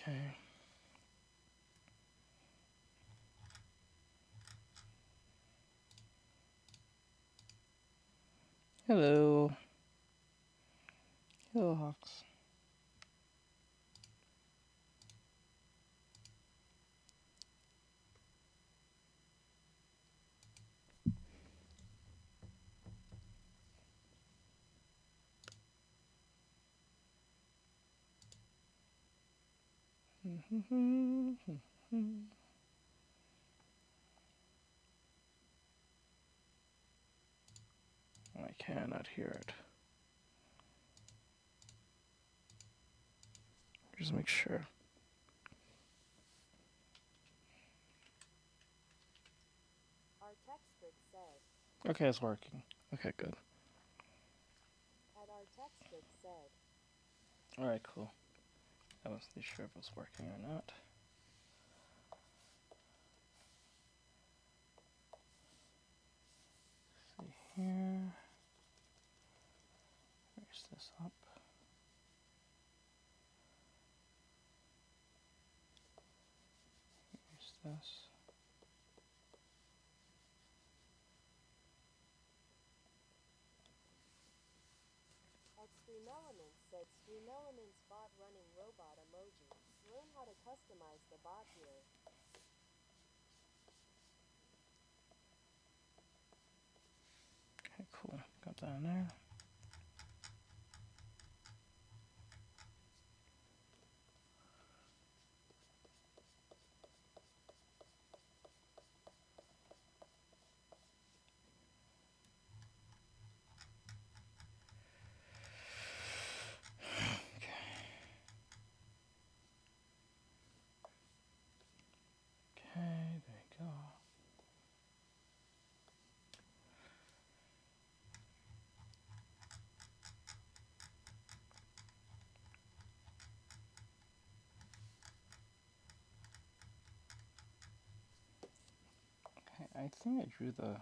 Okay. Hello. Hello, Hawks. I cannot hear it. Just make sure. Artextric said. Okay, it's working. Okay, good. At Artextric said. Alright, cool. I wasn't sure if it was working or not. Let's see here. Raise this up. Raise this. XPPen said XPPen's bot running robot emoji. Learn how to customize the bot here. Okay, cool. Got that in there. Okay, there you go. Okay, I think I drew the...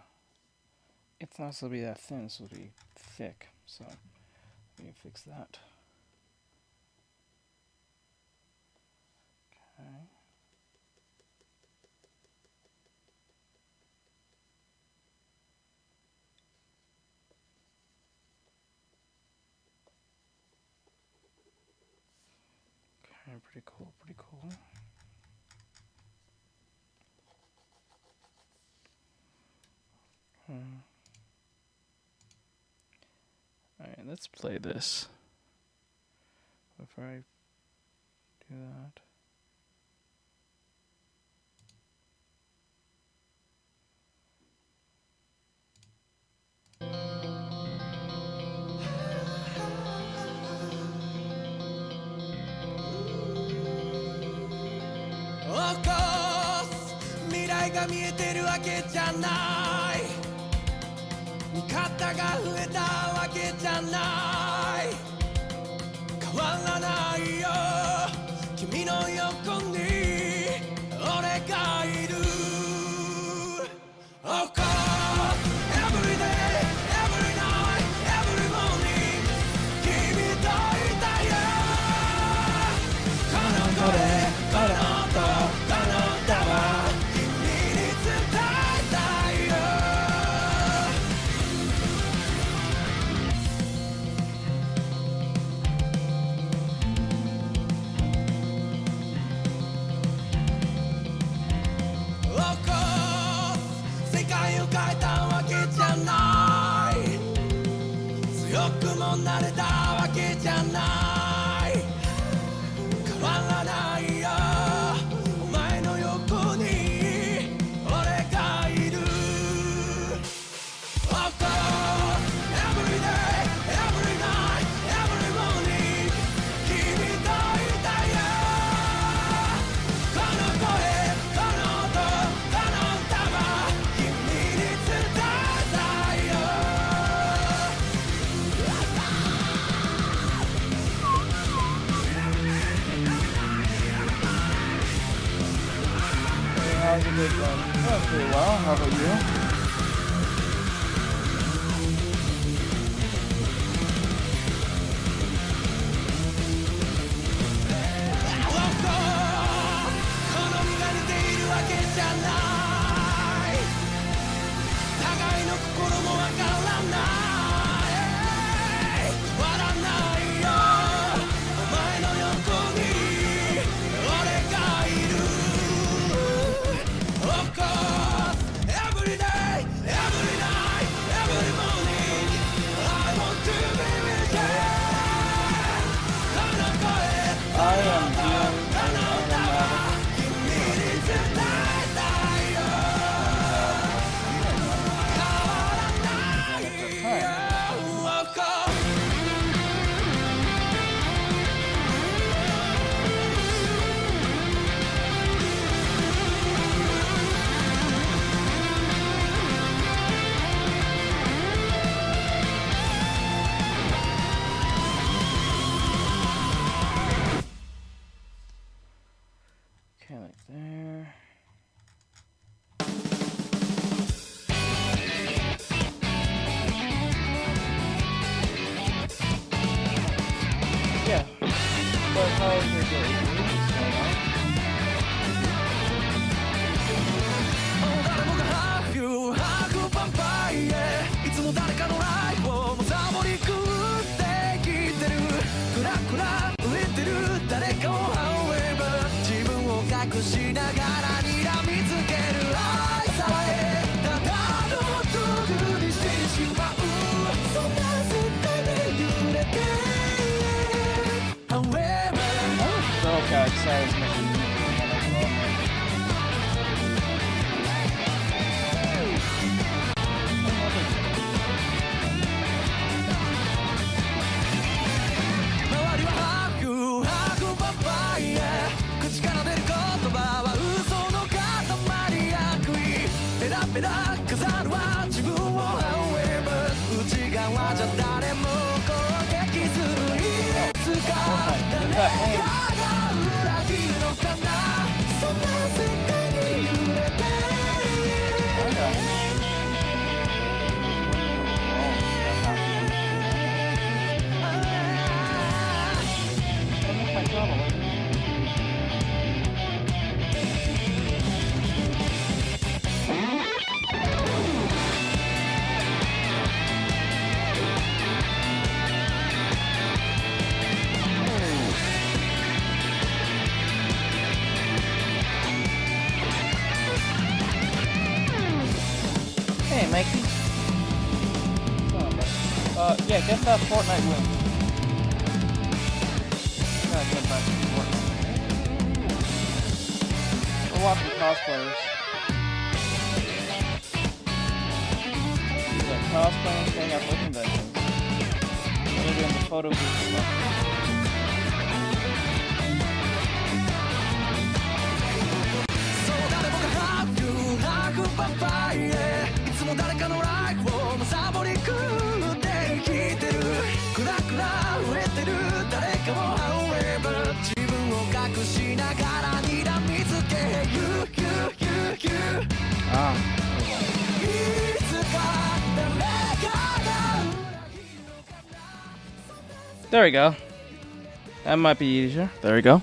It's not supposed to be that thin, it's supposed to be thick, so let me fix that. Okay. Okay, pretty cool, pretty cool. Alright, let's play this before I do that. Of course 未来が見えてるわけじゃない味方が増えたわけじゃない変わらないよ君の横に俺がいる Of course Every day, every night, every morning 君といたよこの声この音この歌は君に伝えたいよ世界を変えたわけじゃない強くもなれたわけじゃない変わらないよお前の横に俺がいる Of course Every day, every night, every morning 君といたよこの声この音この歌は君に伝えたいよ Hey, how's it going? Oh, pretty well. How about you? Of course の心もわからない終わらないよお前の横に俺がいる Of course every day every night every morning I want to be with you あの声 I am doing an automatic. 君に伝えたいよ変わらないよ Of course Okay, like there. Yeah. But how is your day? What's going on? 誰もがハーフハーフヴァンパイアいつも誰かのライフをむさぼり食って生きてるクラクラ浮いてる誰かをハウエバ自分を隠しながら睨みつける愛さえただの道具にしてしまうそんな世界で揺れて However Oh god, sorry, it's missing. Hey, Mikey. Yeah, get that Fortnite win. Gotta get back to Fortnite. We're watching cosplayers. These are cosplaying, staying at the conventions. They're doing the photo booth stuff. いつも誰かのライフをむさぼり食って生きてるクラクラ売れてる誰かを However 自分を隠しながら睨みつけ You いつか誰かが There we go. That might be easier. There we go.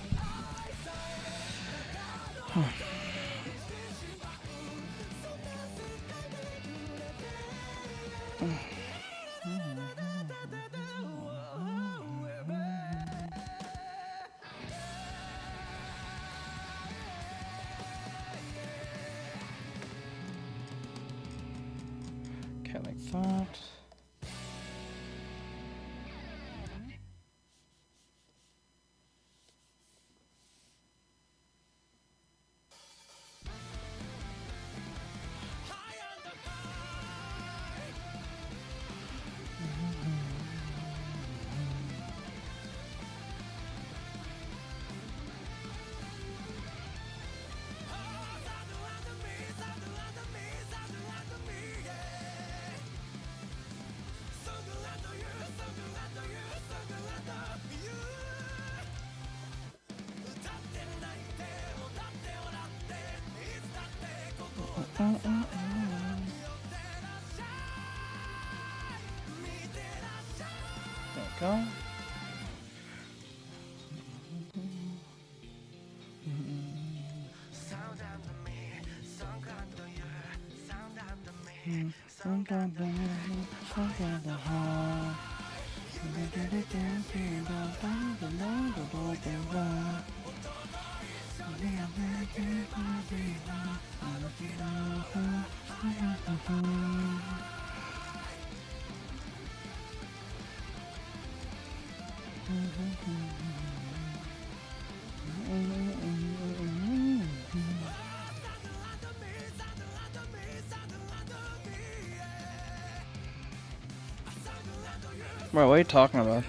Okay, like that. There we go. Bro, what are you talking about?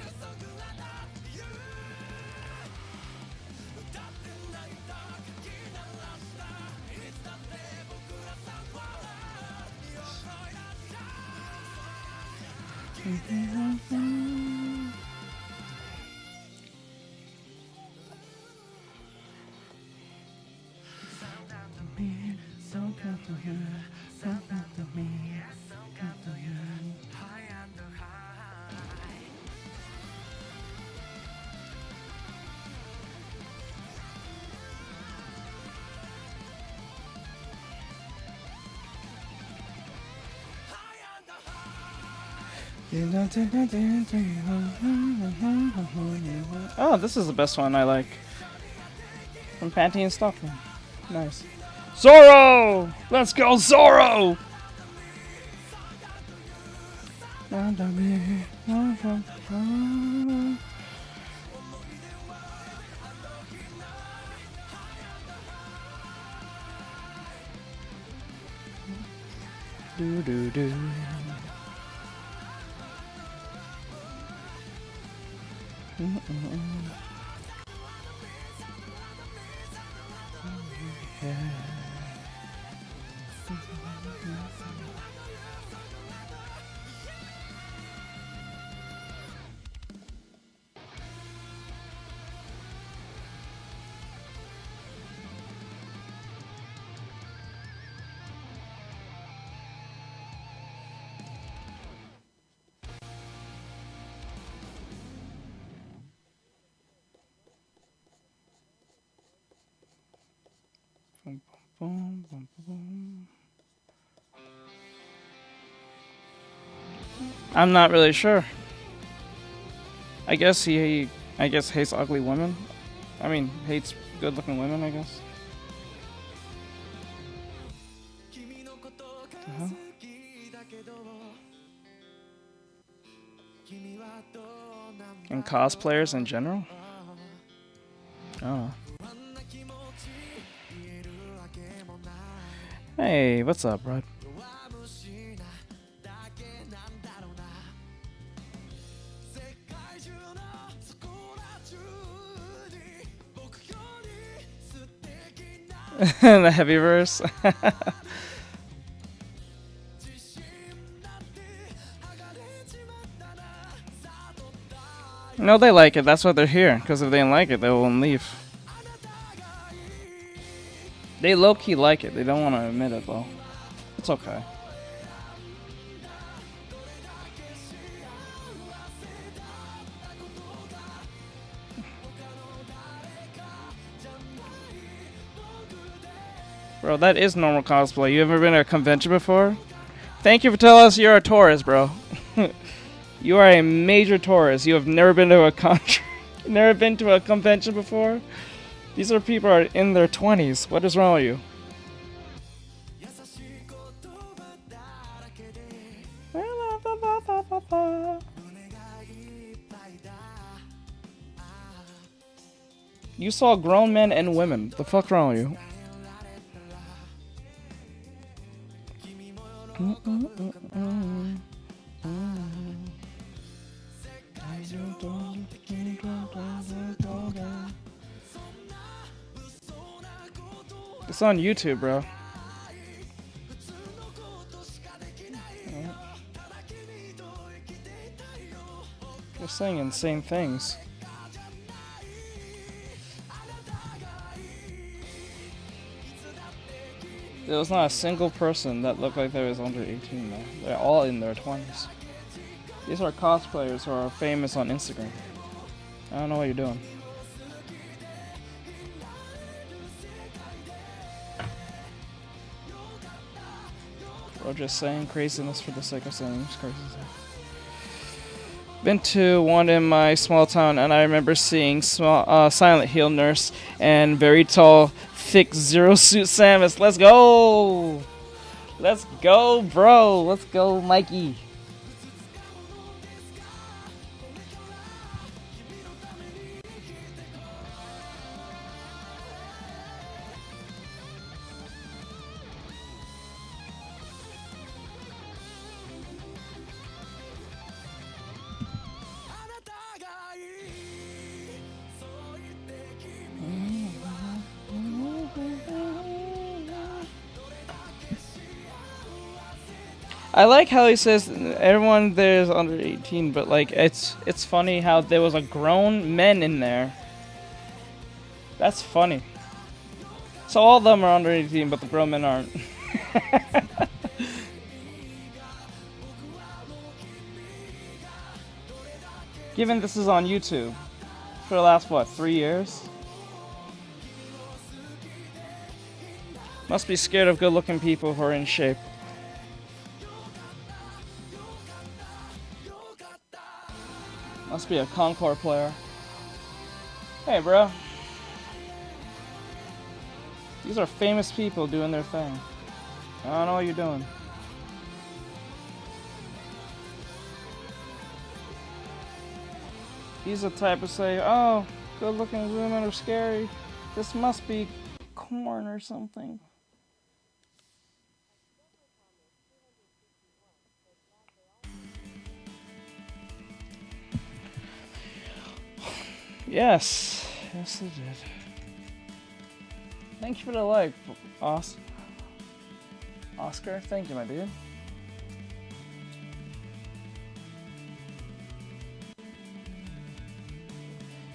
Oh, this is the best one I like. From Panty and Stockman. Nice. Zorro! Let's go, Zorro! Do do do. Boom, boom, boom. I'm not really sure. I guess he hates ugly women. I mean, hates good-looking women, I guess. Uh-huh. And cosplayers in general? Oh. Hey, what's up, bud? The heavy verse. No, they like it. That's why they're here. Because if they didn't like it, they won't leave. They low-key like it. They don't want to admit it, though. It's okay. Bro, that is normal cosplay. You ever been to a convention before? Thank you for telling us you're a tourist, bro. You are a major tourist. You have never been to a country, never been to a convention before? These are people who are in their 20s. What is wrong with you? You saw grown men and women. The fuck wrong with you? It's on YouTube, bro. They're saying insane things. There was not a single person that looked like they was under 18 though. They're all in their 20s. These are cosplayers who are famous on Instagram. I don't know what you're doing. Bro, or just saying craziness for the sake of saying craziness. Been to one in my small town, and I remember seeing Silent Hill Nurse and very tall, thick Zero Suit Samus. Let's go! Let's go, bro! Let's go, Mikey! I like how he says everyone there is under 18, but like it's funny how there was a grown men in there. That's funny. So all of them are under 18, but the grown men aren't. Given this is on YouTube for the last, what, 3 years? Must be scared of good-looking people who are in shape. Must be a Concord player. Hey, bro. These are famous people doing their thing. I don't know what you're doing. He's the type to say, oh, good-looking women are scary. This must be corn or something. Yes. Yes, it did. Thank you for the like, Oscar. Thank you, my dude.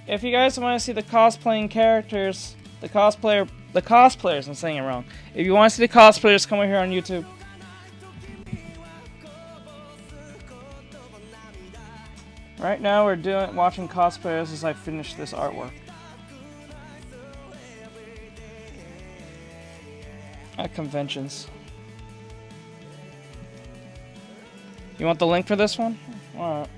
If you guys want to see the cosplaying characters, the cosplayers, I'm saying it wrong. If you want to see the cosplayers, come over here on YouTube. Right now we're watching cosplayers as I finish this artwork. At conventions. You want the link for this one? Alright.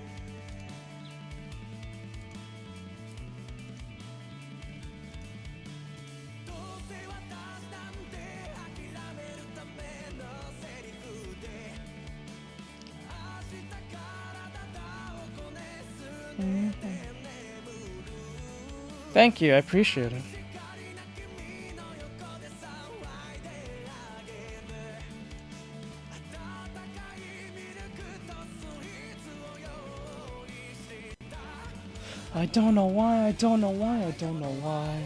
Thank you, I appreciate it. I don't know why, I don't know why, I don't know why.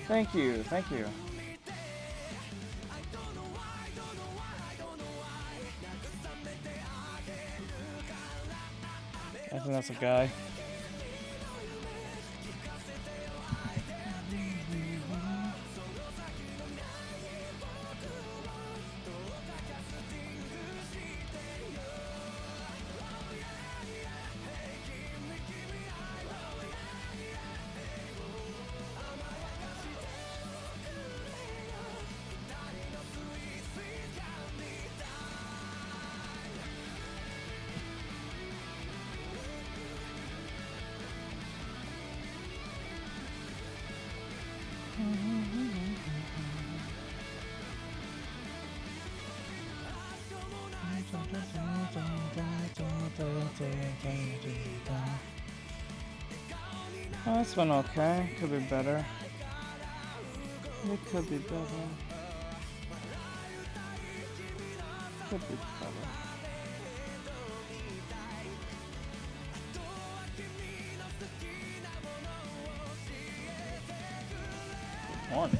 Thank you, thank you. I think that's a guy. Oh, it's been okay. Could be better. It could be better. Could be better. Good morning.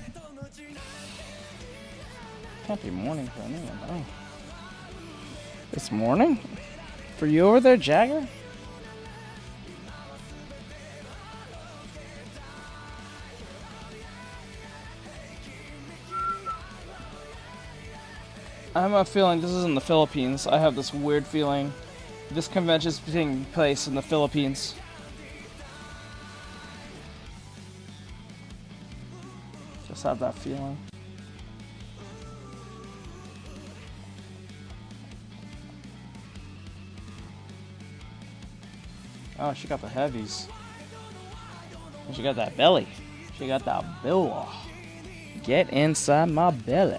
Can't be morning for anyone, no. It's morning? For you over there, Jagger? I have a feeling this is in the Philippines. I have this weird feeling. This convention is taking place in the Philippines. Just have that feeling. Oh, she got the heavies. And she got that belly. She got that bill. Get inside my belly.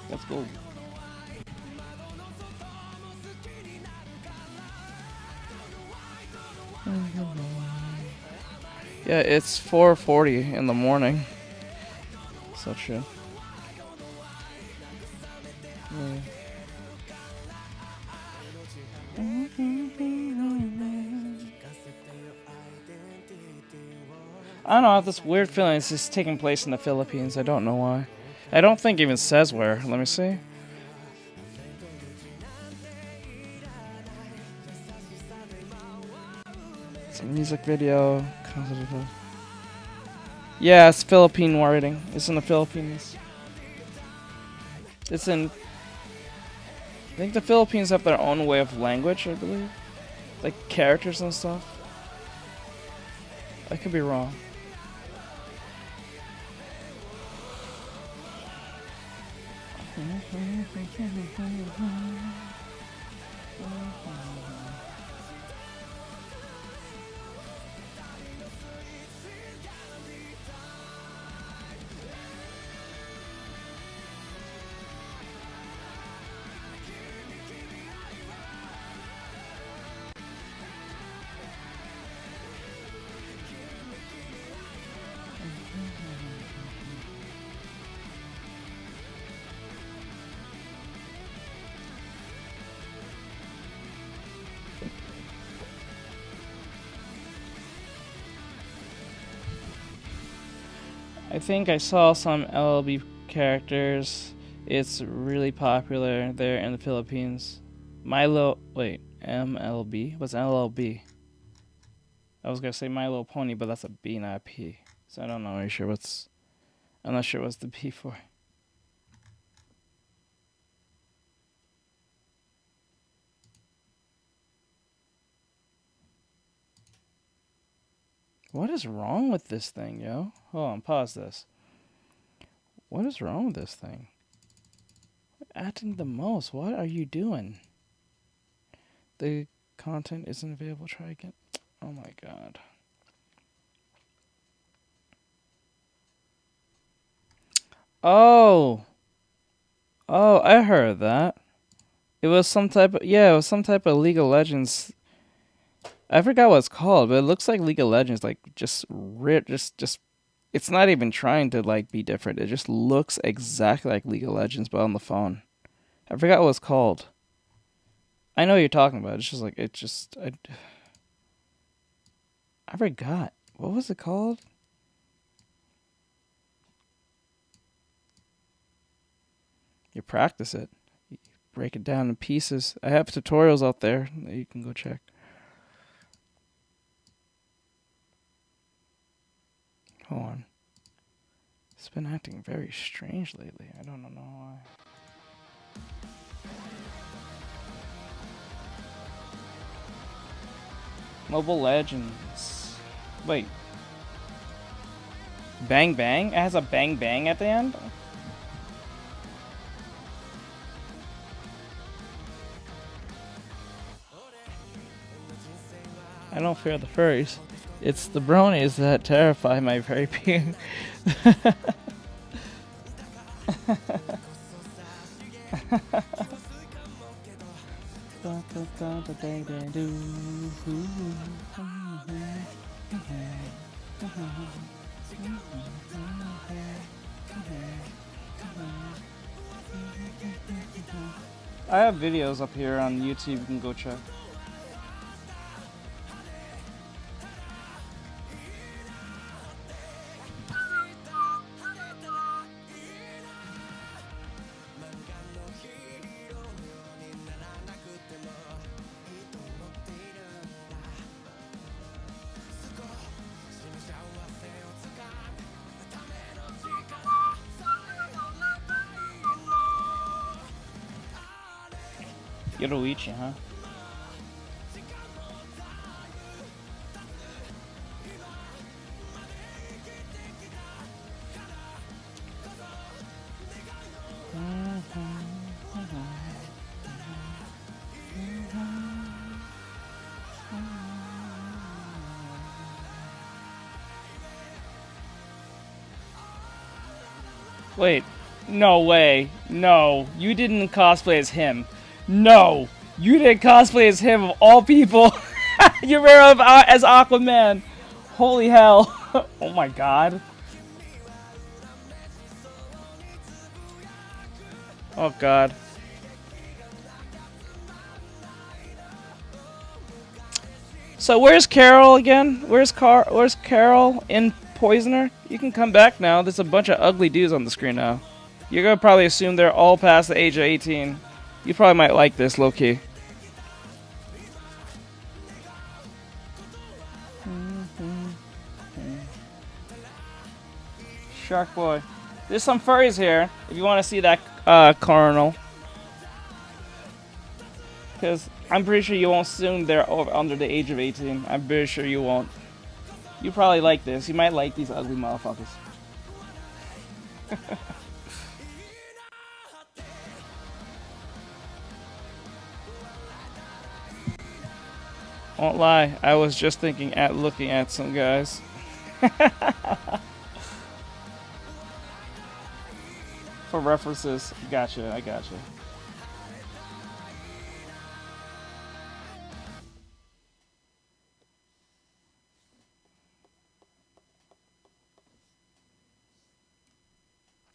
Let's go. Yeah, it's 4:40 in the morning. So true. Yeah. I don't know, I have this weird feeling this is taking place in the Philippines. I don't know why. I don't think it even says where. Let me see. It's a music video. Yeah, it's Philippine writing. It's in the Philippines. It's in... I think the Philippines have their own way of language, I believe. Like characters and stuff. I could be wrong. I think I saw some LLB characters. It's really popular there in the Philippines. MLB? What's LLB? I was gonna say My Little Pony, but that's a B, not a P. So I don't know. I'm not sure what's the P for. What is wrong with this thing, yo? Hold on, pause this. What is wrong with this thing? Acting the most. What are you doing? The content isn't available. Try again. Oh my god. Oh, I heard that. It was some type of League of Legends. I forgot what it's called, but it looks like League of Legends. Like just. It's not even trying to like be different. It just looks exactly like League of Legends, but on the phone. I forgot what it's called. I know what you're talking about. It's just like I forgot. What was it called? You practice it. You break it down in pieces. I have tutorials out there that you can go check. Hold on. It's been acting very strange lately. I don't know why. Mobile Legends. Wait. Bang Bang? It has a bang bang at the end? I don't fear the furries. It's the bronies that terrify my very being. I have videos up here on YouTube you can go check. Yoruichi, huh? Wait. No way. No. You didn't cosplay as him. No. You didn't cosplay as him of all people. You're wearing as Aquaman. Holy hell. Oh my god. Oh god. So where's Carol again? Where's Carol in Poisoner? You can come back now. There's a bunch of ugly dudes on the screen now. You're gonna probably assume they're all past the age of 18. You probably might like this, low-key. Shark Boy. There's some furries here, if you want to see that, Colonel. Because I'm pretty sure you won't assume they're under the age of 18. I'm pretty sure you won't. You probably like this. You might like these ugly motherfuckers. Won't lie, I was just looking at some guys. For references. Gotcha, I gotcha.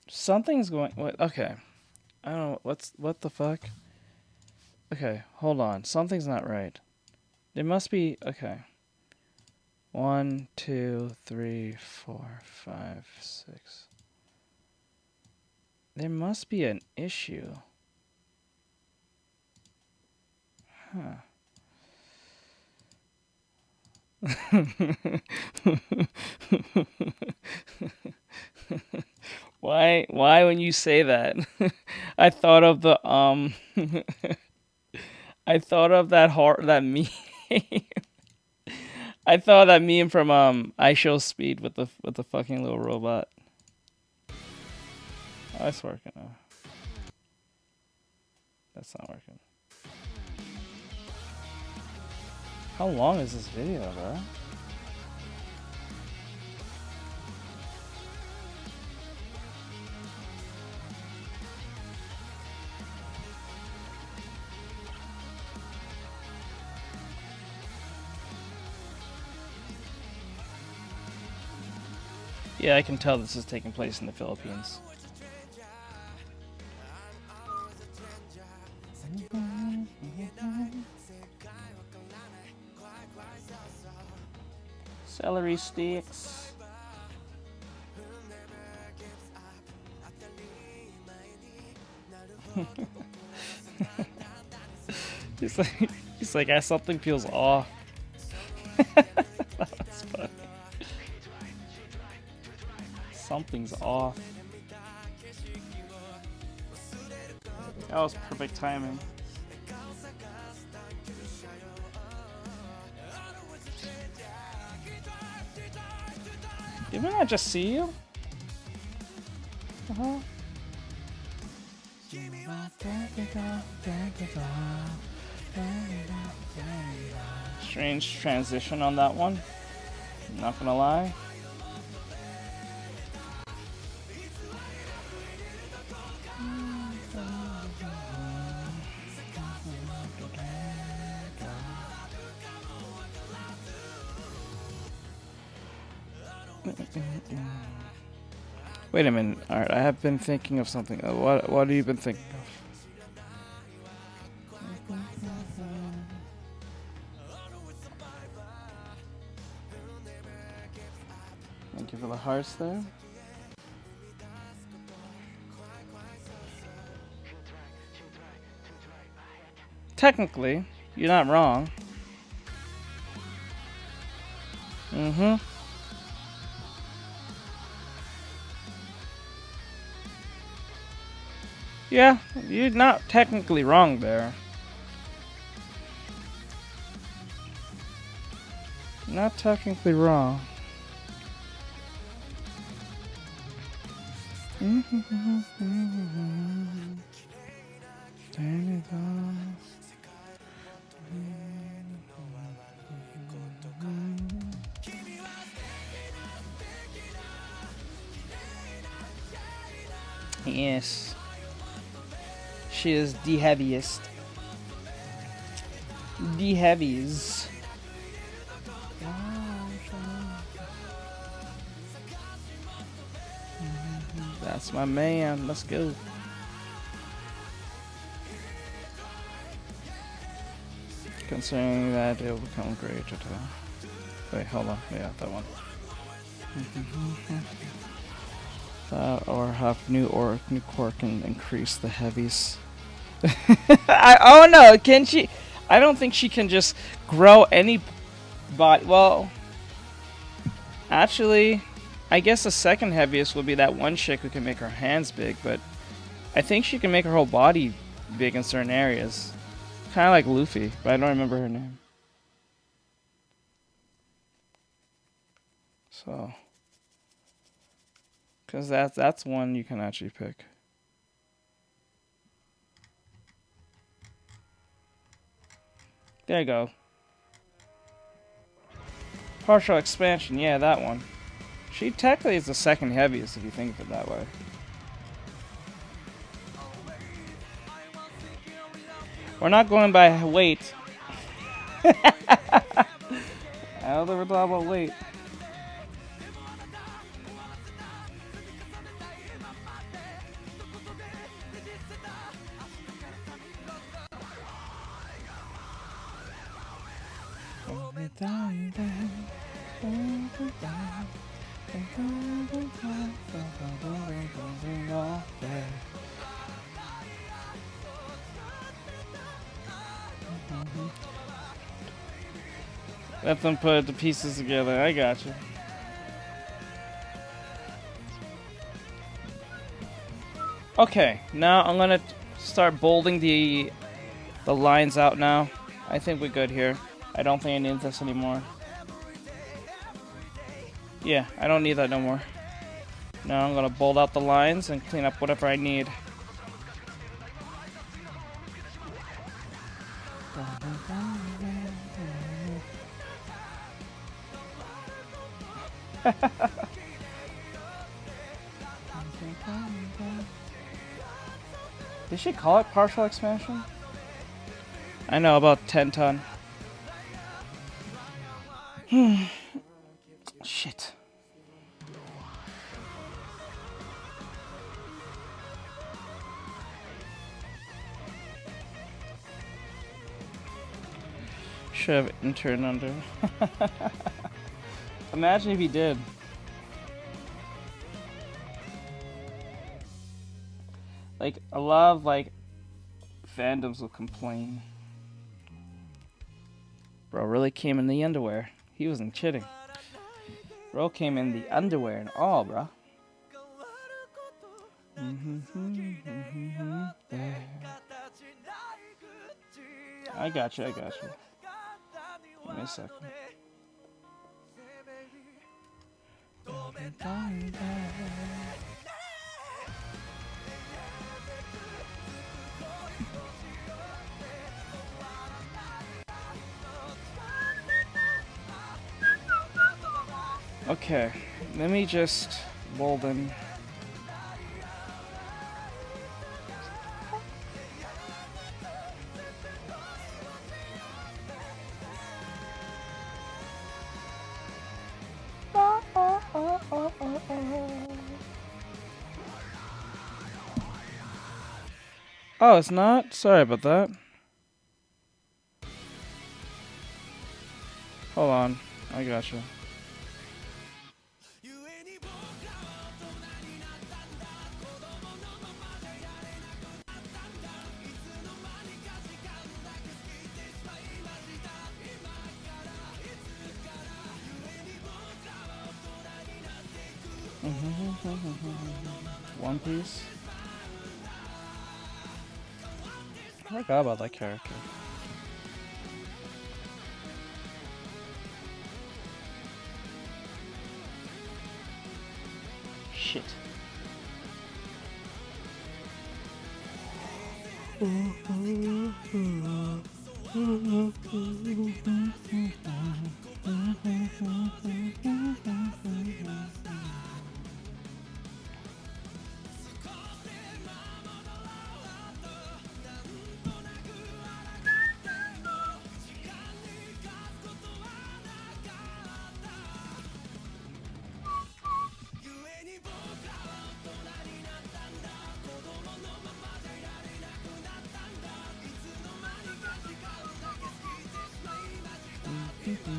Something's going. Wait, okay. I don't know. What the fuck? Okay, hold on. Something's not right. There must be. Okay. 1, 2, 3, 4, 5, 6. There must be an issue. Huh. Why when you say that? I thought of the I thought of that meme. I thought of that meme from I Show Speed with the fucking little robot. Oh, it's working now. That's not working. How long is this video, bro? Yeah, I can tell this is taking place in the Philippines. Celery sticks. He's like, something feels off. That's funny. Something's off. That was perfect timing. Didn't I just see you? Uh-huh. Strange transition on that one. Not gonna lie. Wait a minute. Alright, I have been thinking of something. What have you been thinking of? Thank you for the hearts there. Technically, you're not wrong. Mm-hmm. Yeah, you're not technically wrong there. Not technically wrong. Turn it off. Yes. She is the heaviest. The heavies. That's my man. Let's go. Considering that it will become great. Wait, hold on. Yeah, that one. That or have new core can increase the heavies. Oh no, can she? I don't think she can just grow any body. Well, actually, I guess the second heaviest would be that one chick who can make her hands big, but I think she can make her whole body big in certain areas. Kind of like Luffy, but I don't remember her name. So, because that's one you can actually pick. There you go. Partial expansion, yeah, that one. She technically is the second heaviest if you think of it that way. We're not going by weight. I don't ever thought about weight. Let them put the pieces together. I got you. Okay, now I'm gonna start bolding the lines out now. I think we're good here. I don't think I need this anymore. Yeah, I don't need that no more. Now I'm gonna bold out the lines and clean up whatever I need. Did she call it partial expansion? I know, about 10 ton. Shit. Should have intern under. Imagine if he did. Like, a lot of, like, fandoms will complain. Bro really came in the underwear. He wasn't kidding. Bro came in the underwear and all, bro. I got you, I got you. Give me a second. Okay, let me just mold in. Oh, it's not? Sorry about that. Hold on, I gotcha. One Piece. I forgot about that character. Shit. You're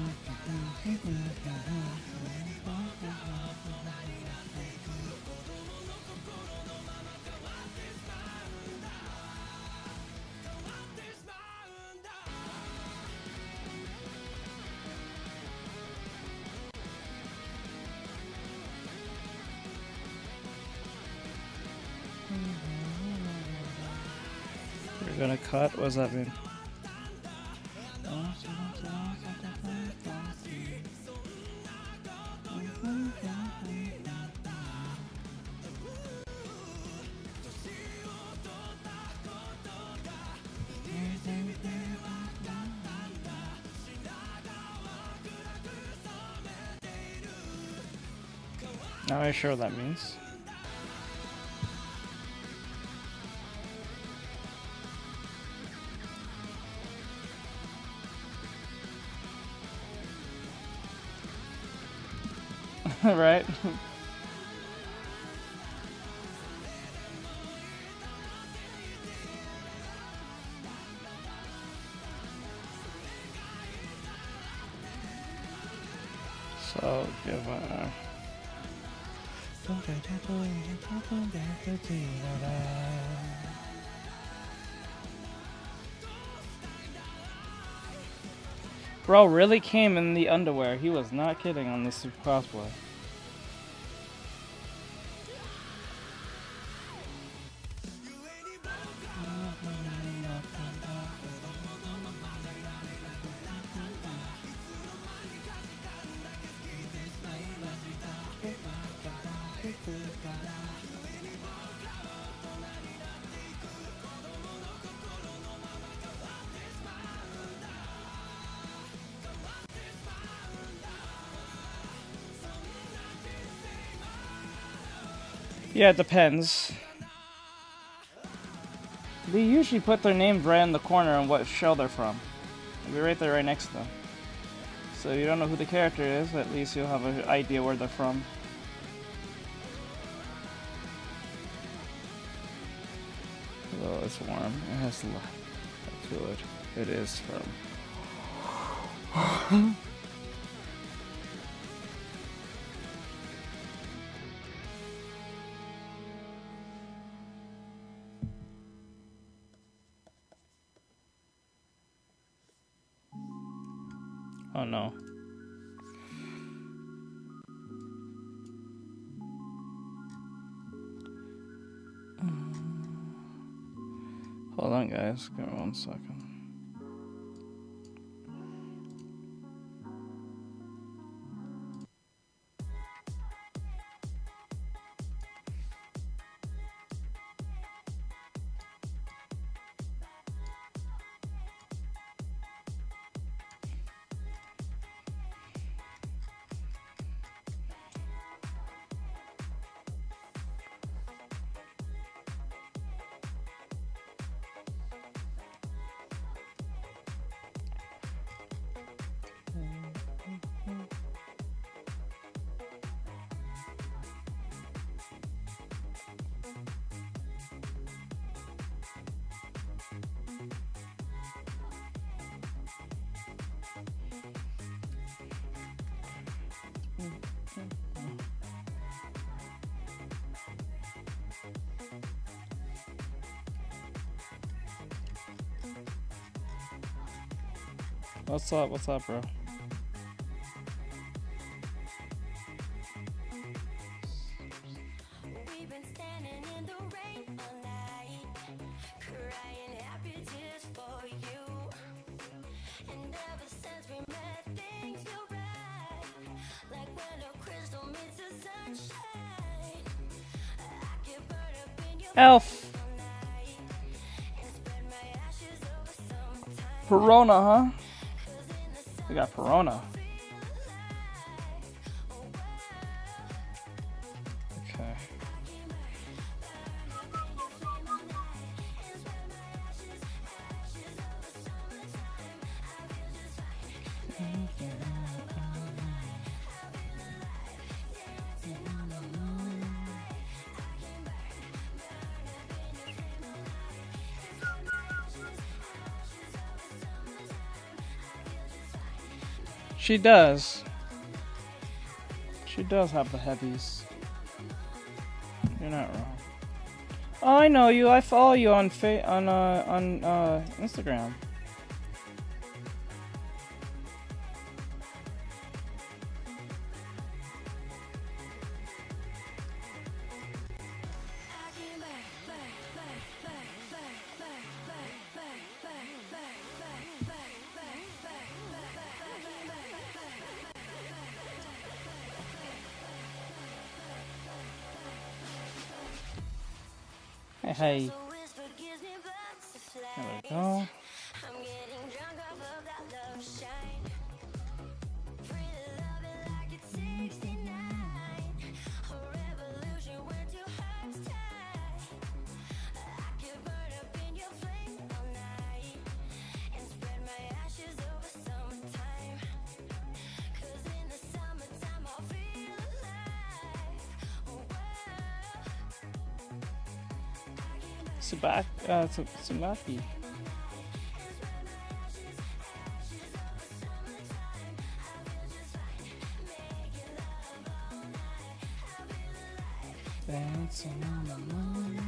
gonna cut? What does that mean? Not really sure what that means. Right? So, give Bro really came in the underwear. He was not kidding on this cosplay. Yeah, it depends. They usually put their names right in the corner and what show they're from. It'll be right there, right next to them. So if you don't know who the character is, at least you'll have an idea where they're from. Well, it's warm. It has a lot to it. It is from... Oh no. Hold on, guys. Give me 1 second. What's up? What's up, bro? We've been standing in the rain all night, crying happy tears for you. And ever since we met, things feel right, like when a crystal meets the sunshine. I can burn up in your Elf! all night and spread my ashes over some time. Perona, huh? 'Cause in the sun We got Perona. feel alive. Oh, Okay. She does. She does have the heavies. You're not wrong. Oh, I know you. I follow you on Instagram. Hey. There we go. Tsubaki. Dancing on the moon.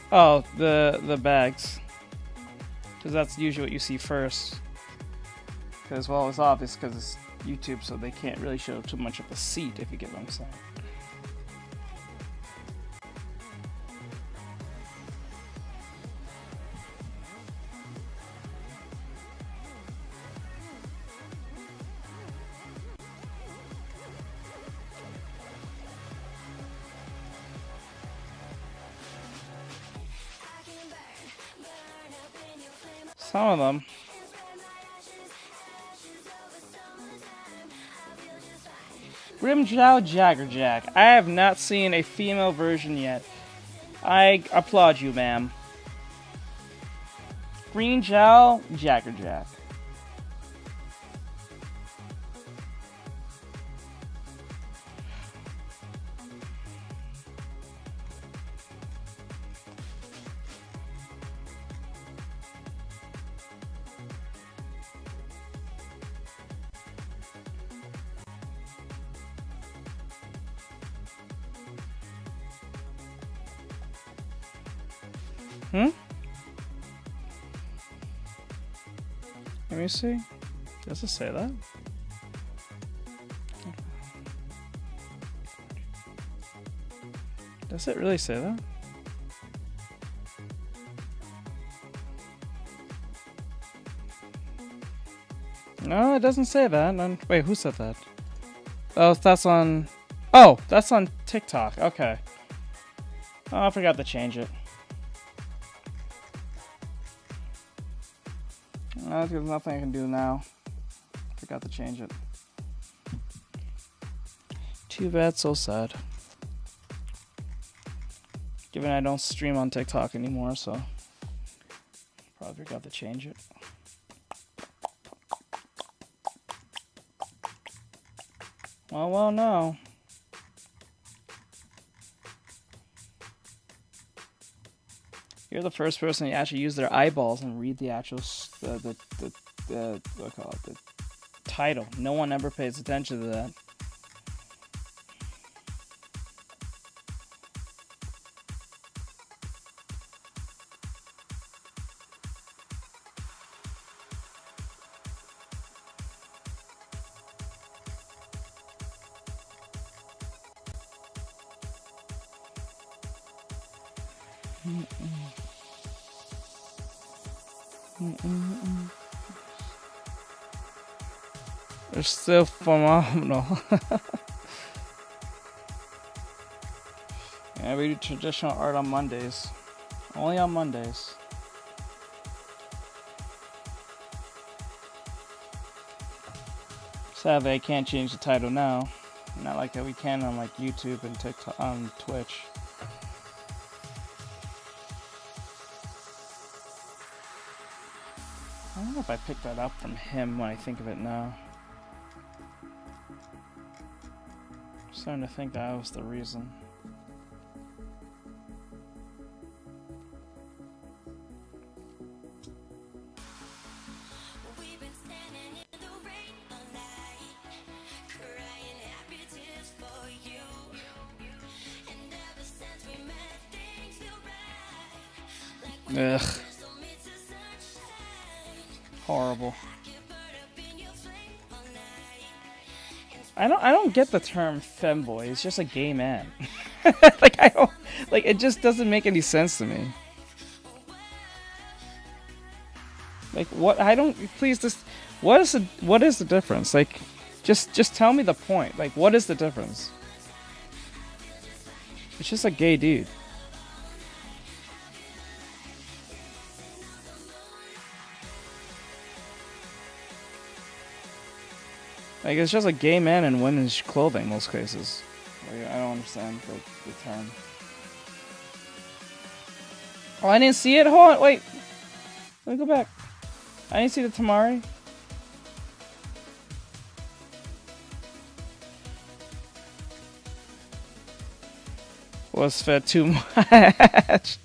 Oh, the bags, because that's usually what you see first. Because, well, it's obvious because it's YouTube, so they can't really show too much of the seat, if you get what I'm saying. Some of them. Grimjow Jaggerjack. I have not seen a female version yet. I applaud you, ma'am. Greenjow Jaggerjack. Let me see. Does it say that? Does it really say that? No, it doesn't say that. Wait, who said that? Oh, that's on... Oh, that's on TikTok. Okay. Oh, I forgot to change it. There's nothing I can do now. Forgot to change it. Too bad, so sad. Given I don't stream on TikTok anymore, so probably forgot to change it. Well, no. You're the first person to actually use their eyeballs and read the actual what do I call it, the title. No one ever pays attention to that. They're still phenomenal. Yeah, we do traditional art on Mondays. Only on Mondays. Sadly, I can't change the title now. Not like that we can on like YouTube and TikTok, on Twitch. I don't know if I picked that up from him when I think of it now. I'm starting to think that was the reason. We've been standing in the rain all night, crying happy tears for you. And ever since we met, things feel right. Like we Ugh, crystal meets the sunshine. horrible. Get burnt up in your flame all night. I don't get the term femboy. It's just a gay man. Like I don't like it. Just doesn't make any sense to me. Like what? I don't. Please, just what is the difference? Like, just tell me the point. Like, what is the difference? It's just a gay dude. Like, it's just a gay man in women's clothing in most cases. Like, I don't understand the term. Oh, I didn't see it? Hold on, wait. Let me go back. I didn't see the Tamari. Was fed too much.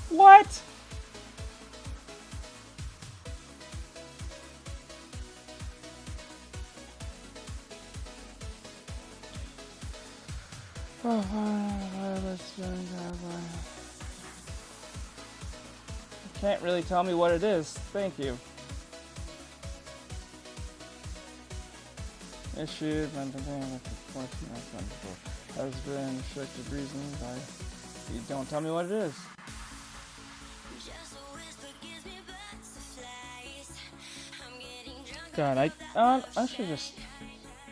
What? Can't really tell me what it is. Thank you. Issued has been restricted reasons. You don't tell me what it is. Just a whisper gives me butterflies. I'm getting drunk. God, I should just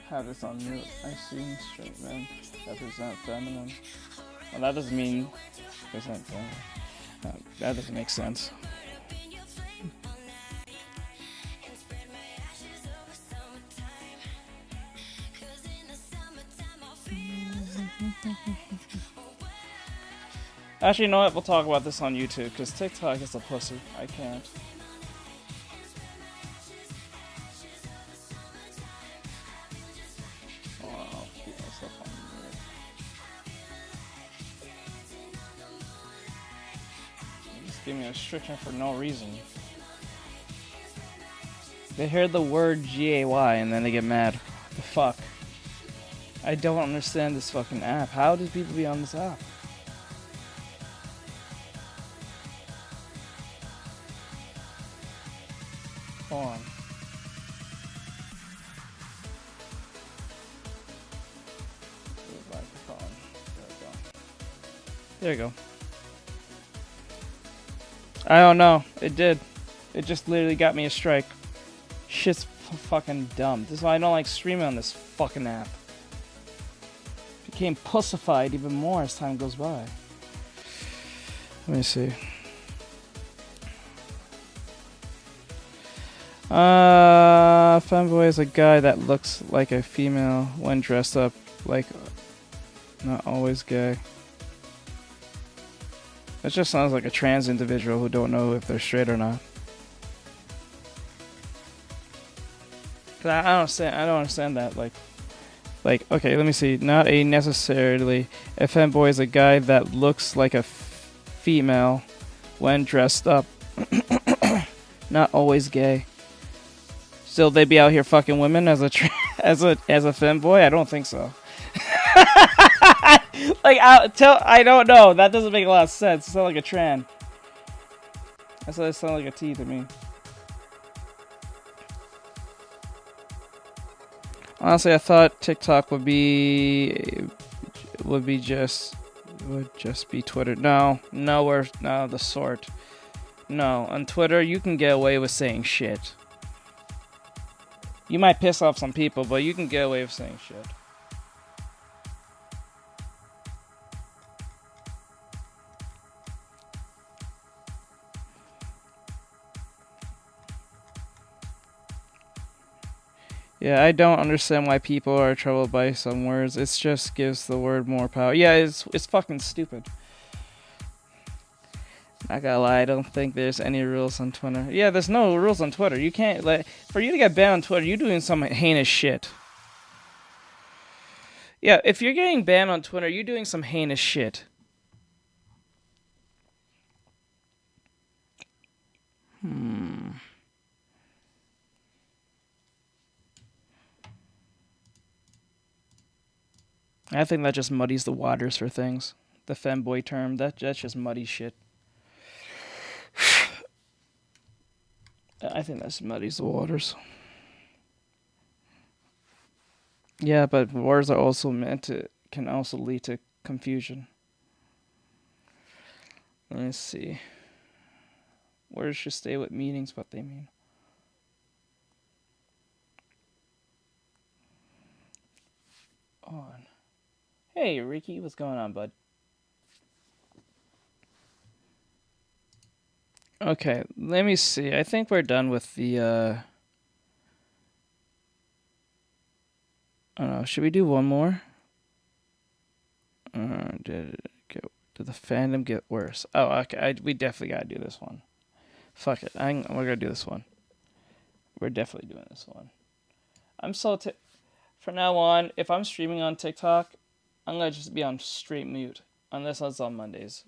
have this on mute. I see straight men represent feminine. Well, that doesn't mean represent feminine. That doesn't make sense. In your flame all night. And spread my ashes over summertime. 'Cause in the summertime I'll feel Actually, you know what? We'll talk about this on YouTube because TikTok is a pussy. I can't. Oh, I'll keep myself on mute. Just give me a restriction for no reason. They hear the word GAY and then they get mad. What the fuck? I don't understand this fucking app. How do people be on this app? Hold on. Microphone. There we go. I don't know. It did. It just literally got me a strike. Shit's fucking dumb. This is why I don't like streaming on this fucking app. Became pussified even more as time goes by. Let me see. Femboy is a guy that looks like a female when dressed up, like not always gay. That just sounds like a trans individual who don't know if they're straight or not. I don't understand that. Like, okay, let me see. Not a necessarily. A femboy is a guy that looks like a female when dressed up. Not always gay. Still, they be out here fucking women as a as a femboy? I don't think so. Like, I don't know. That doesn't make a lot of sense. It sounds like a tran. That's what it sounds like a T to me. Honestly, I thought TikTok would just be Twitter. No, the sort. No, on Twitter you can get away with saying shit. You might piss off some people, but you can get away with saying shit. Yeah, I don't understand why people are troubled by some words. It just gives the word more power. Yeah, it's fucking stupid. Not gonna lie, I don't think there's any rules on Twitter. Yeah, there's no rules on Twitter. You can't let for you to get banned on Twitter. You're doing some heinous shit. Yeah, if you're getting banned on Twitter, you're doing some heinous shit. I think that just muddies the waters for things. The femboy term, that's just muddy shit. I think that muddies the waters. Yeah, but words are also can also lead to confusion. Let me see. Words should stay with meanings, what they mean. On. Hey, Ricky, what's going on, bud? Okay, let me see. I think we're done with the, I don't know, should we do one more? Did the fandom get worse? Oh, okay, we definitely gotta do this one. Fuck it, we're gonna do this one. We're definitely doing this one. From now on, if I'm streaming on TikTok, I'm gonna just be on straight mute, unless it's on Mondays.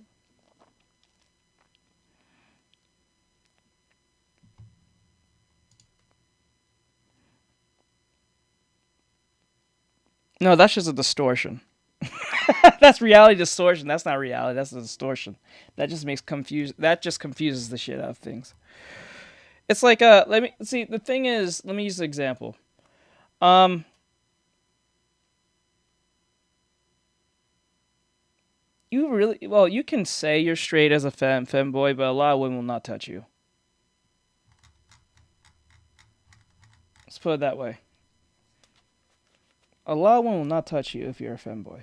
No, that's just a distortion. That's reality distortion. That's not reality. That's a distortion. That just confuses the shit out of things. It's like let me see. The thing is, let me use an example. You can say you're straight as a femboy, but a lot of women will not touch you. Let's put it that way. A lot of women will not touch you if you're a femboy.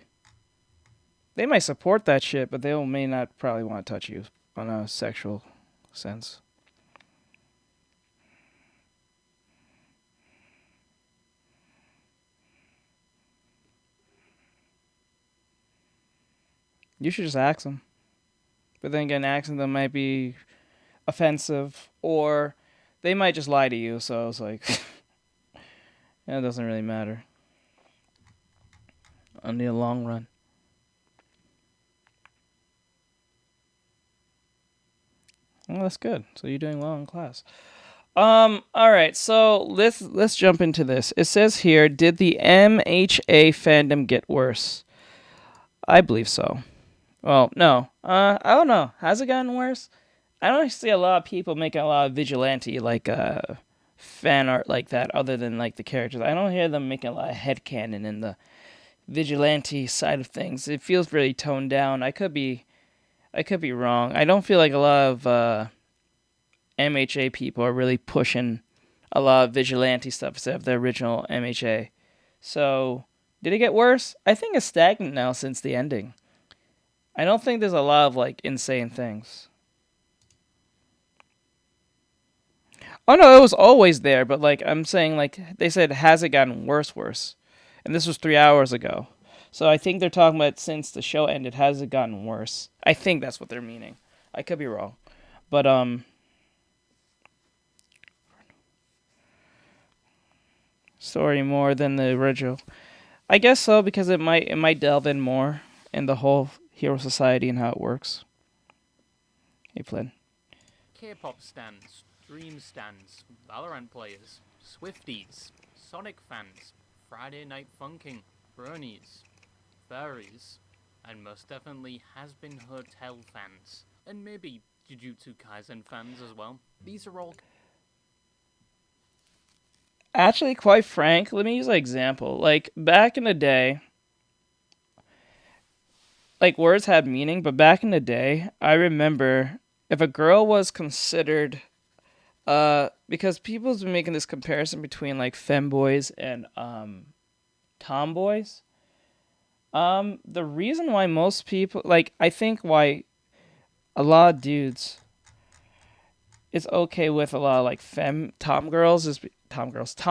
They might support that shit, but they may not probably want to touch you on a sexual sense. You should just ask them. But then again, asking them might be offensive, or they might just lie to you, so it's like, it doesn't really matter. On the long run. Well, that's good. So you're doing well in class. All right. So let's jump into this. It says here, did the MHA fandom get worse? I believe so. Well, no. I don't know. Has it gotten worse? I don't see a lot of people making a lot of vigilante fan art like that, other than like the characters. I don't hear them making a lot of headcanon in the vigilante side of things. It feels really toned down. I could be wrong. I don't feel like a lot of MHA people are really pushing a lot of vigilante stuff instead of the original MHA. So, did it get worse? I think it's stagnant now since the ending. I don't think there's a lot of like insane things. Oh no, it was always there, but like I'm saying, like they said, has it gotten worse? And this was 3 hours ago. So I think they're talking about since the show ended, has it gotten worse? I think that's what they're meaning. I could be wrong. But story more than the original. I guess so, because it might delve in more in the whole hero society and how it works. Hey, Flynn. K-pop stands, Dream stands, Valorant players, Swifties, Sonic fans, Friday Night Funking, Bronies, Furries, and most definitely Has Been Hotel fans, and maybe Jujutsu Kaisen fans as well. These are all... Actually, quite frank, let me use an example. Like, back in the day, like, words had meaning, but back in the day, I remember if a girl was considered, because people's been making this comparison between, like, femboys and, tomboys. The reason why most people, like, I think why a lot of dudes, it's okay with a lot of, like, tomboys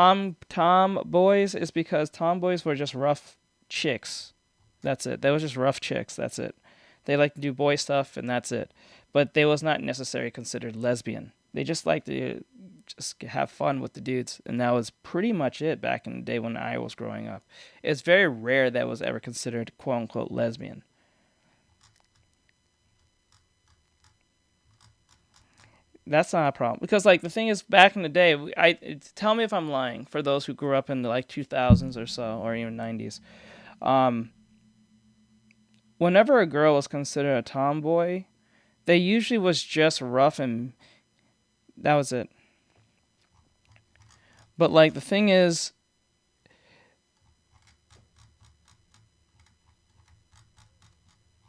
is because tomboys were just rough chicks. That's it. They were just rough chicks. That's it. They like to do boy stuff, and that's it. but they was not necessarily considered lesbian. They just like to just have fun with the dudes, and that was pretty much it back in the day when I was growing up. It's very rare that was ever considered quote unquote lesbian. That's not a problem because like the thing is back in the day, tell me if I'm lying for those who grew up in the like 2000s or so or even 90s. Whenever a girl was considered a tomboy, they usually was just rough and that was it. But like the thing is,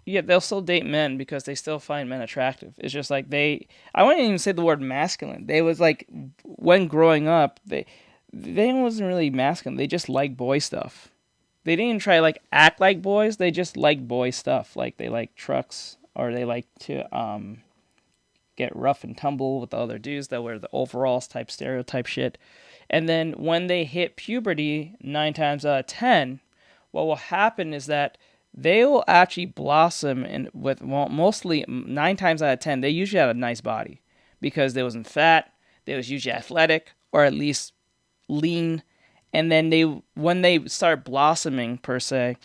yeah, they'll still date men because they still find men attractive. It's just like I wouldn't even say the word masculine. They was like, when growing up, they wasn't really masculine. They just like boy stuff. They didn't even try to like act like boys. They just like boy stuff. Like they like trucks or they like to get rough and tumble with the other dudes that wear the overalls type stereotype shit. And then when they hit puberty, 9 times out of 10, what will happen is that they will actually blossom mostly 9 times out of 10, they usually had a nice body because they wasn't fat, they was usually athletic or at least lean. And then when they start blossoming per se,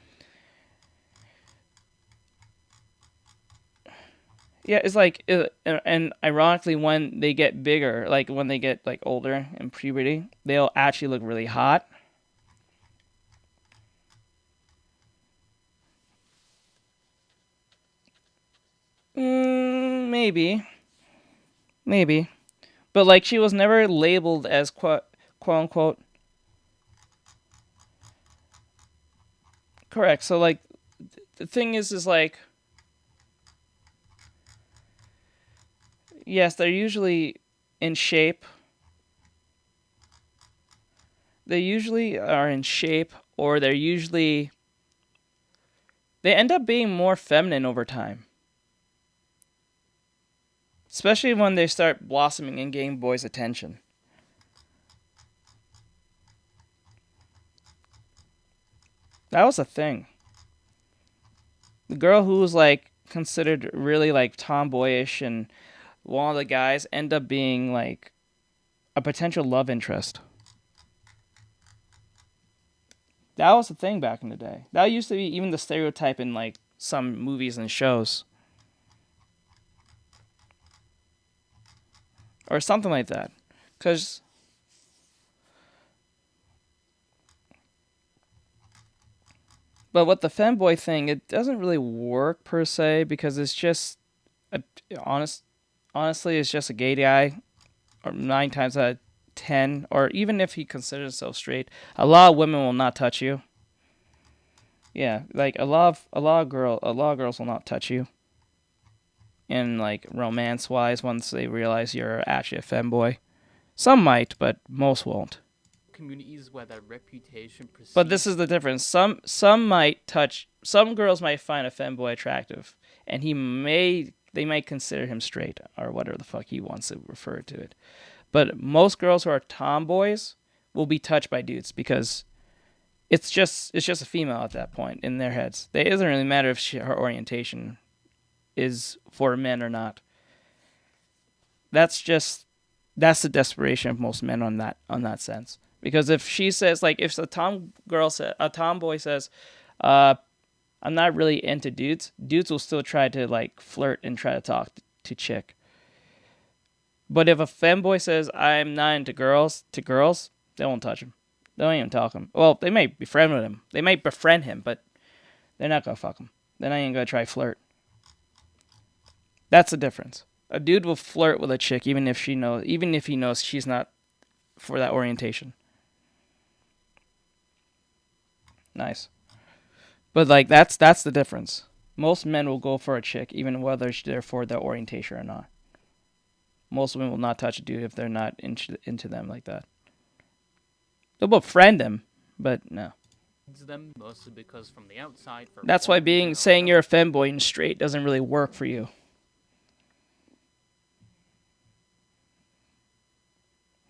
yeah, it's like, and ironically, when they get bigger, like when they get like older in puberty, they'll actually look really hot. Maybe, but like she was never labeled as quote unquote correct. So like the thing is like, yes, they're usually in shape. They usually are in shape, or they end up being more feminine over time. Especially when they start blossoming and getting boys' attention. That was a thing. The girl who was like considered really like tomboyish and one of the guys end up being like a potential love interest. That was the thing back in the day. That used to be even the stereotype in like some movies and shows. Or something like that. But with the femboy thing, it doesn't really work per se because it's just, honestly, it's just a gay guy, or 9 times out of 10, or even if he considers himself straight, a lot of women will not touch you. Yeah, like a lot of girls will not touch you. And like romance-wise, once they realize you're actually a femboy, some might, but most won't. Communities where their reputation precedes. But this is the difference. Some girls might find a femboy attractive, and they might consider him straight or whatever the fuck he wants to refer to it. But most girls who are tomboys will be touched by dudes because it's just a female at that point in their heads. It doesn't really matter if her orientation is for men or not. That's the desperation of most men on that sense. Because if she says, like, if a tomboy says, I'm not really into dudes will still try to like flirt and try to talk to chick. But if a femboy says I'm not into girls, they won't touch him. They don't even talk to him. Well, they might befriend with him. They might befriend him, but they're not gonna fuck him. They're not even gonna try flirt. That's the difference. A dude will flirt with a chick even if he knows she's not for that orientation. Nice. But like that's the difference. Most men will go for a chick even whether they're for their orientation or not. Most women will not touch a dude if they're not into them like that. They'll befriend them, but no. Them mostly because from the outside. That's why saying you're a femboy and straight doesn't really work for you.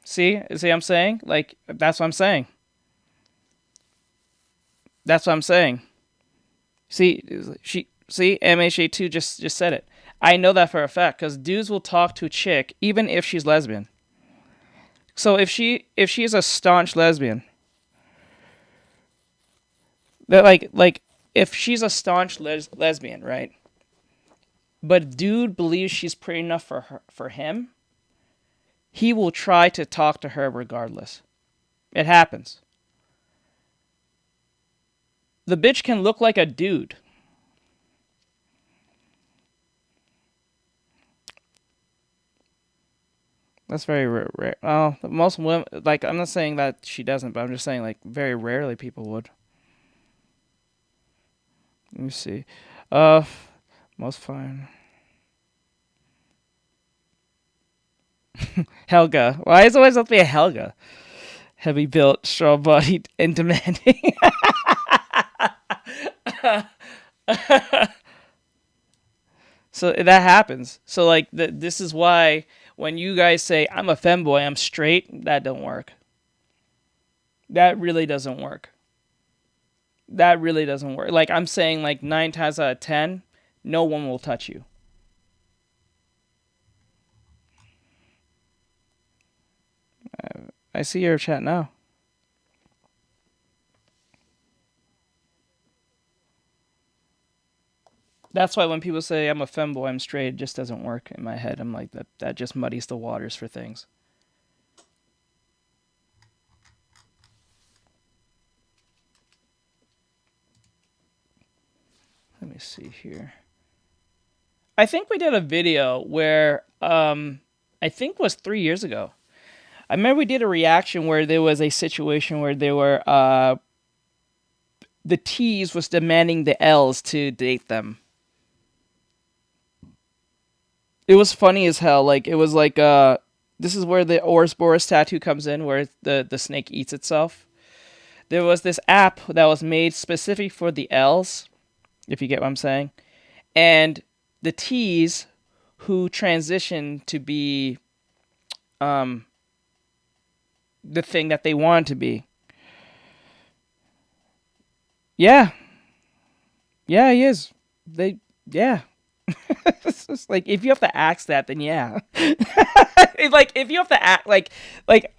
See I'm saying? Like, that's what I'm saying. See, MHA2 just said it. I know that for a fact because dudes will talk to a chick even if she's lesbian. So if she's a staunch lesbian, that like if she's a staunch lesbian, right? But dude believes she's pretty enough for him, he will try to talk to her regardless. It happens. The bitch can look like a dude. That's very rare. Oh, most women, like, I'm not saying that she doesn't, but I'm just saying, like, very rarely people would. Let me see. Most fine. Helga. Why is it always have to be a Helga? Heavy built, strong bodied, and demanding. So that happens. So like this is why when you guys say I'm a femboy, I'm straight, that don't work. That really doesn't work. That really doesn't work. Like I'm saying, like 9 times out of 10, no one will touch you. I see your chat now. That's why when people say I'm a femboy, I'm straight, it just doesn't work in my head. I'm like, that just muddies the waters for things. Let me see here. I think we did a video where, I think it was 3 years ago. I remember we did a reaction where there was a situation where they were, the T's was demanding the L's to date them. It was funny as hell. Like, it was like, this is where the Ouroboros tattoo comes in, where the snake eats itself. There was this app that was made specific for the L's, if you get what I'm saying. And the T's who transitioned to be, the thing that they wanted to be. Yeah. Yeah, he is. Yeah. It's just like, if you have to ask that, then yeah. Like, if you have to act, like,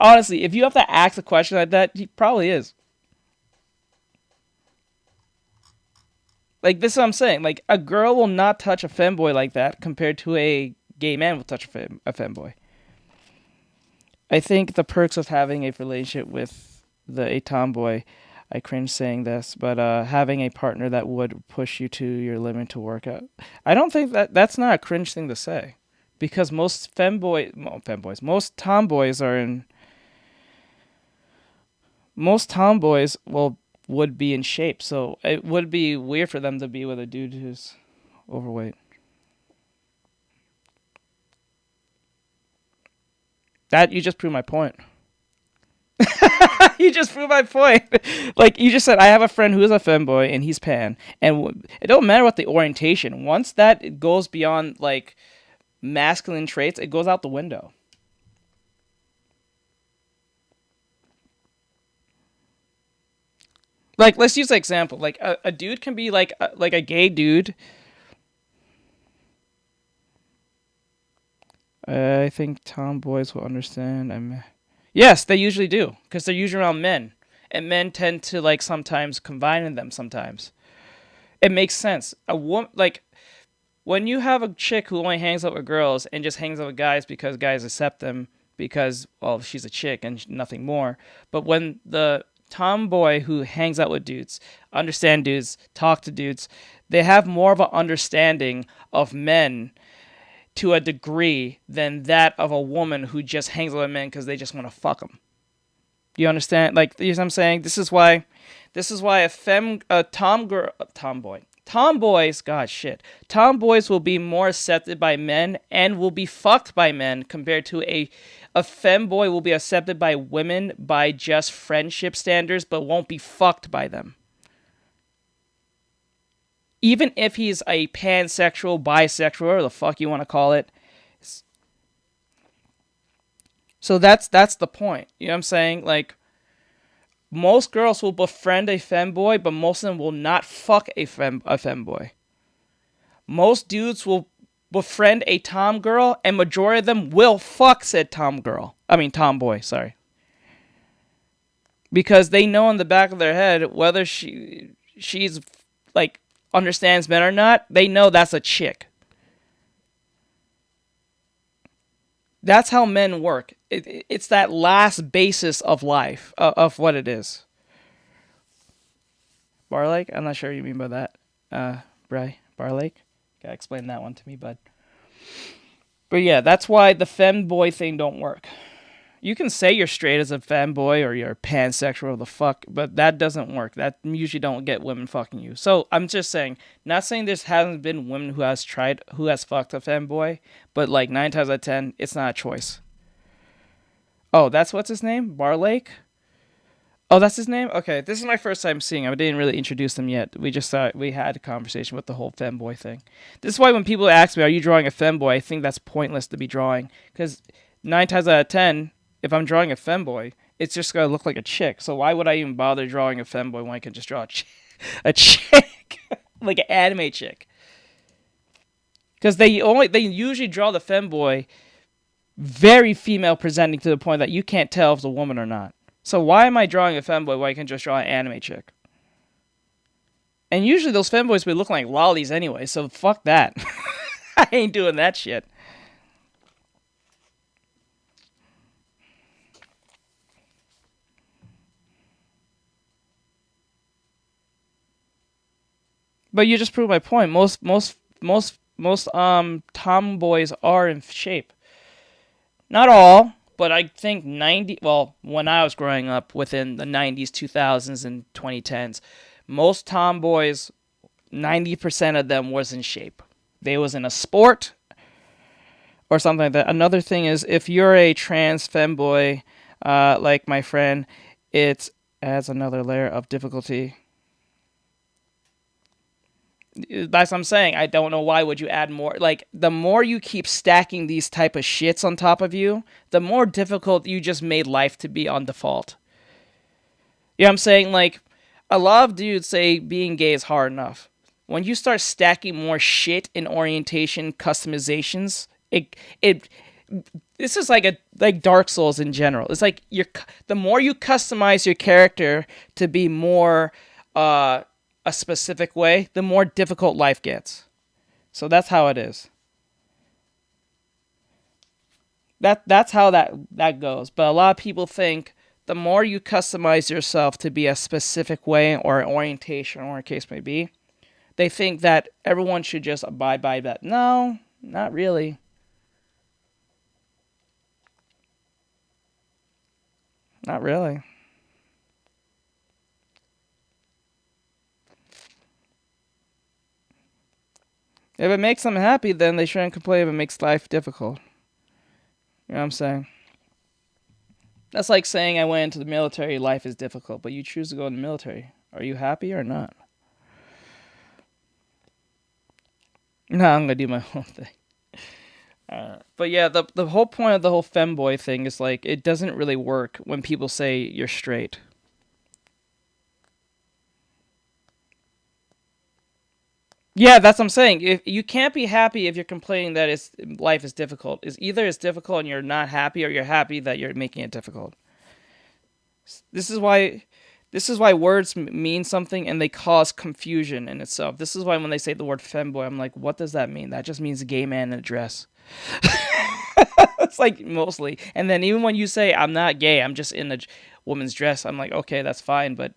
honestly, if you have to ask a question like that, he probably is. Like, this is what I'm saying. Like, a girl will not touch a femboy like that compared to a gay man will touch a femboy. I think the perks of having a relationship with a tomboy, I cringe saying this, but having a partner that would push you to your limit to work out. I don't think that's not a cringe thing to say, because most most tomboys would be in shape, so it would be weird for them to be with a dude who's overweight. That, you just proved my point. You just proved my point. Like, you just said, I have a friend who is a femboy and he's pan, and it don't matter what the orientation. Once that goes beyond like masculine traits, it goes out the window. Like, let's use an example. Like, a dude can be like a gay dude. I think tomboys will understand. Yes, they usually do, because they're usually around men, and men tend to like sometimes combine in them. Sometimes it makes sense. Like, when you have a chick who only hangs out with girls and just hangs out with guys because guys accept them because, well, she's a chick and nothing more. But when the tomboy who hangs out with dudes, understand dudes, talk to dudes, they have more of an understanding of men to a degree than that of a woman who just hangs out with men because they just want to fuck them. You understand? Like, you know what I'm saying? This is why tomboys will be more accepted by men and will be fucked by men compared to a femboy will be accepted by women by just friendship standards but won't be fucked by them. Even if he's a pansexual, bisexual, whatever the fuck you want to call it. So that's the point. You know what I'm saying? Like, most girls will befriend a femboy, but most of them will not fuck a femboy. Most dudes will befriend a tom girl, and majority of them will fuck said tomboy, sorry. Because they know in the back of their head whether she's like understands men or not, they know that's a chick. That's how men work. It's that last basis of life, of what it is. Bar Lake? I'm not sure what you mean by that. Bar Lake? Gotta explain that one to me, bud. But yeah, that's why the femboy thing don't work. You can say you're straight as a femboy or you're pansexual or the fuck, but that doesn't work. That usually don't get women fucking you. So I'm just saying, not saying there hasn't been women who has fucked a femboy, but like 9 times out of 10, it's not a choice. Oh, that's what's his name? Bar Lake? Oh, that's his name? Okay, this is my first time seeing him. I didn't really introduce him yet. We just thought we had a conversation with the whole femboy thing. This is why when people ask me, are you drawing a femboy? I think that's pointless to be drawing. Because 9 times out of 10, if I'm drawing a femboy, it's just going to look like a chick. So why would I even bother drawing a femboy when I can just draw a chick? Like an anime chick. Because they usually draw the femboy very female presenting to the point that you can't tell if it's a woman or not. So why am I drawing a femboy when I can just draw an anime chick? And usually those femboys be looking like lollies anyway, so fuck that. I ain't doing that shit. But you just proved my point. Most tomboys are in shape. Not all, but I think when I was growing up within the 90s, 2000s, and 2010s, most tomboys, 90% of them was in shape. They was in a sport or something like that. Another thing is, if you're a trans femboy, like my friend, it adds another layer of difficulty. That's what I'm saying. I don't know why would you add more. Like, the more you keep stacking these type of shits on top of you, the more difficult you just made life to be on default. You know what I'm saying? Like, a lot of dudes say being gay is hard enough. When you start stacking more shit in orientation customizations, this is like Dark Souls in general. It's like the more you customize your character to be more a specific way, the more difficult life gets. So that's how it is. That's how that goes. But a lot of people think the more you customize yourself to be a specific way or orientation or a case may be, they think that everyone should just abide by that. No, not really. Not really. If it makes them happy, then they shouldn't complain if it makes life difficult. You know what I'm saying? That's like saying I went into the military, life is difficult, but you choose to go in the military. Are you happy or not? No, I'm going to do my own thing. But yeah, the whole point of the whole femboy thing is like, it doesn't really work when people say you're straight. Yeah, that's what I'm saying. If you can't be happy if you're complaining that life is difficult. Either it's difficult and you're not happy, or you're happy that you're making it difficult. This is why words mean something and they cause confusion in itself. This is why when they say the word femboy, I'm like, what does that mean? That just means a gay man in a dress. It's like mostly. And then even when you say I'm not gay, I'm just in a woman's dress, I'm like, okay, that's fine, but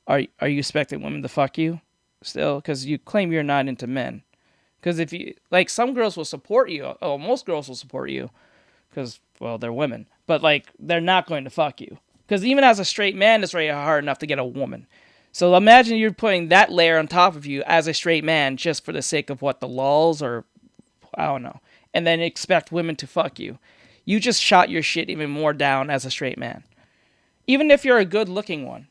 are you expecting women to fuck you? Still, because you claim you're not into men. Because if you, like, some girls will support you. Oh, most girls will support you. Because, well, they're women. But, like, they're not going to fuck you. Because even as a straight man, it's already hard enough to get a woman. So imagine you're putting that layer on top of you as a straight man just for the sake of what, the lulz, or I don't know. And then expect women to fuck you. You just shot your shit even more down as a straight man. Even if you're a good looking one.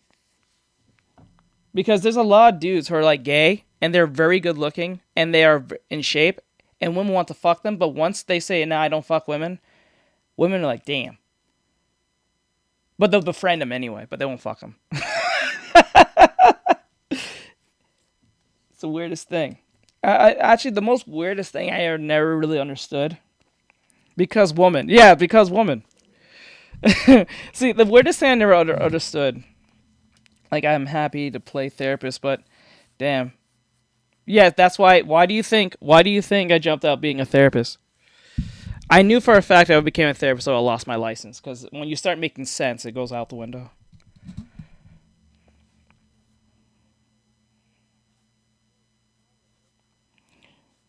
Because there's a lot of dudes who are like gay, and they're very good looking, and they are in shape, and women want to fuck them, but once they say, nah, I don't fuck women, women are like, damn. But they'll befriend them anyway, but they won't fuck them. It's the weirdest thing. Actually, the most weirdest thing I never really understood. Because woman. Yeah, because woman. See, the weirdest thing I never understood. Like, I'm happy to play therapist, but damn. Yeah, that's why. Why do you think I jumped out being a therapist? I knew for a fact I became a therapist, so I lost my license. Because when you start making sense, it goes out the window.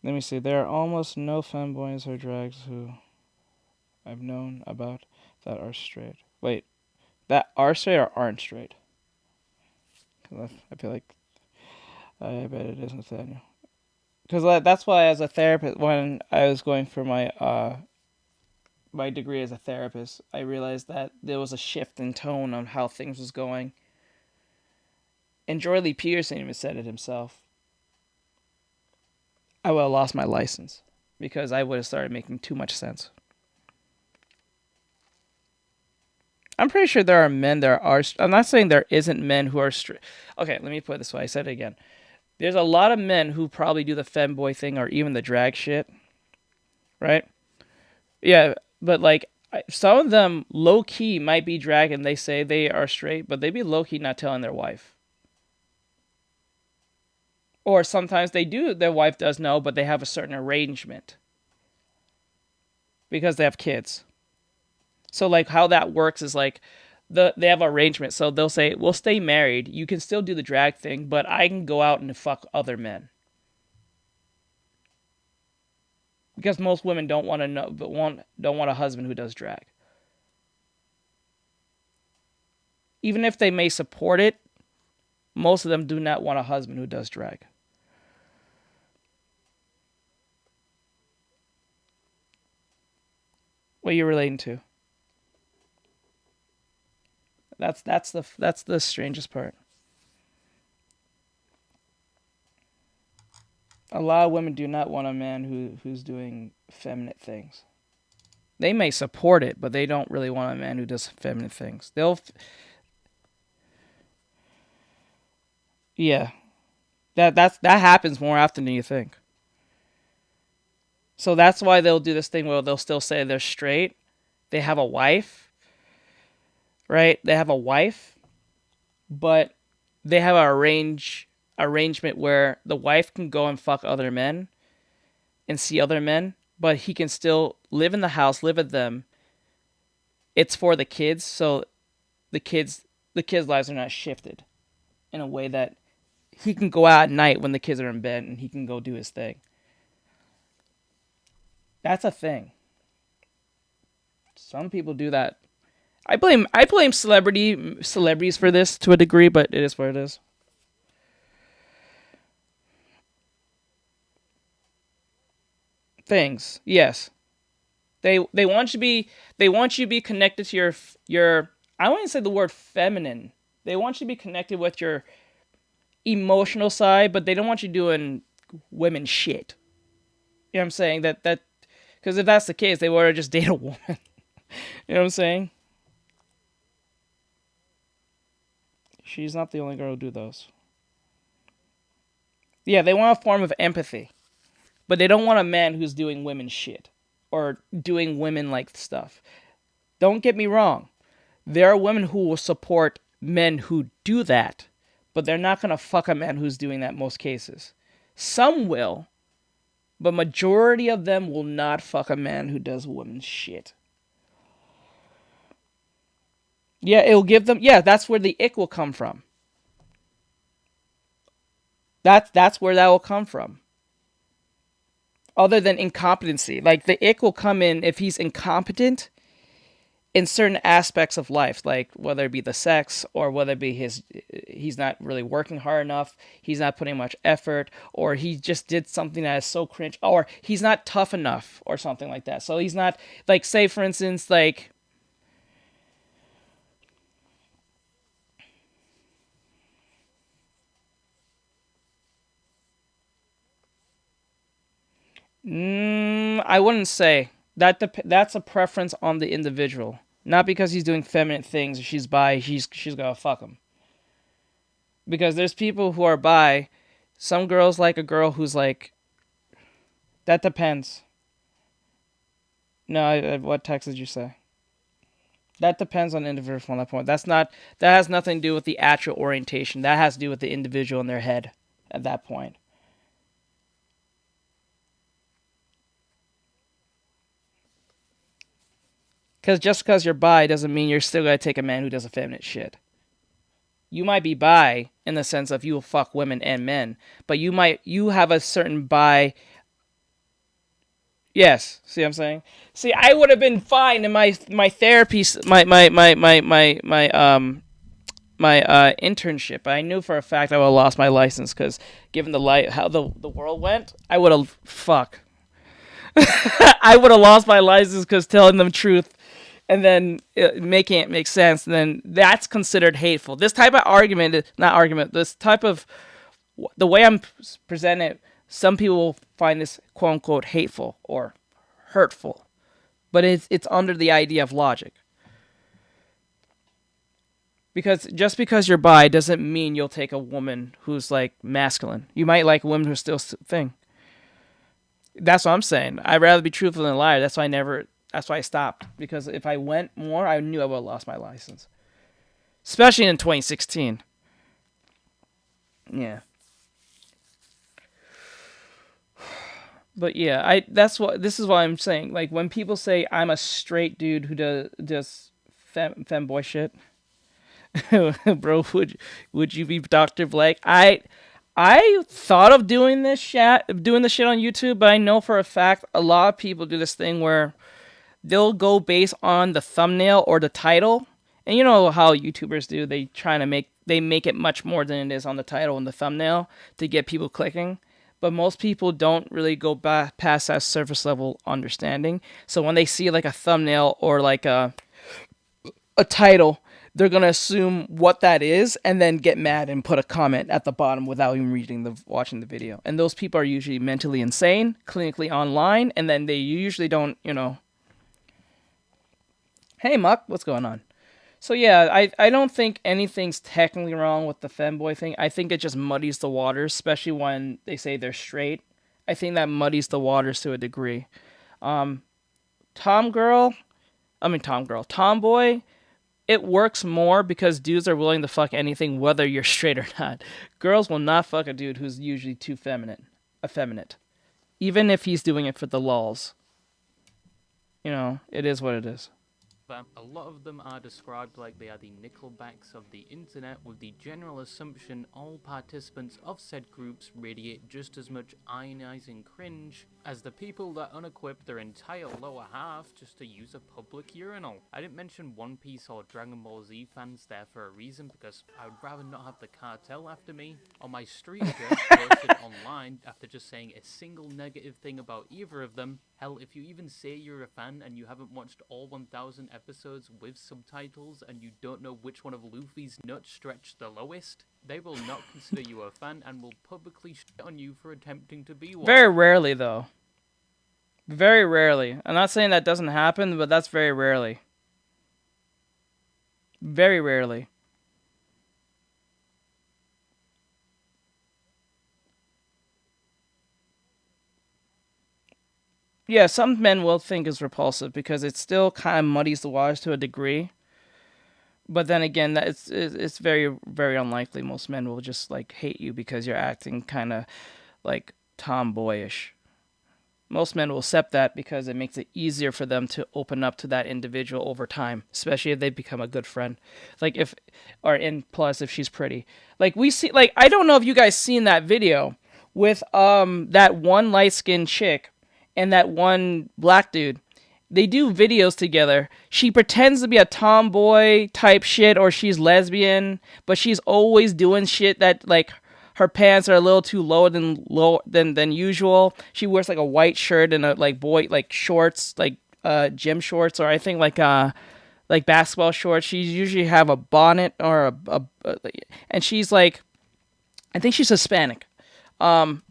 Let me see. There are almost no femboys or drags who I've known about that are straight. Wait, that are straight or aren't straight? Because I feel like I bet it is Nathaniel. Because that's why, as a therapist, when I was going for my degree as a therapist, I realized that there was a shift in tone on how things was going. And Jordan Lee Peterson even said it himself. I would have lost my license because I would have started making too much sense. I'm pretty sure there are men that are... I'm not saying there isn't men who are straight. Okay, let me put it this way. I said it again. There's a lot of men who probably do the femboy thing or even the drag shit. Right? Yeah, but like, some of them low-key might be drag and they say they are straight, but they be low-key not telling their wife. Or sometimes they do, their wife does know, but they have a certain arrangement. Because they have kids. So like how that works is like, they have an arrangement. So they'll say, we'll stay married. You can still do the drag thing, but I can go out and fuck other men. Because most women don't want to know, but don't want a husband who does drag. Even if they may support it, most of them do not want a husband who does drag. What are you relating to? That's the strangest part. A lot of women do not want a man who's doing feminine things. They may support it, but they don't really want a man who does feminine things. Yeah. That happens more often than you think. So that's why they'll do this thing where they'll still say they're straight. They have a wife. Right? They have a wife, but they have an arrangement where the wife can go and fuck other men and see other men, but he can still live in the house, live with them. It's for the kids, so the kids' lives are not shifted in a way that he can go out at night when the kids are in bed and he can go do his thing. That's a thing. Some people do that. I blame celebrities for this to a degree, but it is what it is. Things, yes. They want you to be connected to your I wouldn't say the word feminine. They want you to be connected with your emotional side, but they don't want you doing women shit. You know what I'm saying? That because if that's the case, they would have just dated a woman. You know what I'm saying? She's not the only girl who do those. Yeah, they want a form of empathy. But they don't want a man who's doing women shit. Or doing women-like stuff. Don't get me wrong. There are women who will support men who do that. But they're not going to fuck a man who's doing that in most cases. Some will. But majority of them will not fuck a man who does women's shit. Yeah, it'll give them... Yeah, that's where the ick will come from. That's where that will come from. Other than incompetency. Like, the ick will come in if he's incompetent in certain aspects of life. Like, whether it be the sex, or whether it be he's not really working hard enough, he's not putting much effort, or he just did something that is so cringe, or he's not tough enough, or something like that. So he's not... Like, say, for instance, like... I wouldn't say that. That's a preference on the individual. Not because he's doing feminine things. Or she's bi. She's gonna fuck him. Because there's people who are bi. Some girls like a girl who's like That depends. No, what text did you say? That depends on the individual from that point. That has nothing to do with the actual orientation. That has to do with the individual in their head at that point. Because just because you're bi doesn't mean you're still going to take a man who does effeminate shit. You might be bi in the sense of you will fuck women and men, but you have a certain bi. Yes, see what I'm saying? See, I would have been fine in my therapy, my internship. I knew for a fact I would have lost my license because given how the world went, I would have I would have lost my license because telling them the truth and then making it make sense, and then that's considered hateful. This type of argument, not argument, this type of, the way I'm presenting it, some people find this quote unquote hateful or hurtful, but it's under the idea of logic. Because just because you're bi doesn't mean you'll take a woman who's like masculine. You might like a woman who's still thing. That's what I'm saying. I'd rather be truthful than a liar. That's why I stopped. Because if I went more, I knew I would have lost my license. Especially in 2016. Yeah. But yeah, this is what I'm saying. Like when people say I'm a straight dude who does femboy shit, bro, would you be Dr. Blake? I thought of doing this shit on YouTube, but I know for a fact a lot of people do this thing where they'll go based on the thumbnail or the title, and you know how YouTubers do. They make it much more than it is on the title and the thumbnail to get people clicking. But most people don't really go past that surface level understanding. So when they see like a thumbnail or like a title, they're going to assume what that is and then get mad and put a comment at the bottom without even watching the video. And those people are usually mentally insane, clinically online, and then they usually don't, hey, Muck, what's going on? So yeah, I don't think anything's technically wrong with the femboy thing. I think it just muddies the waters, especially when they say they're straight. I think that muddies the waters to a degree. Tomboy, it works more because dudes are willing to fuck anything whether you're straight or not. Girls will not fuck a dude who's usually too effeminate. Even if he's doing it for the lulz. It is what it is. A lot of them are described like they are the Nickelbacks of the internet, with the general assumption all participants of said groups radiate just as much ionizing cringe as the people that unequip their entire lower half just to use a public urinal. I didn't mention One Piece or Dragon Ball Z fans there for a reason, because I would rather not have the cartel after me. On my stream just posted online after just saying a single negative thing about either of them. Hell, if you even say you're a fan and you haven't watched all 1000 episodes with subtitles and you don't know which one of Luffy's nuts stretch the lowest, they will not consider you a fan and will publicly shit on you for attempting to be one. Very rarely, though. Very rarely. I'm not saying that doesn't happen, but that's very rarely. Very rarely. Yeah, some men will think it's repulsive because it still kind of muddies the waters to a degree. But then again, it's very, very unlikely. Most men will just like hate you because you're acting kind of like tomboyish. Most men will accept that because it makes it easier for them to open up to that individual over time, especially if they become a good friend. Plus if she's pretty. Like we see, like I don't know if you guys seen that video with that one light-skinned chick and that one black dude. They do videos together. She pretends to be a tomboy type shit, or she's lesbian, but she's always doing shit that like her pants are a little too low than usual. She wears like a white shirt and a like shorts, like gym shorts, or I think like basketball shorts. She usually have a bonnet or and she's like, I think she's Hispanic. And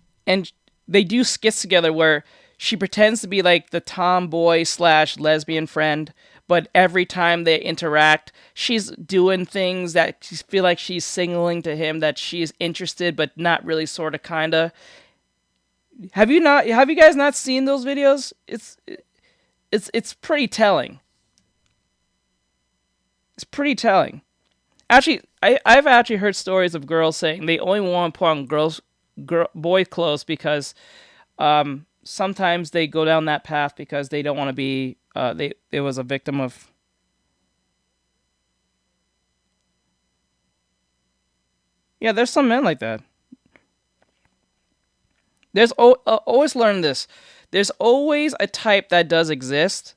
they do skits together where she pretends to be like the tomboy / lesbian friend, but every time they interact, she's doing things that she feel like she's signaling to him that she's interested, but not really, sort of, kind of. Have you not? Have you guys not seen those videos? It's pretty telling. It's pretty telling. Actually, I've actually heard stories of girls saying they only want to put on boy clothes because sometimes they go down that path because they don't want to be they was a victim of. Yeah, there's some men like that. There's always learn this. There's always a type that does exist,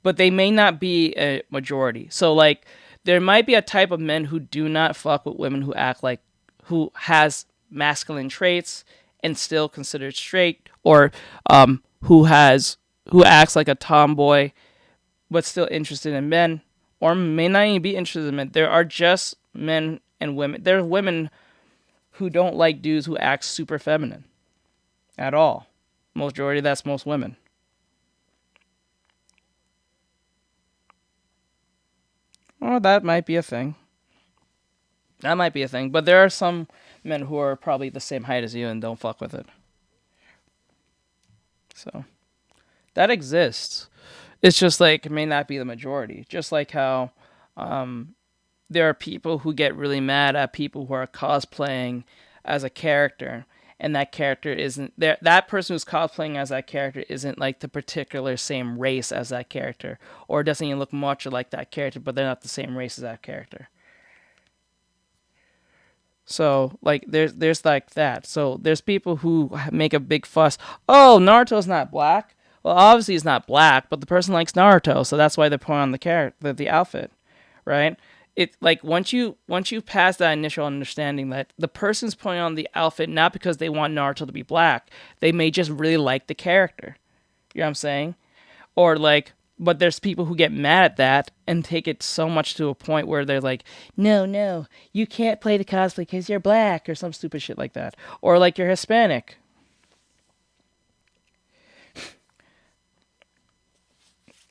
but they may not be a majority. So like there might be a type of men who do not fuck with women who act like who has masculine traits and still considered straight, or who acts like a tomboy but still interested in men, or may not even be interested in men. There are just men and women. There are women who don't like dudes who act super feminine at all. Majority, that's most women. Well, that might be a thing. That might be a thing. But there are some men who are probably the same height as you and don't fuck with it. So, that exists. It's just like, it may not be the majority. Just like how there are people who get really mad at people who are cosplaying as a character, and that character isn't there. That person who's cosplaying as that character isn't like the particular same race as that character, or doesn't even look much like that character, but they're not the same race as that character. So like there's like that. So there's people who make a big fuss. Oh, Naruto's not black. Well, obviously he's not black, but the person likes Naruto, so that's why they're putting on the outfit, right? It like once you pass that initial understanding that the person's putting on the outfit not because they want Naruto to be black, they may just really like the character. You know what I'm saying? Or like, but there's people who get mad at that and take it so much to a point where they're like, no, you can't play the cosplay because you're black, or some stupid shit like that. Or like you're Hispanic.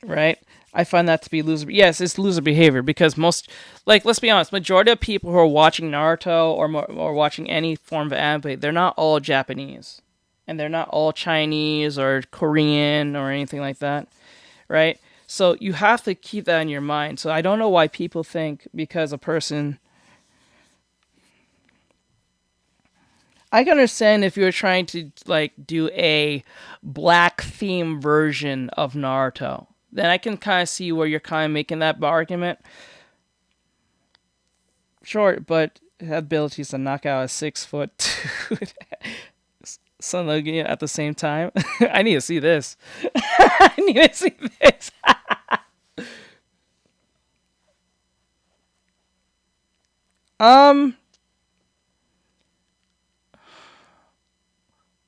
Right? I find that to be loser. Yes, it's loser behavior because most, like, let's be honest, majority of people who are watching Naruto or watching any form of anime, they're not all Japanese, and they're not all Chinese or Korean or anything like that, right? So you have to keep that in your mind. So I don't know why people think because a person. I can understand if you're trying to like do a black theme version of Naruto. Then I can kind of see where you're kind of making that argument. Sure, but abilities to knock out a 6 foot Son Logan at the same time. I need to see this. I need to see this.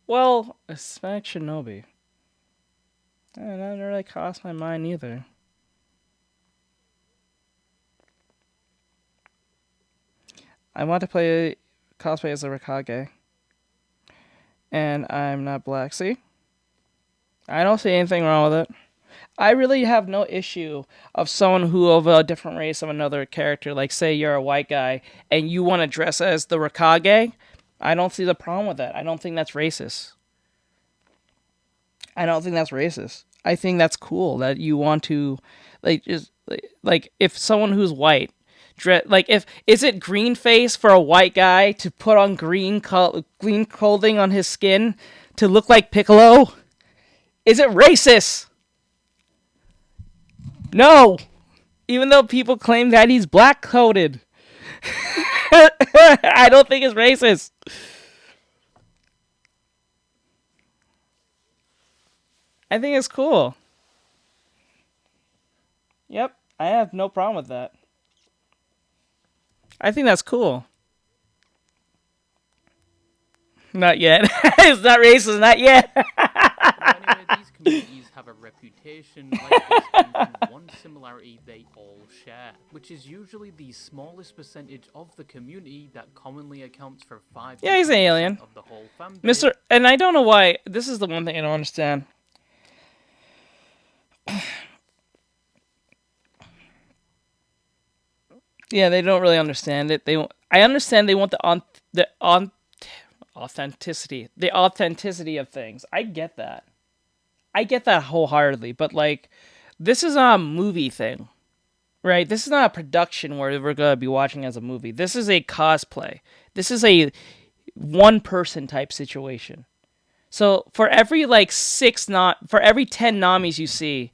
Well, Hispanic Shinobi. That didn't really cross my mind either. I want to play cosplay as a Rikage. And I'm not black. See? I don't see anything wrong with it. I really have no issue of someone who of a different race of another character. Like, say you're a white guy and you want to dress as the Rikage. I don't see the problem with that. I don't think that's racist. I don't think that's racist. I think that's cool that you want to, like, just like if someone who's white, like if is it green face for a white guy to put on green clothing on his skin to look like Piccolo? Is it racist? No. Even though people claim that he's black coated, I don't think it's racist. I think it's cool. Yep, I have no problem with that. I think that's cool. Not yet. It's not racist, not yet. Anyway, these communities have a reputation like this, and one similarity they all share, which is usually the smallest percentage of the community that commonly accounts for 5% Yeah, he's an alien. of the whole fan base. Mr. And I don't know why. This is the one thing I don't understand. Yeah, they don't really understand it. I understand they want the authenticity, the authenticity of things. I get that. I get that wholeheartedly, but like, this is not a movie thing, right? This is not a production where we're going to be watching as a movie. This is a cosplay. This is a one person type situation. So for every like for every 10 Namis you see,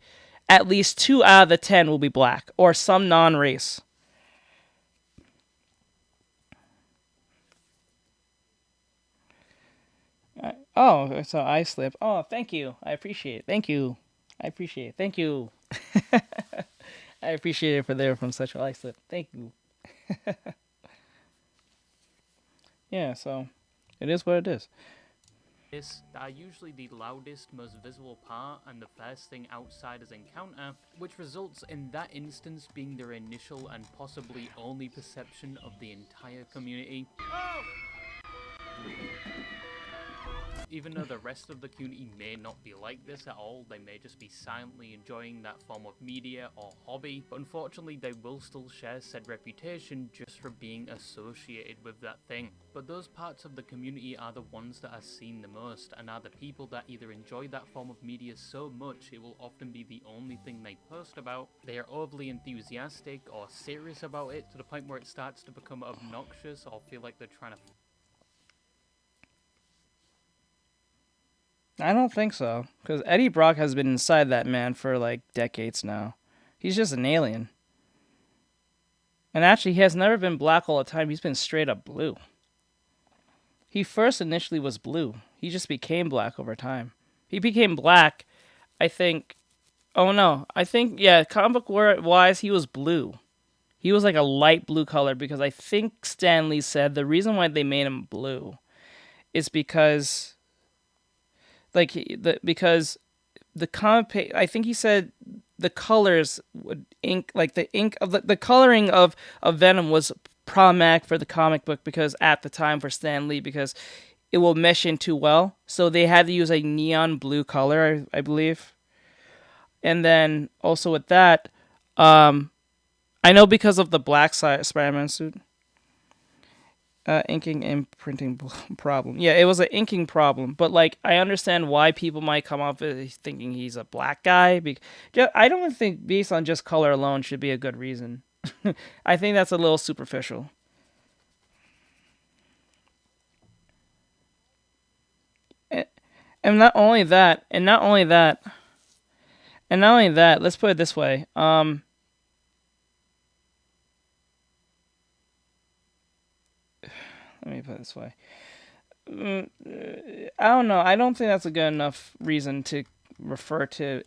at least 2 out of the 10 will be black or some non-race. Oh, so I slip. Oh, thank you. I appreciate it. Thank you. I appreciate it. Thank you. I appreciate it for there from such a I slip. Thank you. Yeah, so it is what it is. Are usually the loudest, most visible part and the first thing outsiders encounter, which results in that instance being their initial and possibly only perception of the entire community. Even though the rest of the community may not be like this at all, they may just be silently enjoying that form of media or hobby, but unfortunately they will still share said reputation just for being associated with that thing. But those parts of the community are the ones that are seen the most, and are the people that either enjoy that form of media so much it will often be the only thing they post about, they are overly enthusiastic or serious about it to the point where it starts to become obnoxious or feel like they're trying to I don't think so, because Eddie Brock has been inside that man for like decades now. He's just an alien. And actually, he has never been black all the time. He's been straight up blue. He first initially was blue. He just became black over time. He became black, I think. Oh no, I think, yeah, comic book wise, he was blue. He was like a light blue color because I think Stan Lee said the reason why they made him blue is because because the comic I think he said the colors would ink, like the ink of the coloring of Venom was problematic for the comic book because at the time for Stan Lee because it will mesh in too well, so they had to use a neon blue color, I believe. And then also with that, I know because of the black Spider-Man suit. Inking and printing problem. Yeah, it was an inking problem, but like I understand why people might come off thinking he's a black guy. I don't think based on just color alone should be a good reason. I think that's a little superficial. And not only that, let's put it this way. Let me put it this way. I don't know. I don't think that's a good enough reason to refer to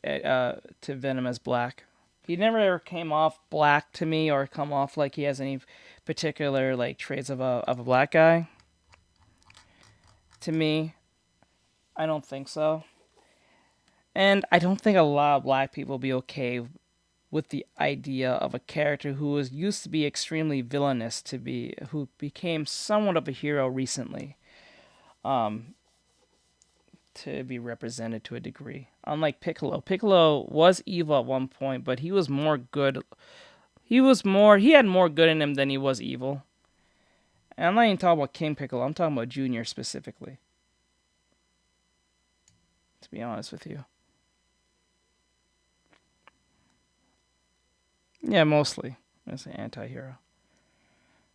Venom as black. He never ever came off black to me, or come off like he has any particular like traits of a black guy. To me, I don't think so. And I don't think a lot of black people will be okay with the idea of a character who was used to be extremely villainous who became somewhat of a hero recently, to be represented to a degree. Unlike Piccolo. Piccolo was evil at one point, but he was more good. He had more good in him than he was evil. And I'm not even talking about King Piccolo, I'm talking about Junior specifically. To be honest with you. Yeah, mostly. As an anti-hero.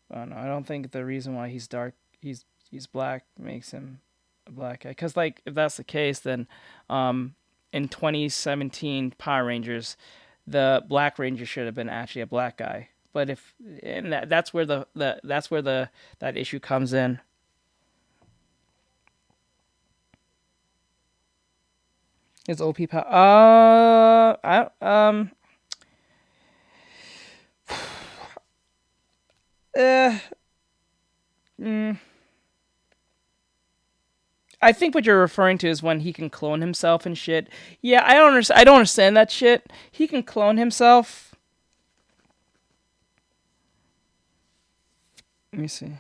But no, I don't think the reason why he's he's black makes him a black guy. Because, like, if that's the case, then in 2017 Power Rangers, the Black Ranger should have been actually a black guy. But that's where that issue comes in. His OP power. I think what you're referring to is when he can clone himself and shit. Yeah, I don't understand that shit. He can clone himself. Let me see.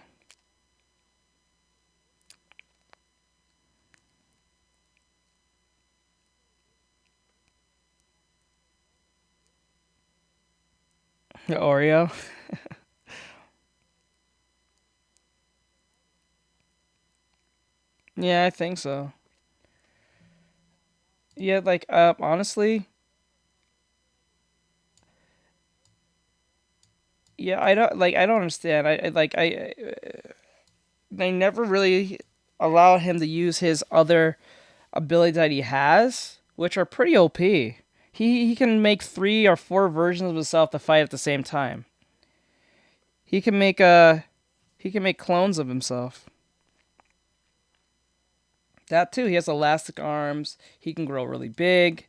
The Oreo. Yeah, I think so. Yeah, like honestly, yeah, I don't understand. They never really allow him to use his other abilities that he has, which are pretty OP. He can make 3 or 4 versions of himself to fight at the same time. He can make clones of himself. That too. He has elastic arms. He can grow really big.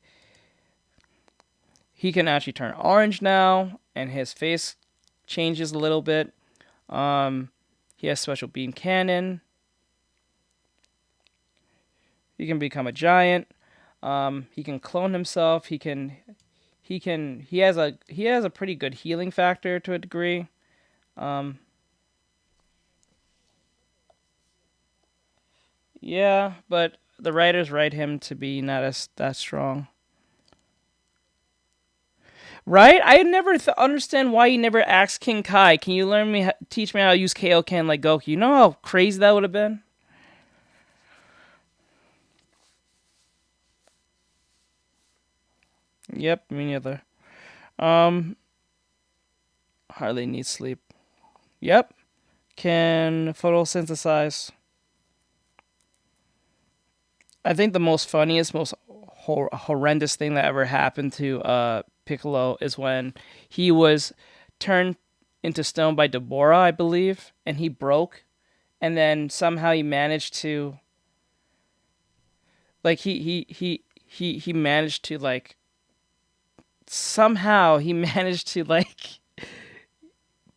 He can actually turn orange now, and his face changes a little bit. He has special beam cannon. He can become a giant. He can clone himself. He has a pretty good healing factor to a degree. Yeah, but the writers write him to be not as that strong. Right? I never understand why you never asked King Kai, can you teach me how to use Kaioken like Goku? You know how crazy that would have been? Yep, me neither. Um, hardly needs sleep. Yep, can photosynthesize. I think the most funniest, most horrendous thing that ever happened to Piccolo is when he was turned into stone by Deborah, I believe, and he broke, and then somehow he managed to like he managed to like somehow he managed to like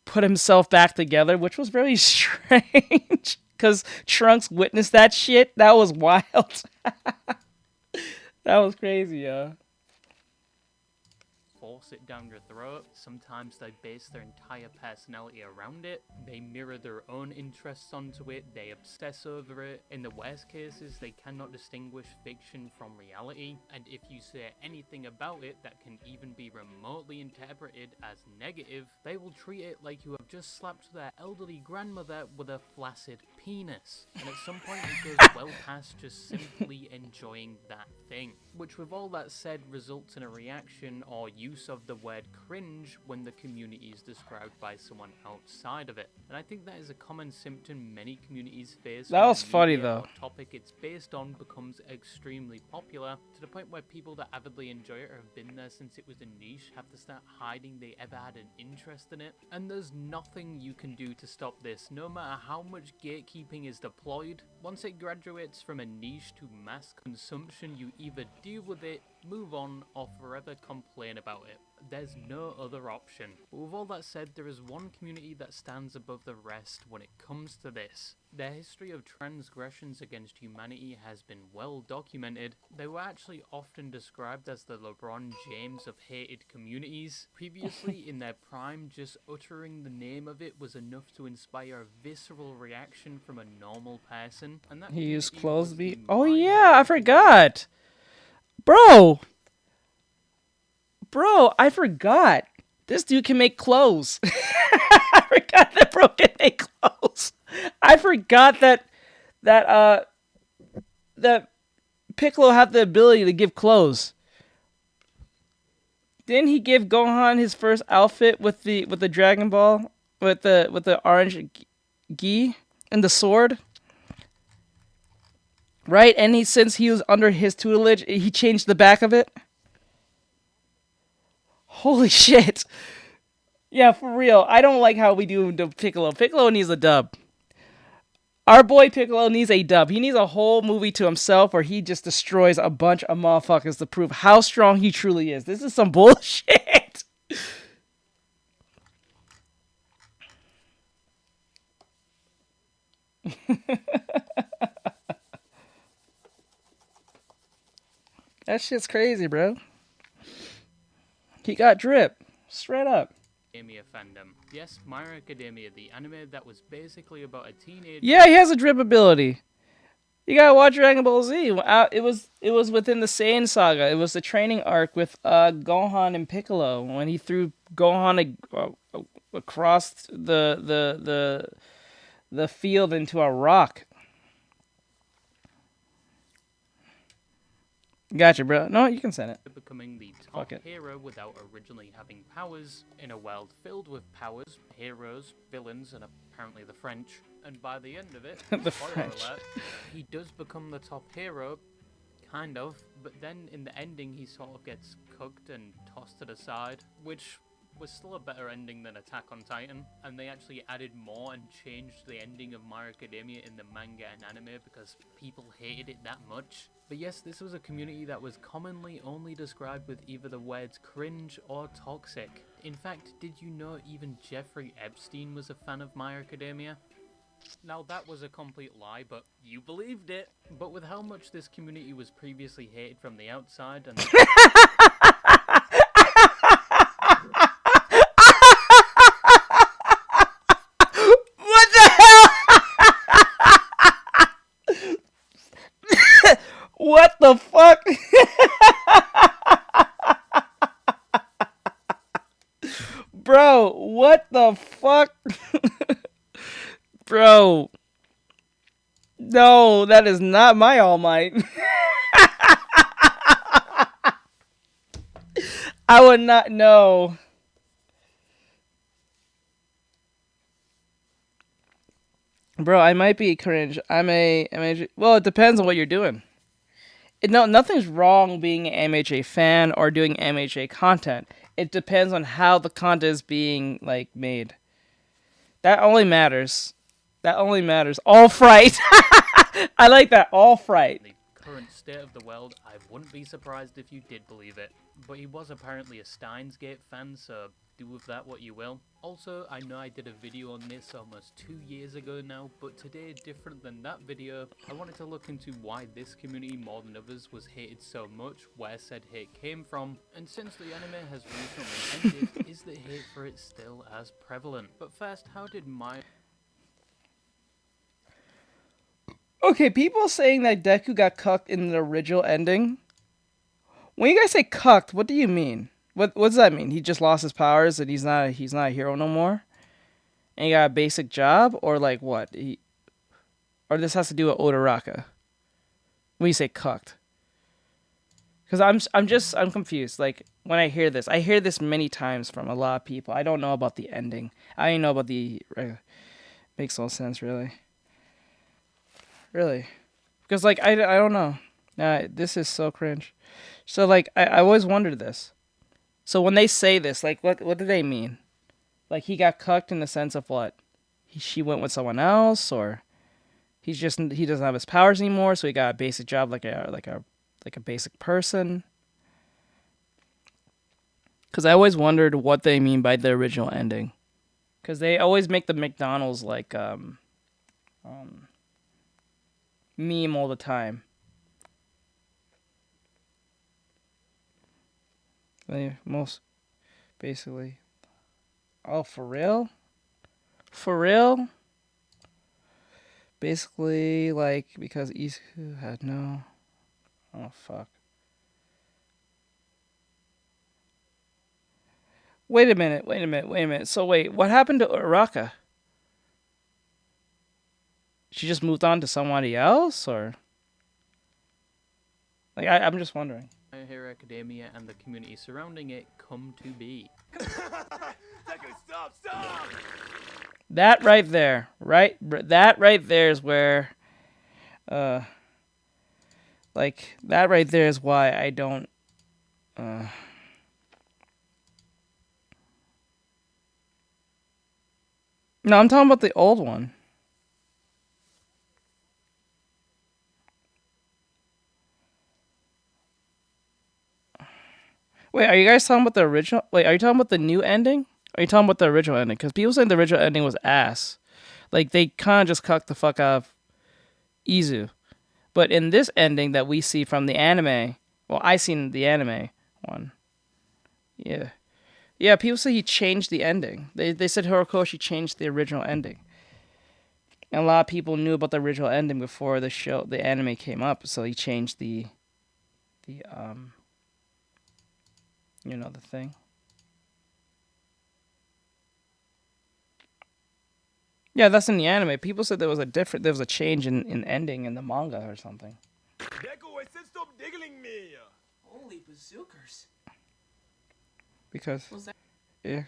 put himself back together, which was very strange because Trunks witnessed that shit. That was wild. That was crazy, yeah. Force it down your throat. Sometimes they base their entire personality around it. They mirror their own interests onto it. They obsess over it. In the worst cases, they cannot distinguish fiction from reality. And if you say anything about it that can even be remotely interpreted as negative, they will treat it like you have just slapped their elderly grandmother with a flaccid penis. And at some point it goes well past just simply enjoying that thing. Which, with all that said, results in a reaction or use of the word cringe when the community is described by someone outside of it. And I think that is a common symptom many communities face. That when was the funny, media though. or topic it's based on becomes extremely popular, to the point where people that avidly enjoy it or have been there since it was a niche have to start hiding they ever had an interest in it. And there's nothing you can do to stop this, no matter how much gatekeeping is deployed. Once it graduates from a niche to mass consumption, you either deal with it, move on, or forever complain about it. There's no other option. But with all that said, there is one community that stands above the rest when it comes to this. Their history of transgressions against humanity has been well documented. They were actually often described as the LeBron James of hated communities. Previously, in their prime, just uttering the name of it was enough to inspire a visceral reaction from a normal person. And that He used community clothes was to be. the Oh My yeah, I Hero forgot, bro. Bro, I forgot. This dude can make clothes. I forgot that bro can make clothes. I forgot that that Piccolo had the ability to give clothes. Didn't he give Gohan his first outfit with the Dragon Ball with the orange gi and the sword? Right? And since he was under his tutelage, he changed the back of it. Holy shit. Yeah, for real. I don't like how we do Piccolo. Piccolo needs a dub. Our boy Piccolo needs a dub. He needs a whole movie to himself where he just destroys a bunch of motherfuckers to prove how strong he truly is. This is some bullshit. That shit's crazy, bro. He got drip. Straight up. Academia fandom. Yes, My Hero Academia, the anime that was basically about a teenager. Yeah, he has a drip ability. You gotta watch Dragon Ball Z. It was within the Saiyan saga. It was the training arc with Gohan and Piccolo when he threw Gohan across the field into a rock. Gotcha, bro. No, you can send it. becoming the Fuck top it. hero without originally having powers, in a world filled with powers, heroes, villains, and apparently the French. And by the end of it, The spoiler French. alert, he does become the top hero, kind of, but then in the ending he sort of gets cooked and tossed to the side, which was still a better ending than Attack on Titan, and they actually added more and changed the ending of My Hero Academia in the manga and anime because people hated it that much. But yes, this was a community that was commonly only described with either the words cringe or toxic. In fact, did you know even Jeffrey Epstein was a fan of My Hero Academia? Now that was a complete lie, but you believed it. But with how much this community was previously hated from the outside and What the hell? What the fuck? Bro, what the fuck? Bro. No, that is not my All Might. I would not know. Bro, I might be cringe. I'm a MHA. Well, it depends on what you're doing. No, nothing's wrong being an MHA fan or doing MHA content. It depends on how the content is being like made. That only matters. That only matters. All fright. I like that. All fright. the current state of the world, I wouldn't be surprised if you did believe it. But he was apparently a Steins Gate fan, so do with that what you will. Also, I know I did a video on this almost 2 years ago now, but today, different than that video, I wanted to look into why this community more than others was hated so much, where said hate came from, and since the anime has recently ended, is the hate for it still as prevalent? But first, how did my... Okay, people saying that Deku got cucked in the original ending. When you guys say cucked, what do you mean? What does that mean? He just lost his powers and he's not a hero no more? And he got a basic job? Or like what? Or this has to do with Odoraka? When you say cucked. Because I'm confused. Like, when I hear this many times from a lot of people. I don't know about the ending. I don't know about the... makes no sense, really. Really. Because, like, I don't know. This is so cringe. So, like, I always wondered this. So when they say this, like, what do they mean? Like, he got cucked in the sense of what? She went with someone else, or he doesn't have his powers anymore, so he got a basic job like a basic person. Because I always wondered what they mean by the original ending. Because they always make the McDonald's like meme all the time. Most basically. Oh, for real? For real? Basically, like, because Isu had no... Oh, fuck. Wait a minute. So wait, what happened to Uraka? She just moved on to somebody else, or... Like, I'm just wondering. My Hero Academia and the community surrounding it come to be. Stop! That right there, that right there is where, like, that right there is why I don't, No, I'm talking about the old one. Wait, are you guys talking about the original? Wait, are you talking about the new ending? Or are you talking about the original ending? Because people saying the original ending was ass. Like, they kind of just cucked the fuck out of Izu. But in this ending that we see from the anime, well, I seen the anime one. Yeah. Yeah, people say he changed the ending. They said Horikoshi changed the original ending. And a lot of people knew about the original ending before the anime came up, so he changed the thing. Yeah, that's in the anime. People said there was a change in ending in the manga or something. Deku, I said stop diggling me. Holy bazookas. Because Was that if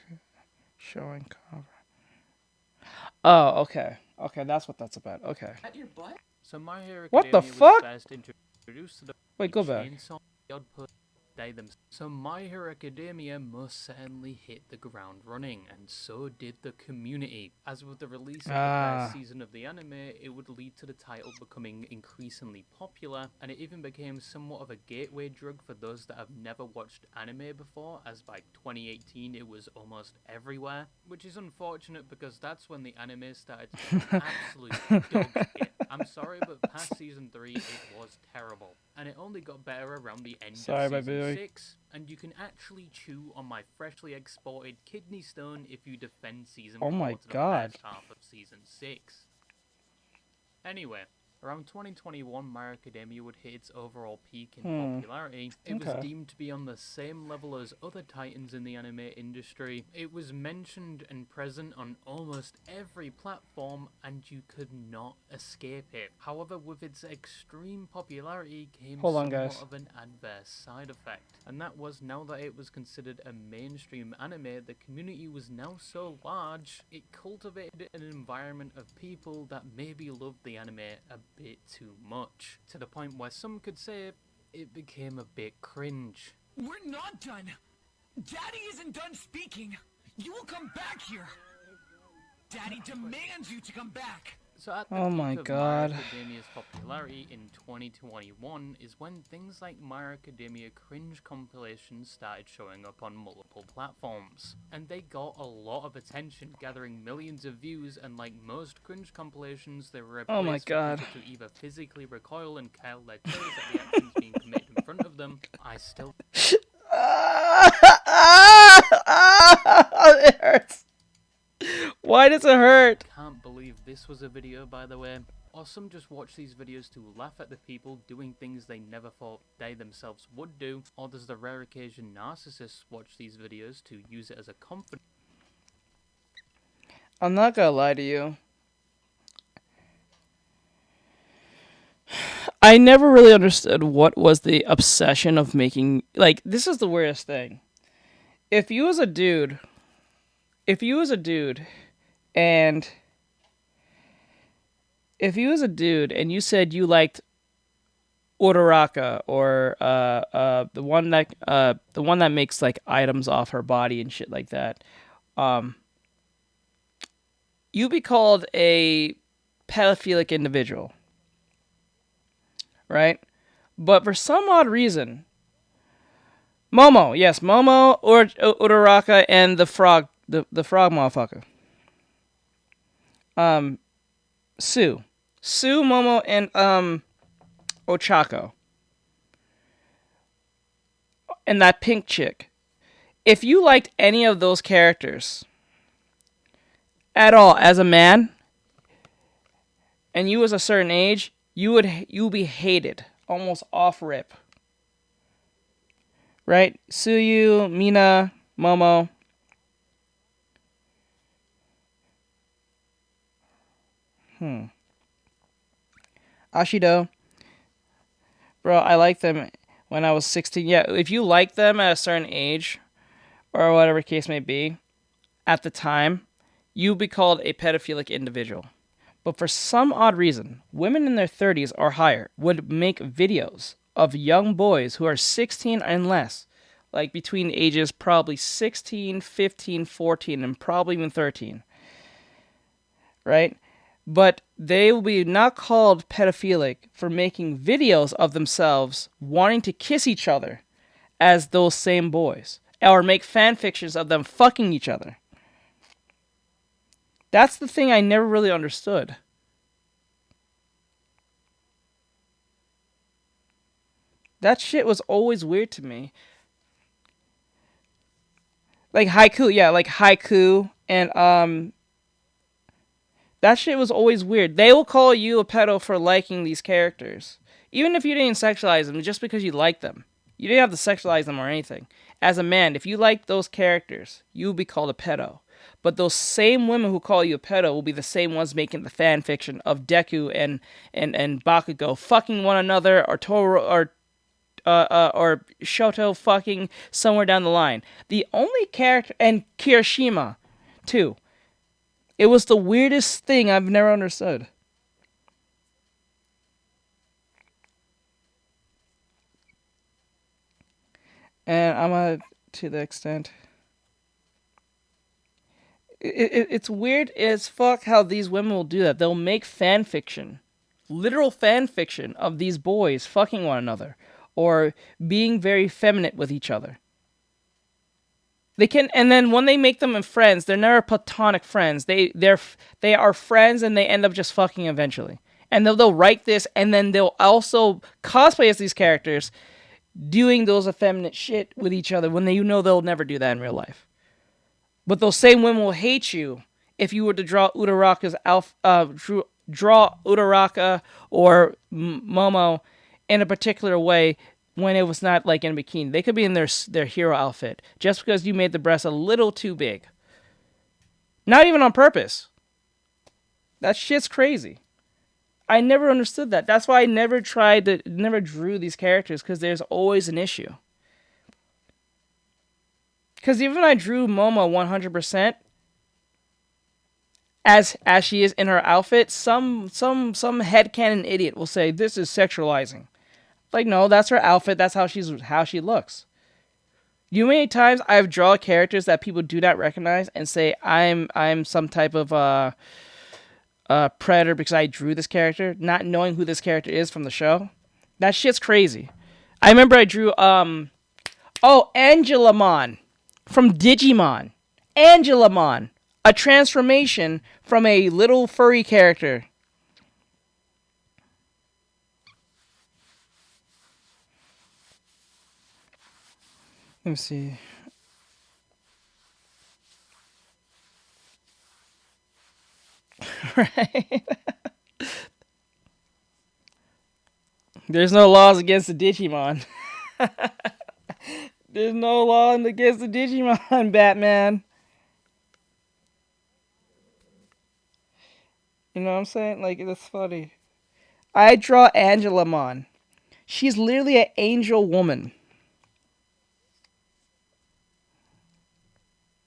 showing cover. Oh, okay. Okay, that's what that's about. Okay. at your butt? So My Hero What the Academia fuck? was first introduced to the Wait, go back. chainsaw output they themselves. So My Hero Academia most certainly hit the ground running, and so did the community. As with the release of the first season of the anime, it would lead to the title becoming increasingly popular, and it even became somewhat of a gateway drug for those that have never watched anime before, as by 2018 it was almost everywhere, which is unfortunate because that's when the anime started to get absolute dog shit. I'm sorry, but past season 3 it was terrible, and it only got better around the end Sorry, of my season boy. 6, and you can actually chew on my freshly exported kidney stone if you defend season Oh 4 my to the God. first half of season 6. Anyway, around 2021, My Hero Academia would hit its overall peak in popularity. It was Okay. deemed to be on the same level as other titans in the anime industry. It was mentioned and present on almost every platform, and you could not escape it. However, with its extreme popularity came Hold on, somewhat guys. of an adverse side effect, and that was now that it was considered a mainstream anime, the community was now so large, it cultivated an environment of people that maybe loved the anime a bit too much, to the point where some could say it became a bit cringe. We're not done. Daddy isn't done speaking. You will come back here. Daddy demands you to come back. So at the Oh peak my of God. My Hero Academia's popularity in 2021 is when things like My Hero Academia cringe compilations started showing up on multiple platforms. And they got a lot of attention, gathering millions of views, and like most cringe compilations, they were a Oh my place for God. people to either physically recoil and curl their toes at the actions being committed in front of them. I still It hurts. Why does it hurt? can't believe this was a video, by the way. Or some just watch these videos to laugh at the people doing things they never thought they themselves would do. Or there's the rare occasion narcissists watch these videos to use it as a confidence. I'm not gonna lie to you. I never really understood what was the obsession of making, like, this is the weirdest thing. If you was a dude and you said you liked Uraraka or the one that makes like items off her body and shit like that, you'd be called a pedophilic individual, right? But for some odd reason, Momo, or Uraraka, and the frog motherfucker. Sue, Momo, and Ochako, and that pink chick. If you liked any of those characters at all as a man, and you was a certain age, you would be hated almost off rip. Right? Suyu, Mina, Momo. Ashido. Bro, I liked them when I was 16. Yeah, if you like them at a certain age, or whatever case may be, at the time, you'd be called a pedophilic individual. But for some odd reason, women in their 30s or higher would make videos of young boys who are 16 and less, like between ages probably 16, 15, 14, and probably even 13, right? But they will be not called pedophilic for making videos of themselves wanting to kiss each other as those same boys, or make fan fictions of them fucking each other. That's the thing I never really understood. That shit was always weird to me. Like haiku, and that shit was always weird. They will call you a pedo for liking these characters, even if you didn't sexualize them, just because you like them. You didn't have to sexualize them or anything. as a man, if you like those characters, you will be called a pedo. But those same women who call you a pedo will be the same ones making the fan fiction of Deku and Bakugo fucking one another, or Toro or Shoto fucking somewhere down the line. The only character, and Kirishima too. It was the weirdest thing I've never understood. And I'm to the extent. It's weird as fuck how these women will do that. They'll make fan fiction, literal fan fiction of these boys fucking one another or being very feminine with each other. They can, and then when they make them friends, they're never platonic friends. They are friends, and they end up just fucking eventually. And they'll write this, and then they'll also cosplay as these characters, doing those effeminate shit with each other when they'll never do that in real life. But those same women will hate you if you were to draw Uraraka's draw Uraraka or Momo in a particular way when it was not like in a bikini. They could be in their hero outfit just because you made the breasts a little too big. Not even on purpose. That shit's crazy. I never understood that. That's why I never drew these characters, because there's always an issue. Because even when I drew Momo 100%, as she is in her outfit, some headcanon idiot will say this is sexualizing. Like, no, that's her outfit. That's how she looks. You know how many times I've drawn characters that people do not recognize and say I'm some type of predator because I drew this character, not knowing who this character is from the show? That shit's crazy. I remember I drew Angelamon from Digimon. Angelamon, a transformation from a little furry character. Let me see. Right. There's no laws against the Digimon. There's no law against the Digimon, Batman. You know what I'm saying? Like, that's funny. I draw Angelamon. She's literally an angel woman.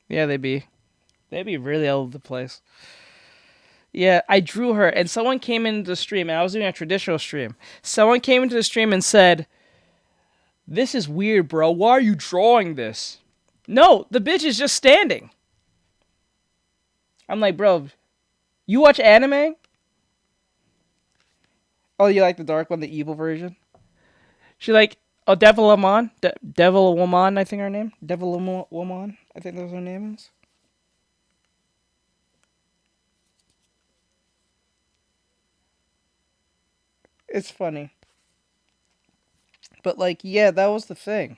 Yeah, they be really all over the place. Yeah, I drew her, and someone came into the stream, and I was doing a traditional stream. Someone came into the stream and said, "This is weird, bro. Why are you drawing this?" No, the bitch is just standing. I'm like, bro, you watch anime? Oh, you like the dark one, the evil version? She like, Devilamon? Devilamon, I think her name? Devilamon, I think that's her name is. It's funny. But like, yeah, that was the thing.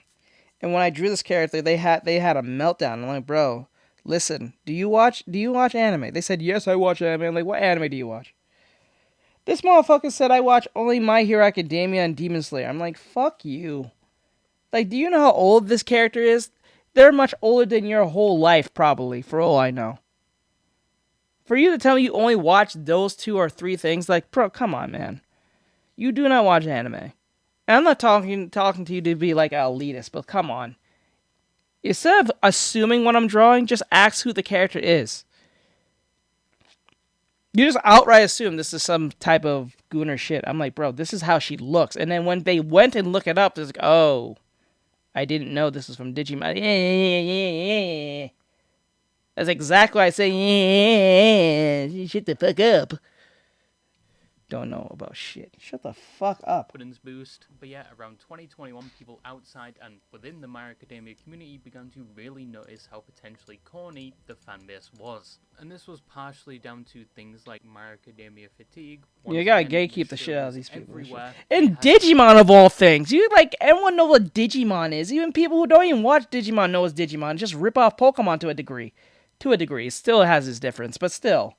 And when I drew this character, they had a meltdown. I'm like, bro, listen, do you watch anime? They said, yes, I watch anime. I'm like, what anime do you watch? This motherfucker said I watch only My Hero Academia and Demon Slayer. I'm like, fuck you. Like, do you know how old this character is? They're much older than your whole life, probably, for all I know. For you to tell me you only watch those 2 or 3 things, like, bro, come on, man. You do not watch anime. And I'm not talking to you to be like an elitist, but come on. Instead of assuming what I'm drawing, just ask who the character is. You just outright assume this is some type of gooner shit. I'm like, bro, this is how she looks. And then when they went and look it up, it's like, oh, I didn't know this was from Digimon. Yeah. That's exactly why I say, yeah, shut the fuck up. Don't know about shit. Shut the fuck up. Confidence boost. But yeah, around 2021, people outside and within the My Academia community began to really notice how potentially corny the fanbase was. And this was partially down to things like My Academia fatigue. You gotta gatekeep the shit out of these people. Everywhere. And Digimon of all things. You like, everyone knows what Digimon is. Even people who don't even watch Digimon know it's Digimon. Just rip off Pokemon to a degree. To a degree. It still has its difference, but still.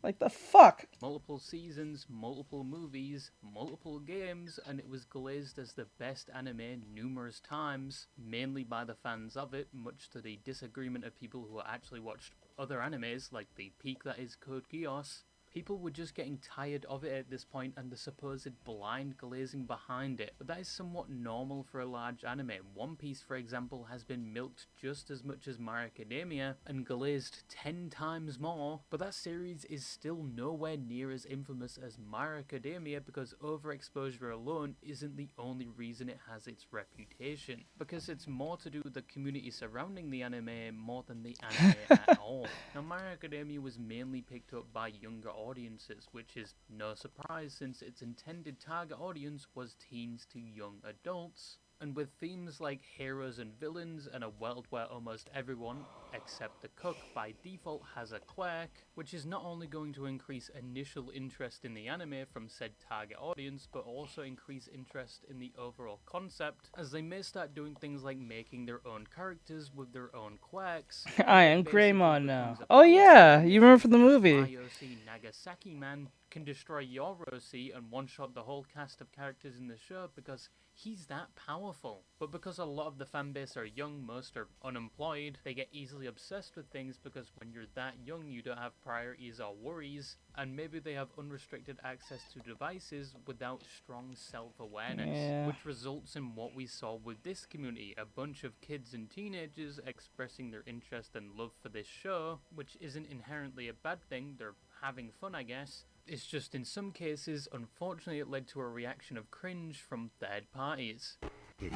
Like, the fuck? Multiple seasons, multiple movies, multiple games, and it was glazed as the best anime numerous times, mainly by the fans of it, much to the disagreement of people who actually watched other animes, like the peak that is Code Geass. People were just getting tired of it at this point and the supposed blind glazing behind it, but that is somewhat normal for a large anime. One Piece, for example, has been milked just as much as My Academia and glazed 10 times more, but that series is still nowhere near as infamous as My Academia because overexposure alone isn't the only reason it has its reputation, because it's more to do with the community surrounding the anime more than the anime at all. Now, My Academia was mainly picked up by younger audiences, which is no surprise since its intended target audience was teens to young adults. And with themes like heroes and villains and a world where almost everyone, except the cook, by default has a quirk, which is not only going to increase initial interest in the anime from said target audience, but also increase interest in the overall concept, as they may start doing things like making their own characters with their own quirks. I am Basically Greymon becomes now. a Oh yeah, you remember from the movie. IOC Nagasaki Man can destroy your Rosie and one-shot the whole cast of characters in the show because he's that powerful. But because a lot of the fanbase are young, most are unemployed, they get easily obsessed with things because when you're that young you don't have priorities or worries, and maybe they have unrestricted access to devices without strong self-awareness, Yeah. which results in what we saw with this community, a bunch of kids and teenagers expressing their interest and love for this show, which isn't inherently a bad thing, they're having fun I guess. It's just in some cases, unfortunately it led to a reaction of cringe from third parties. Kitty.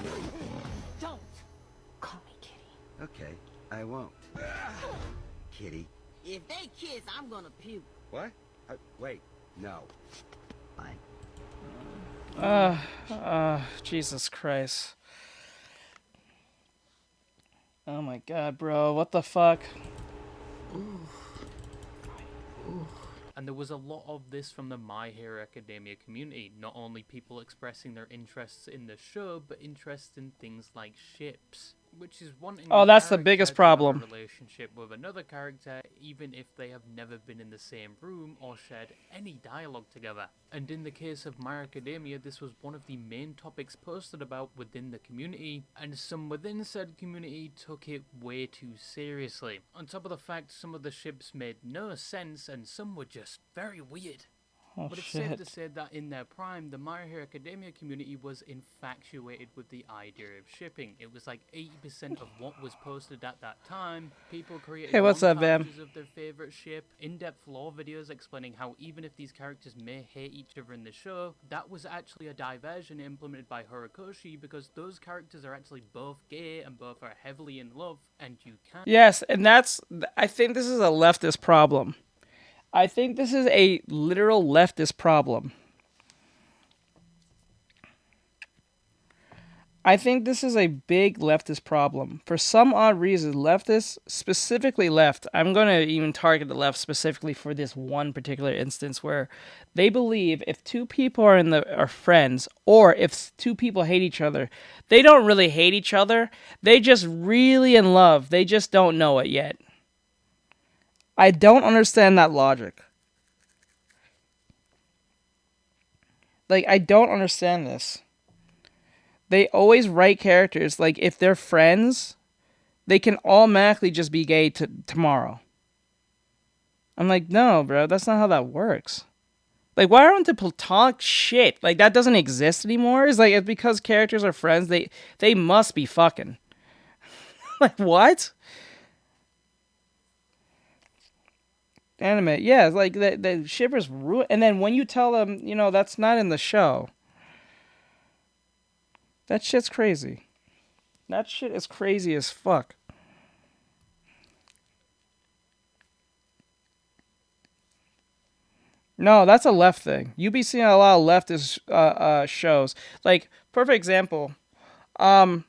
Don't call me Kitty. Okay, I won't. Kitty. If they kiss, I'm gonna puke. What? Wait, no. Fine. Jesus Christ. Oh my god, bro, what the fuck? And there was a lot of this from the My Hero Academia community, not only people expressing their interests in the show, but interests in things like ships, which is wanting Oh, a that's the character biggest to have a problem. relationship with another character, even if they have never been in the same room or shared any dialogue together. And in the case of My Academia, this was one of the main topics posted about within the community, and some within said community took it way too seriously. On top of the fact some of the ships made no sense and some were just very weird. Oh But it's safe shit. to say that in their prime, the My Hero Academia community was infatuated with the idea of shipping. It was like 80% of what was posted at that time. People created Hey, what's up, Bam? montages of their favorite ship, in-depth lore videos explaining how even if these characters may hate each other in the show, that was actually a diversion implemented by Horikoshi because those characters are actually both gay and both are heavily in love, and you can't. Yes, and I think this is a leftist problem. I think this is a literal leftist problem. I think this is a big leftist problem. For some odd reason, leftists, specifically left, I'm going to even target the left specifically for this one particular instance where they believe if two people are friends, or if two people hate each other, they don't really hate each other. They just really in love. They just don't know it yet. I don't understand that logic. Like, I don't understand this. They always write characters, like, if they're friends, they can automatically just be gay tomorrow. I'm like, no, bro, that's not how that works. Like, why aren't the platonic shit? Like, that doesn't exist anymore? It's like, it's because characters are friends, they must be fucking. Like, what? Anime, yeah, it's like the shippers ruin. And then when you tell them, you know, that's not in the show, that shit's crazy. That shit is crazy as fuck. No, that's a left thing. You be seeing a lot of leftist shows. Like, perfect example. How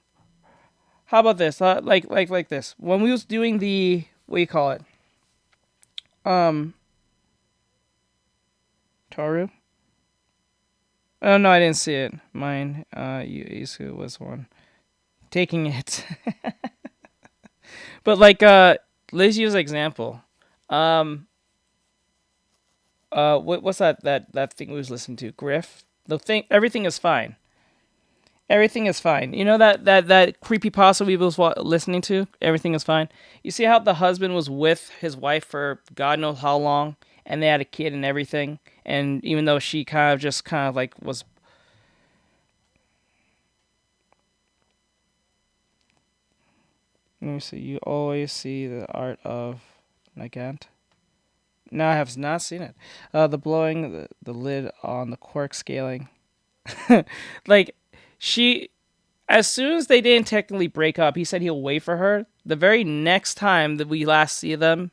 about this? Like this. When we was doing the, what do you call it? Taru? Oh, no, I didn't see it. Mine, Isu was one. Taking it. But, like, let's use an example. what's that thing we was listening to? Griff. Everything is fine. Everything is fine. You know that creepypasta we was listening to? Everything is fine. You see how the husband was with his wife for God knows how long, and they had a kid and everything, and even though she kind of like was. Let me see. You always see the art of Nagant. No, I have not seen it. The blowing the lid on the cork scaling. Like, as soon as they didn't technically break up, he said he'll wait for her. The very next time that we last see them,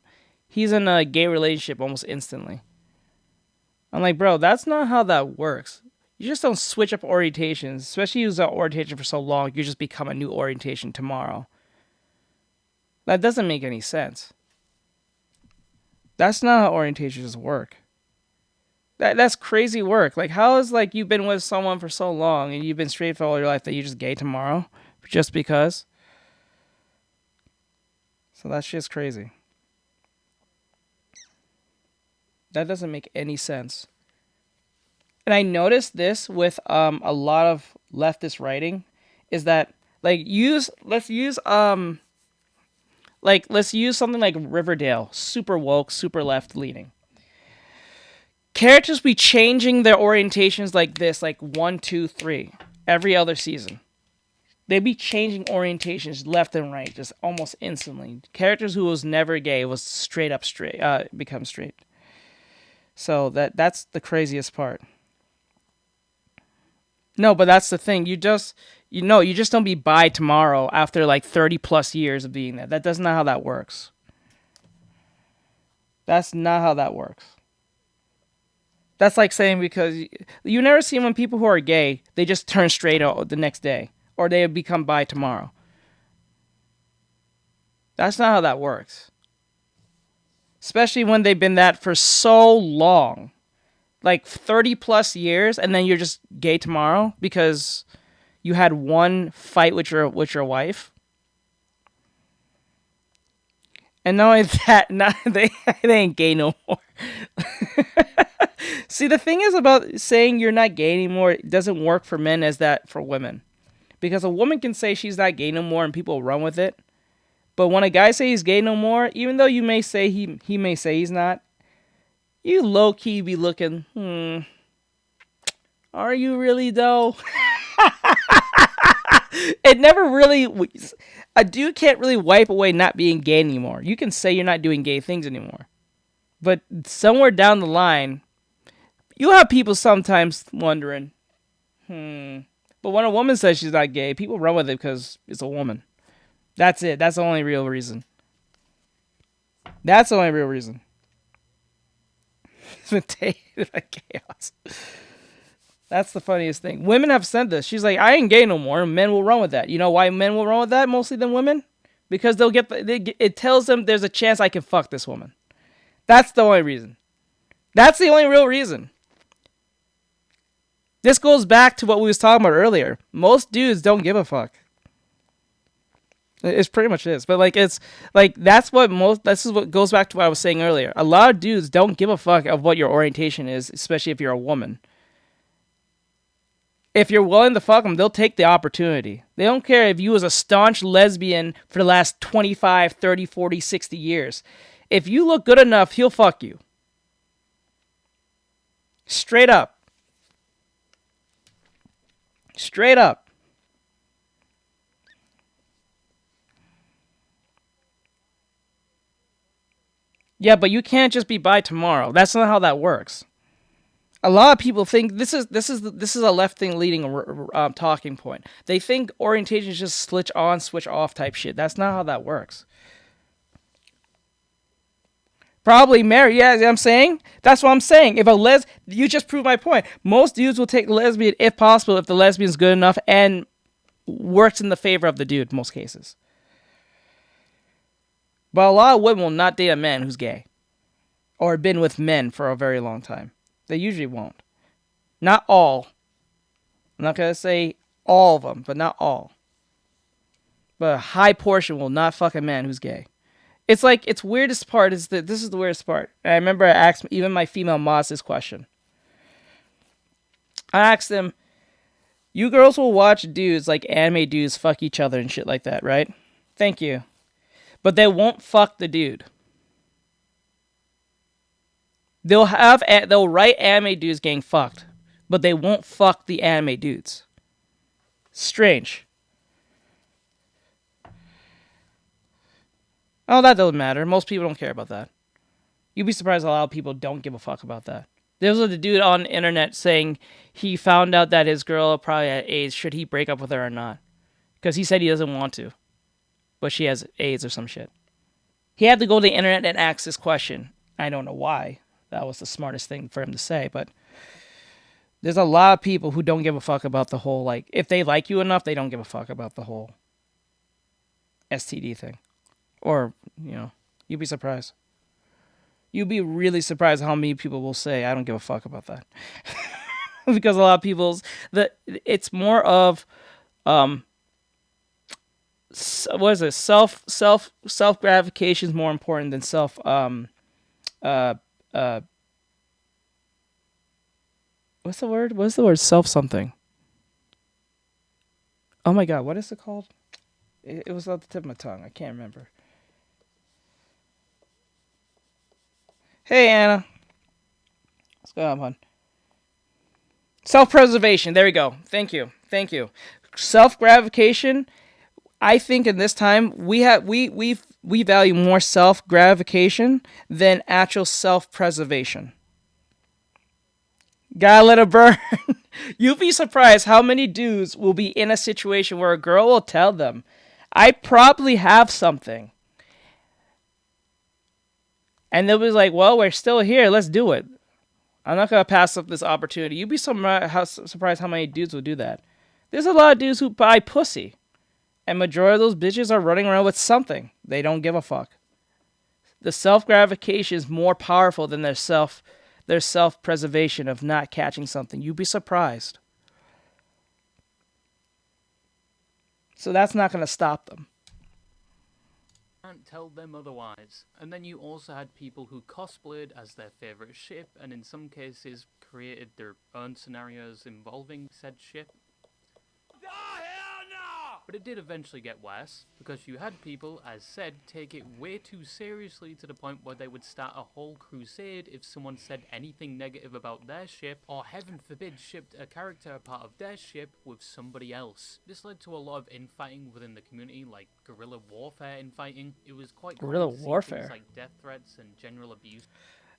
he's in a gay relationship almost instantly. I'm like, bro, that's not how that works. You just don't switch up orientations, especially use that orientation for so long, you just become a new orientation tomorrow. That doesn't make any sense. That's not how orientations work. That's crazy work. Like, how is, like, you've been with someone for so long and you've been straight for all your life that you're just gay tomorrow just because? So that's just crazy. That doesn't make any sense. And I noticed this with a lot of leftist writing, is that let's use something like Riverdale, super woke, super left leaning. Characters be changing their orientations like this, like 1, 2, 3, every other season. They be changing orientations left and right, just almost instantly. Characters who was never gay was straight become straight. So that's the craziest part. No, but that's the thing. You just don't be bi tomorrow after like 30 plus years of being that. That's not how that works. That's not how that works. That's like saying, because you never see when people who are gay, they just turn straight the next day, or they become bi tomorrow. That's not how that works. Especially when they've been that for so long, like 30 plus years, and then you're just gay tomorrow because you had one fight with your wife. And not only that, they ain't gay no more. See, the thing is about saying you're not gay anymore, it doesn't work for men as that for women. Because a woman can say she's not gay no more and people run with it. But when a guy says he's gay no more, even though you may say he may say he's not, you low-key be looking, are you really though? It never really, a dude can't really wipe away not being gay anymore. You can say you're not doing gay things anymore. But somewhere down the line, you have people sometimes wondering, But when a woman says she's not gay, people run with it because it's a woman. That's it. That's the only real reason. That's the only real reason. It's been tainted by chaos. That's the funniest thing. Women have said this. She's like, I ain't gay no more. And men will run with that. You know why men will run with that mostly than women? Because it tells them there's a chance I can fuck this woman. That's the only reason. That's the only real reason. This goes back to what we was talking about earlier. Most dudes don't give a fuck. It's pretty much this. But this is what goes back to what I was saying earlier. A lot of dudes don't give a fuck of what your orientation is, especially if you're a woman. If you're willing to fuck them, they'll take the opportunity. They don't care if you was a staunch lesbian for the last 25, 30, 40, 60 years. If you look good enough, he'll fuck you. Straight up. Straight up. Yeah, but you can't just be bi tomorrow. That's not how that works. A lot of people think this is a left thing leading talking point. They think orientation is just switch on, switch off type shit. That's not how that works. Probably marry. Yeah, I'm saying. That's what I'm saying. You just proved my point. Most dudes will take the lesbian if possible, if the lesbian's good enough and works in the favor of the dude. Most cases. But a lot of women will not date a man who's gay, or been with men for a very long time. They usually won't. Not all. I'm not going to say all of them, but not all. But a high portion will not fuck a man who's gay. It's like, it's weirdest part is that this is the weirdest part. And I remember I asked even my female mods this question. I asked them, you girls will watch dudes like anime dudes fuck each other and shit like that, right? Thank you. But they won't fuck the dude. They'll write anime dudes getting fucked, but they won't fuck the anime dudes. Strange. Oh, that doesn't matter. Most people don't care about that. You'd be surprised a lot of people don't give a fuck about that. There was a dude on the internet saying he found out that his girl probably had AIDS. Should he break up with her or not? Because he said he doesn't want to. But she has AIDS or some shit. He had to go to the internet and ask this question. I don't know why. That was the smartest thing for him to say. But there's a lot of people who don't give a fuck about the whole, like, if they like you enough, they don't give a fuck about the whole STD thing. Or, you know, you'd be surprised. You'd be really surprised how many people will say, I don't give a fuck about that. Because a lot of people's, it's more of, what is it? Self gratification is more important than what's the word? What's the word? Self something. Oh my God, what is it called? It was off the tip of my tongue. I can't remember. Hey, Anna. What's going on, hon? Self-preservation. There we go. Thank you. Thank you. Self-gratification. I think in this time we value more self-gratification than actual self-preservation. Gotta let it burn. You'll be surprised how many dudes will be in a situation where a girl will tell them, I probably have something. And they'll be like, well, we're still here. Let's do it. I'm not going to pass up this opportunity. You'd be surprised how many dudes will do that. There's a lot of dudes who buy pussy. And majority of those bitches are running around with something. They don't give a fuck. The self-gratification is more powerful than their self-preservation of not catching something. You'd be surprised. So that's not going to stop them. Can't tell them otherwise. And then you also had people who cosplayed as their favorite ship, and in some cases created their own scenarios involving said ship. But it did eventually get worse, because you had people, as said, take it way too seriously to the point where they would start a whole crusade if someone said anything negative about their ship, or heaven forbid shipped a character a part of their ship with somebody else. This led to a lot of infighting within the community, like guerrilla warfare infighting. It was quite guerrilla common to see warfare, things like death threats and general abuse.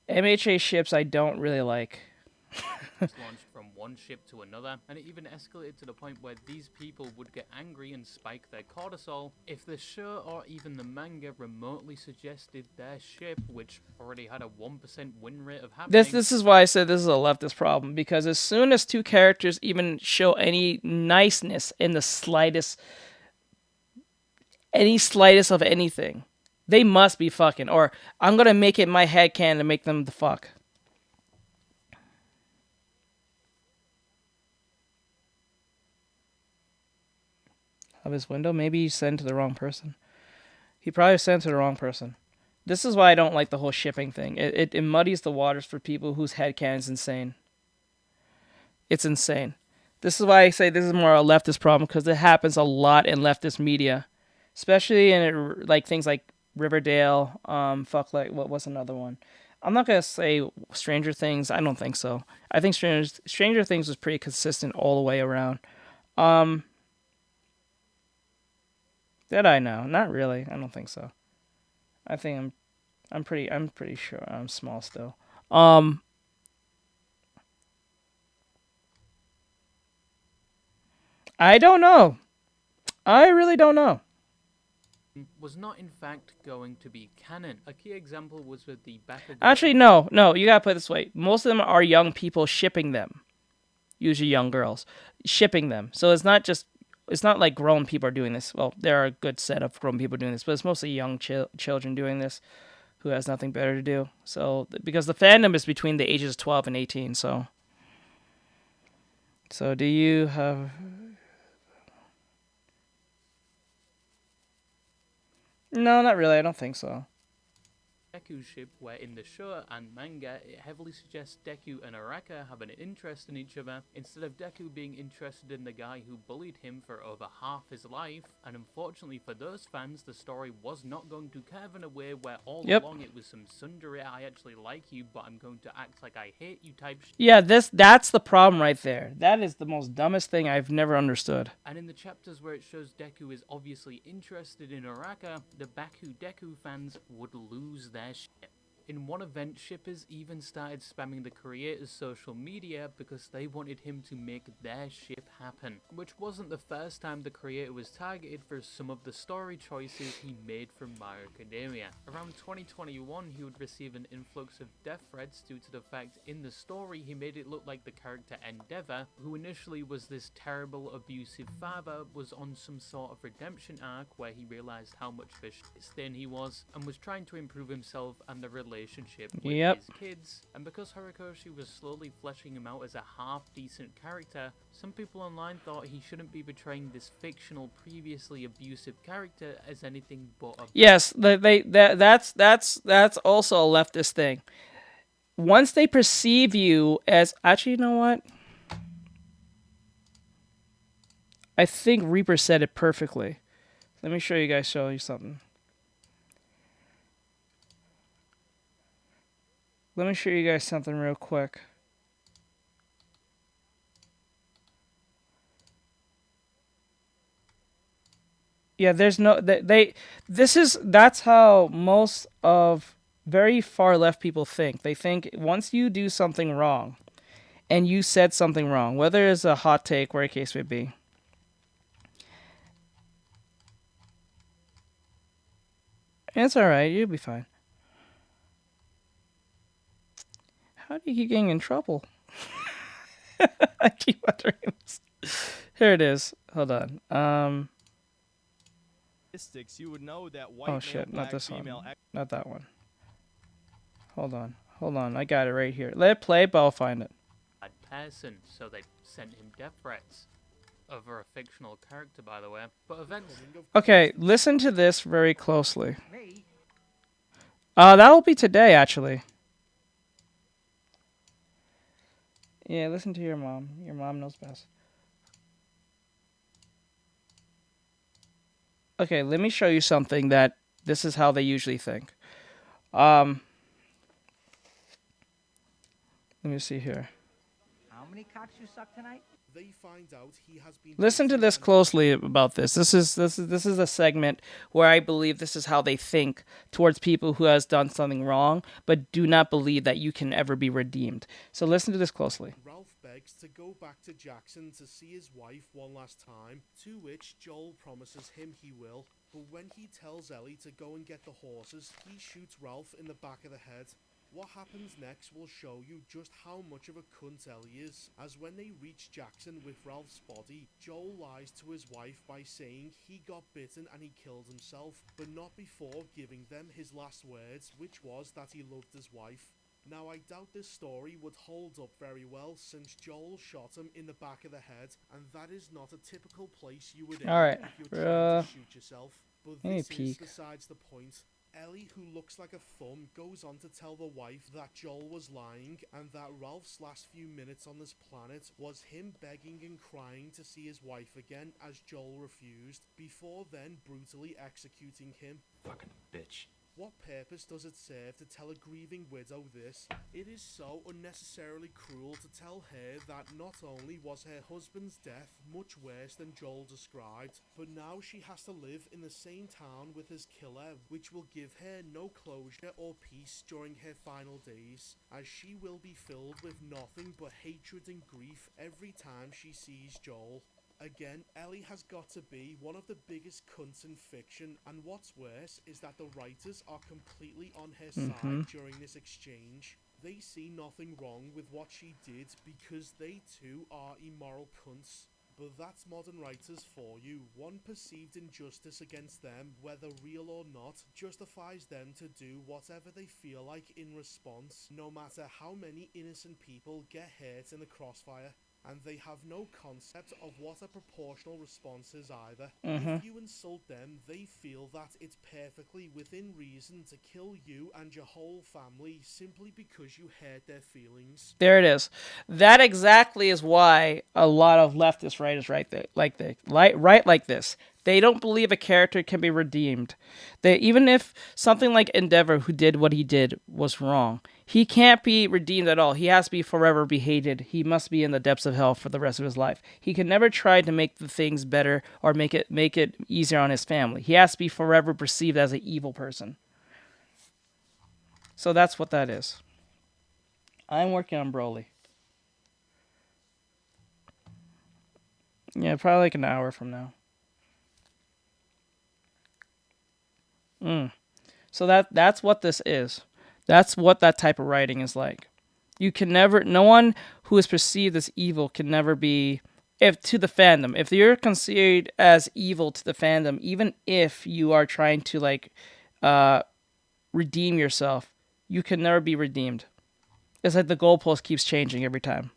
MHA ships I don't really like. Launched from one ship to another, and it even escalated to the point where these people would get angry and spike their cortisol if the show or even the manga remotely suggested their ship, which already had a 1% win rate of happening. This is why I said this is a leftist problem, because as soon as two characters even show any niceness in the slightest of anything, they must be fucking, or I'm gonna make it my headcanon to make them the fuck. Of his window? Maybe he sent to the wrong person. He probably sent to the wrong person. This is why I don't like the whole shipping thing. It muddies the waters for people whose headcanon is insane. It's insane. This is why I say this is more a leftist problem, because it happens a lot in leftist media. Especially in like things like Riverdale, what was another one? I'm not going to say Stranger Things. I don't think so. I think Stranger Things was pretty consistent all the way around. Did I know? Not really. I don't think so. I think I'm pretty sure I'm small still. I don't know. I really don't know. Was not in fact going to be canon. A key example was with the back of... Actually, no, you gotta put it this way. Most of them are young people shipping them. Usually young girls. Shipping them. So it's not like grown people are doing this. Well, there are a good set of grown people doing this, but it's mostly young children doing this who has nothing better to do. So, because the fandom is between the ages of 12 and 18, so do you have... No, not really. I don't think so. Deku's ship, where in the show and manga it heavily suggests Deku and Araka have an interest in each other, instead of Deku being interested in the guy who bullied him for over half his life. And unfortunately for those fans, the story was not going to curve in a way where all Yep. along it was some tsundere I actually like you, but I'm going to act like I hate you type shit. Yeah, that's the problem right there. That is the most dumbest thing I've never understood. And in the chapters where it shows Deku is obviously interested in Araka, the Baku Deku fans would lose their shit. In one event, shippers even started spamming the creator's social media because they wanted him to make their ship happen, which wasn't the first time the creator was targeted for some of the story choices he made from My Hero Academia. Around 2021, he would receive an influx of death threats due to the fact in the story he made it look like the character Endeavor, who initially was this terrible abusive father, was on some sort of redemption arc where he realized how much of a shit stain he was and was trying to improve himself and the relationship with Yep. his kids. And because Horikoshi was slowly fleshing him out as a half-decent character, some people online thought he shouldn't be portraying this fictional, previously abusive character as anything but a... Yes, that's also a leftist thing. Once they perceive you as, actually, you know what? I think Reaper said it perfectly. Let me show you something. Let me show you guys something real quick. Yeah, there's no that's how most of very far left people think. They think once you do something wrong and you said something wrong, whether it's a hot take, whatever the case may be. It's alright, you'll be fine. How do you keep getting in trouble? I keep wondering this. Here it is. Hold on. You would know that white Oh shit, male, not black, this one. female, Not that one. Hold on. I got it right here. Let it play, but I'll find it. bad person, so they sent him death threats. Over a fictional character, by the way. But events... Okay, listen to this very closely. That will be today, actually. Yeah, listen to your mom. Your mom knows best. Okay, let me show you something that this is how they usually think. Let me see here. How many cocks you suck tonight? They find out he has been... Listen to this closely about this. This is a segment where I believe this is how they think towards people who has done something wrong, but do not believe that you can ever be redeemed. So listen to this closely. Ralph begs to go back to Jackson to see his wife one last time, to which Joel promises him he will. But when he tells Ellie to go and get the horses, he shoots Ralph in the back of the head. What happens next will show you just how much of a cunt Ellie is, as when they reach Jackson with Ralph's body, Joel lies to his wife by saying he got bitten and he killed himself, but not before giving them his last words, which was that he loved his wife. Now, I doubt this story would hold up very well since Joel shot him in the back of the head, and that is not a typical place you would aim if you're trying to shoot yourself. But this is besides the point. Ellie, who looks like a thumb, goes on to tell the wife that Joel was lying and that Ralph's last few minutes on this planet was him begging and crying to see his wife again as Joel refused, before then brutally executing him. Fucking bitch. What purpose does it serve to tell a grieving widow this? It is so unnecessarily cruel to tell her that not only was her husband's death much worse than Joel described, but now she has to live in the same town with his killer, which will give her no closure or peace during her final days, as she will be filled with nothing but hatred and grief every time she sees Joel. Again, Ellie has got to be one of the biggest cunts in fiction, and what's worse is that the writers are completely on her side during this exchange. They see nothing wrong with what she did because they too are immoral cunts. But that's modern writers for you. One perceived injustice against them, whether real or not, justifies them to do whatever they feel like in response, no matter how many innocent people get hurt in the crossfire. and they have no concept of what a proportional response is either. Mm-hmm. If you insult them, they feel that it's perfectly within reason to kill you and your whole family simply because you hurt their feelings. There it is. That exactly is why a lot of leftist writers write like this. They don't believe a character can be redeemed. Even if something like Endeavor, who did what he did, was wrong, he can't be redeemed at all. He has to be forever be hated. He must be in the depths of hell for the rest of his life. He can never try to make the things better or make it easier on his family. He has to be forever perceived as an evil person. So that's what that is. I'm working on Broly. Yeah, probably like an hour from now. So that's what this is. That's what that type of writing is like. You can never, no one who is perceived as evil can never be, to the fandom, if you're considered as evil to the fandom, even if you are trying to redeem yourself, you can never be redeemed. It's like the goalpost keeps changing every time.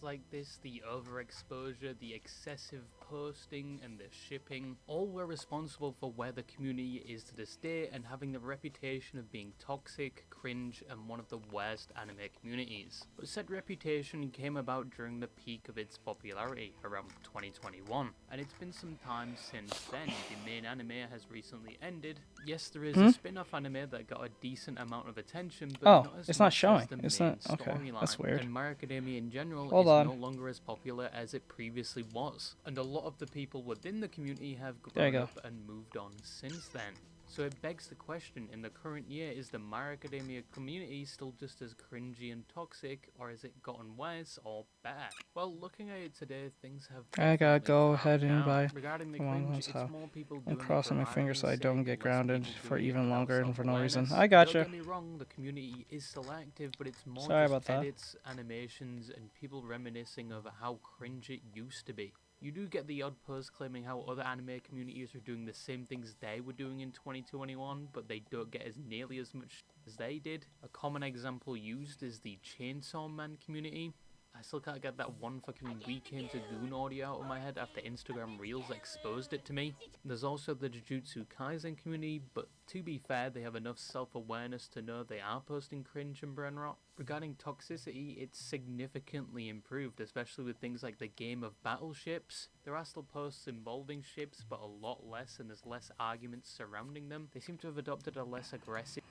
Like this, the overexposure, the excessive posting, and the shipping, all were responsible for where the community is to this day and having the reputation of being toxic, cringe, and one of the worst anime communities. But said reputation came about during the peak of its popularity, around 2021, and it's been some time since then. The main anime has recently ended. Yes, there is a spin-off anime that got a decent amount of attention, but not as it's much not showing. as the It's main not. Okay, storyline. that's weird. And My Academia in general Hold is on. no longer as popular as it previously was, and a lot of the people within the community have There you grown go. up and moved on since then. So it begs the question, in the current year, is the My Academia community still just as cringy and toxic, or has it gotten worse or better? Well, looking at it today, things have I gotta definitely go calmed ahead and down. buy. Regarding the Come on, cringe, let's it's have. more people I'm doing it crossing for my fingers so I irony's don't sake, get less grounded people for doing it even without longer and for no reason. self-awareness. I gotcha. Don't get me wrong, the community is still active, but it's more Sorry just about that. edits, animations, and people reminiscing over how cringe it used to be. You do get the odd post claiming how other anime communities are doing the same things they were doing in 2021, but they don't get as nearly as much as they did. A common example used is the Chainsaw Man community. I still can't get that one fucking We Came to Goon audio out of my head after Instagram Reels exposed it to me. There's also the Jujutsu Kaisen community, but to be fair, they have enough self-awareness to know they are posting cringe and brain rot. Regarding toxicity, it's significantly improved, especially with things like the game of battleships. There are still posts involving ships, but a lot less, and there's less arguments surrounding them. They seem to have adopted a less aggressive...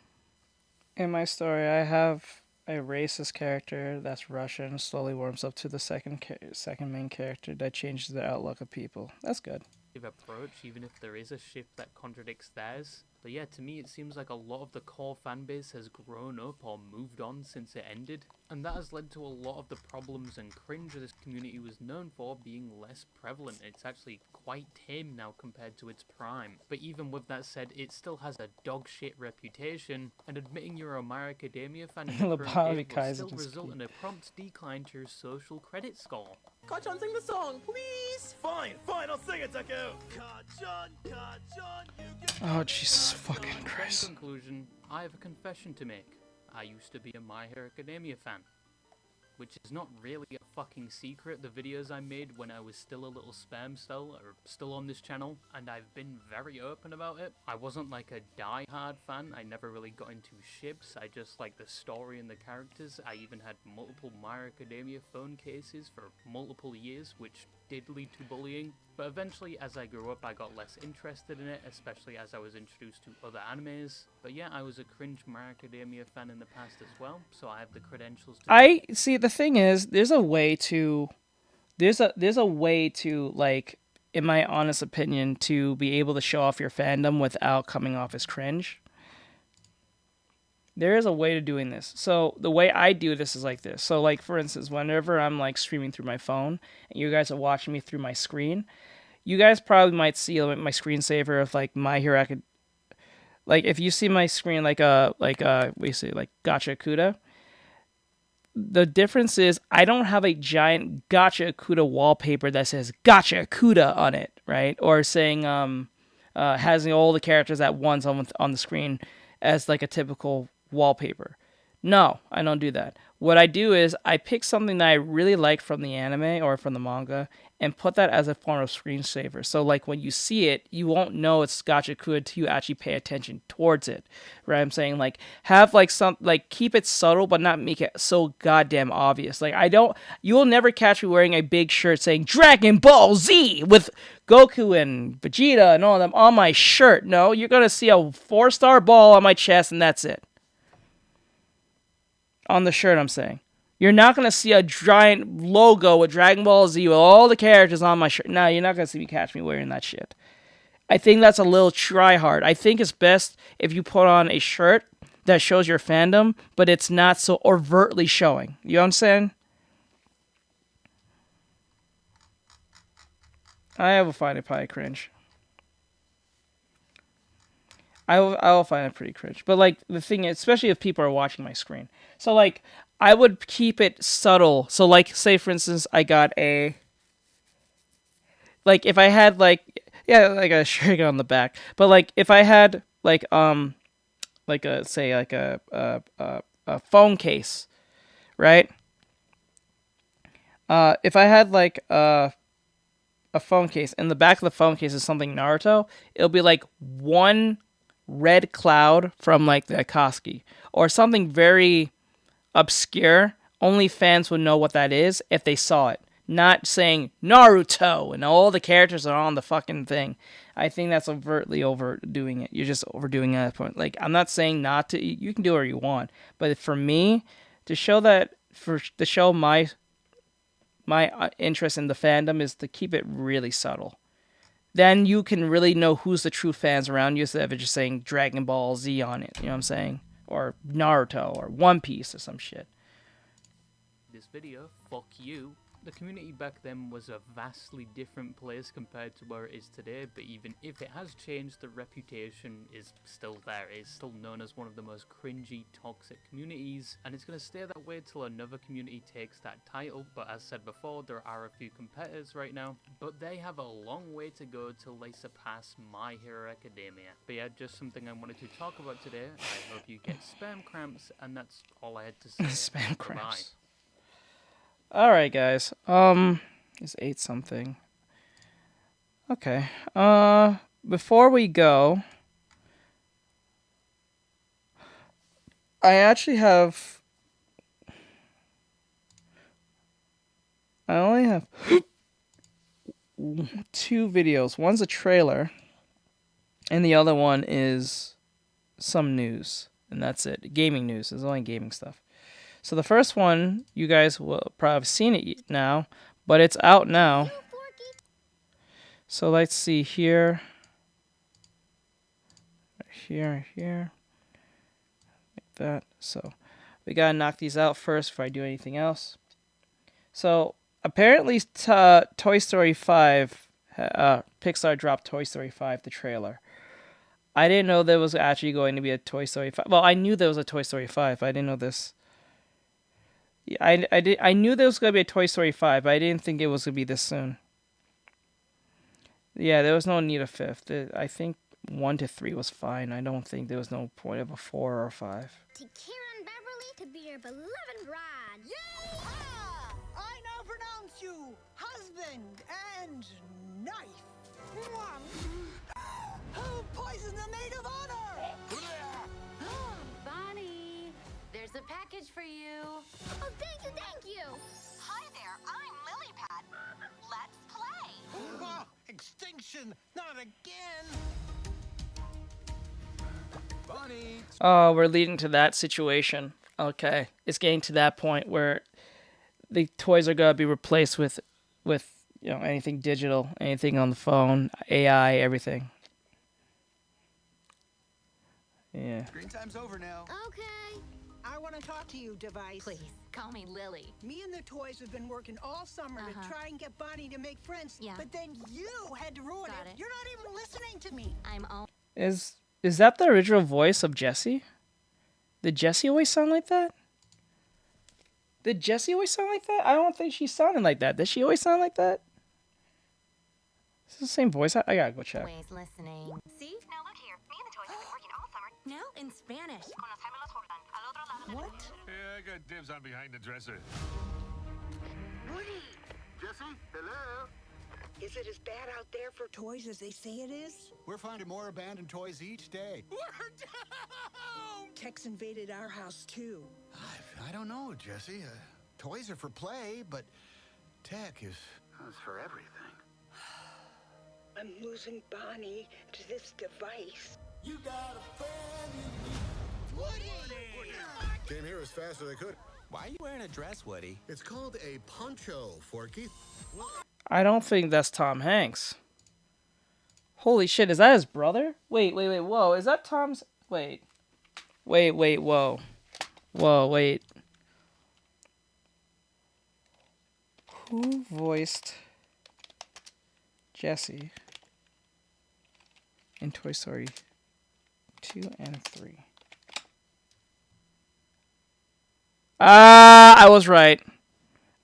In my story, I have a racist character that's Russian slowly warms up to the second main character that changes the outlook of people. That's good. approach, even if there is a shift that contradicts theirs. But yeah, to me it seems like a lot of the core fanbase has grown up or moved on since it ended, and that has led to a lot of the problems and cringe this community was known for being less prevalent. It's actually quite tame now compared to its prime. But even with that said, it still has a dog shit reputation, and admitting you're a My Academia fan in the current game will still result in a prompt decline to your social credit score. Kachan, sing the song, please! Fine, I'll sing it, Deku! Kachan, you get... Oh, Jesus fucking Christ. In conclusion, I have a confession to make. I used to be a My Hero Academia fan. Which is not really a fucking secret. The videos I made when I was still a little sperm cell are still on this channel, and I've been very open about it. I wasn't like a die-hard fan. I never really got into ships. I just liked the story and the characters. I even had multiple My Hero Academia phone cases for multiple years, which did lead to bullying. But eventually, as I grew up, I got less interested in it, especially as I was introduced to other animes. But yeah, I was a cringe My Hero Academia fan in the past as well, so I have the credentials to... See, the thing is, there's a way to, like, in my honest opinion, to be able to show off your fandom without coming off as cringe. There is a way to doing this. So the way I do this is like this. So like, for instance, whenever I'm like streaming through my phone and you guys are watching me through my screen, you guys probably might see my screensaver of like My Hero Academia. Like if you see my screen like we say like Gacha Akuda. The difference is I don't have a giant Gacha Akuda wallpaper that says Gacha Akuda on it, right? Or saying has all the characters at once on the screen as like a typical wallpaper. No, I don't do that. What I do is I pick something that I really like from the anime or from the manga and put that as a form of screensaver. So like when you see it, you won't know it's Gachaku until you actually pay attention towards it. Right? I'm saying like have like some like keep it subtle but not make it so goddamn obvious. Like you will never catch me wearing a big shirt saying Dragon Ball Z with Goku and Vegeta and all of them on my shirt. No, you're gonna see a 4-star ball on my chest and that's it. On the shirt, I'm saying. You're not going to see a giant logo with Dragon Ball Z with all the characters on my shirt. No, you're not going to see me catch me wearing that shit. I think that's a little try-hard. I think it's best if you put on a shirt that shows your fandom, but it's not so overtly showing. You know what I'm saying? I will find it probably cringe. I will find it pretty cringe. But, like, the thing is, especially if people are watching my screen. So, like, I would keep it subtle. So, like, say, for instance, I got a... Like, if I had, like... Yeah, like a shirt on the back. But, like, if I had, like a phone case, right? If I had, like, a phone case, and the back of the phone case is something Naruto, it'll be, like, one red cloud from like the Akatsuki or something very obscure. Only fans would know what that is if they saw it. Not saying Naruto and all the characters are on the fucking thing. I think that's overtly overdoing it. You're just overdoing it at that point. Like, I'm not saying not to. You can do whatever you want, but for me, to show my interest in the fandom is to keep it really subtle. Then you can really know who's the true fans around you instead of just saying Dragon Ball Z on it. You know what I'm saying? Or Naruto or One Piece or some shit. This video, fuck you. The community back then was a vastly different place compared to where it is today, but even if it has changed, the reputation is still there. It's still known as one of the most cringy, toxic communities, and it's going to stay that way till another community takes that title. But as said before, there are a few competitors right now, but they have a long way to go till they surpass My Hero Academia. But yeah, just something I wanted to talk about today. I hope you get spam cramps, and that's all I had to say. Spam cramps. Bye. Alright, guys. It's 8 something. Okay. Before we go, I actually have... I only have 2 videos. One's a trailer, and the other one is some news. And that's it. Gaming news. There's only gaming stuff. So the first one, you guys will probably have seen it now, but it's out now. So let's see here. Here. Like that. So we gotta knock these out first before I do anything else. So apparently Toy Story 5, Pixar dropped Toy Story 5, the trailer. I didn't know there was actually going to be a Toy Story 5. Well, I knew there was a Toy Story 5. I didn't know this. I knew there was going to be a Toy Story 5, but I didn't think it was going to be this soon. Yeah, there was no need of 5th. I think 1 to 3 was fine. I don't think there was no point of a 4 or a 5. To Kira and Beverly to be your beloved bride. Yeehaw! I now pronounce you husband and knife. Who poisoned the maid of honor? Bonnie, there's a package for you. Oh, thank you. Hi there, I'm Lilypad. Let's play. Oh, extinction, not again. Bunny. Oh, we're leading to that situation. Okay, it's getting to that point where the toys are gonna be replaced with anything digital, anything on the phone, AI, everything. Yeah. Screen time's over now. Okay. I want to talk to you, device. Please, call me Lily. Me and the toys have been working all summer to try and get Bonnie to make friends. Yeah. But then you had to ruin Got it. You're not even listening to me. I'm all... Is that the original voice of Jessie? Did Jessie always sound like that? I don't think she sounded like that. Did she always sound like that? Is this the same voice? I gotta go check. Always listening. See? Now look here. Me and the toys have been working all summer. Now in Spanish. Con los gemelos Jordan, al otro lado What? Yeah, I got dibs on behind the dresser. Woody! Jesse, hello? Is it as bad out there for toys as they say it is? We're finding more abandoned toys each day. We're down! Tech's invaded our house, too. I don't know, Jesse. Toys are for play, but tech is for everything. I'm losing Bonnie to this device. You got a friend in me. Woody! Came here as fast as I could. Why are you wearing a dress, Woody? It's called a poncho, Forky. I don't think that's Tom Hanks. Holy shit, is that his brother? Wait, whoa, is that Tom's... Wait, whoa. Whoa, wait. Who voiced Jesse in Toy Story 2 and 3? I was right.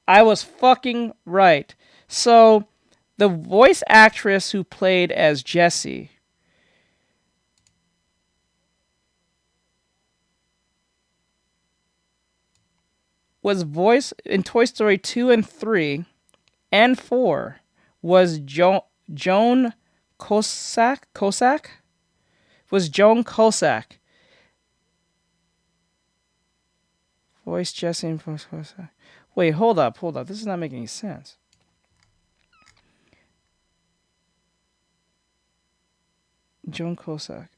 I was fucking right. So, the voice actress who played as Jessie was voiced in Toy Story 2 and 3 and 4 was Joan Cusack? Was Joan Cusack. Voice Jessie and voice Cusack. Wait, hold up. This is not making any sense. Joan Cusack.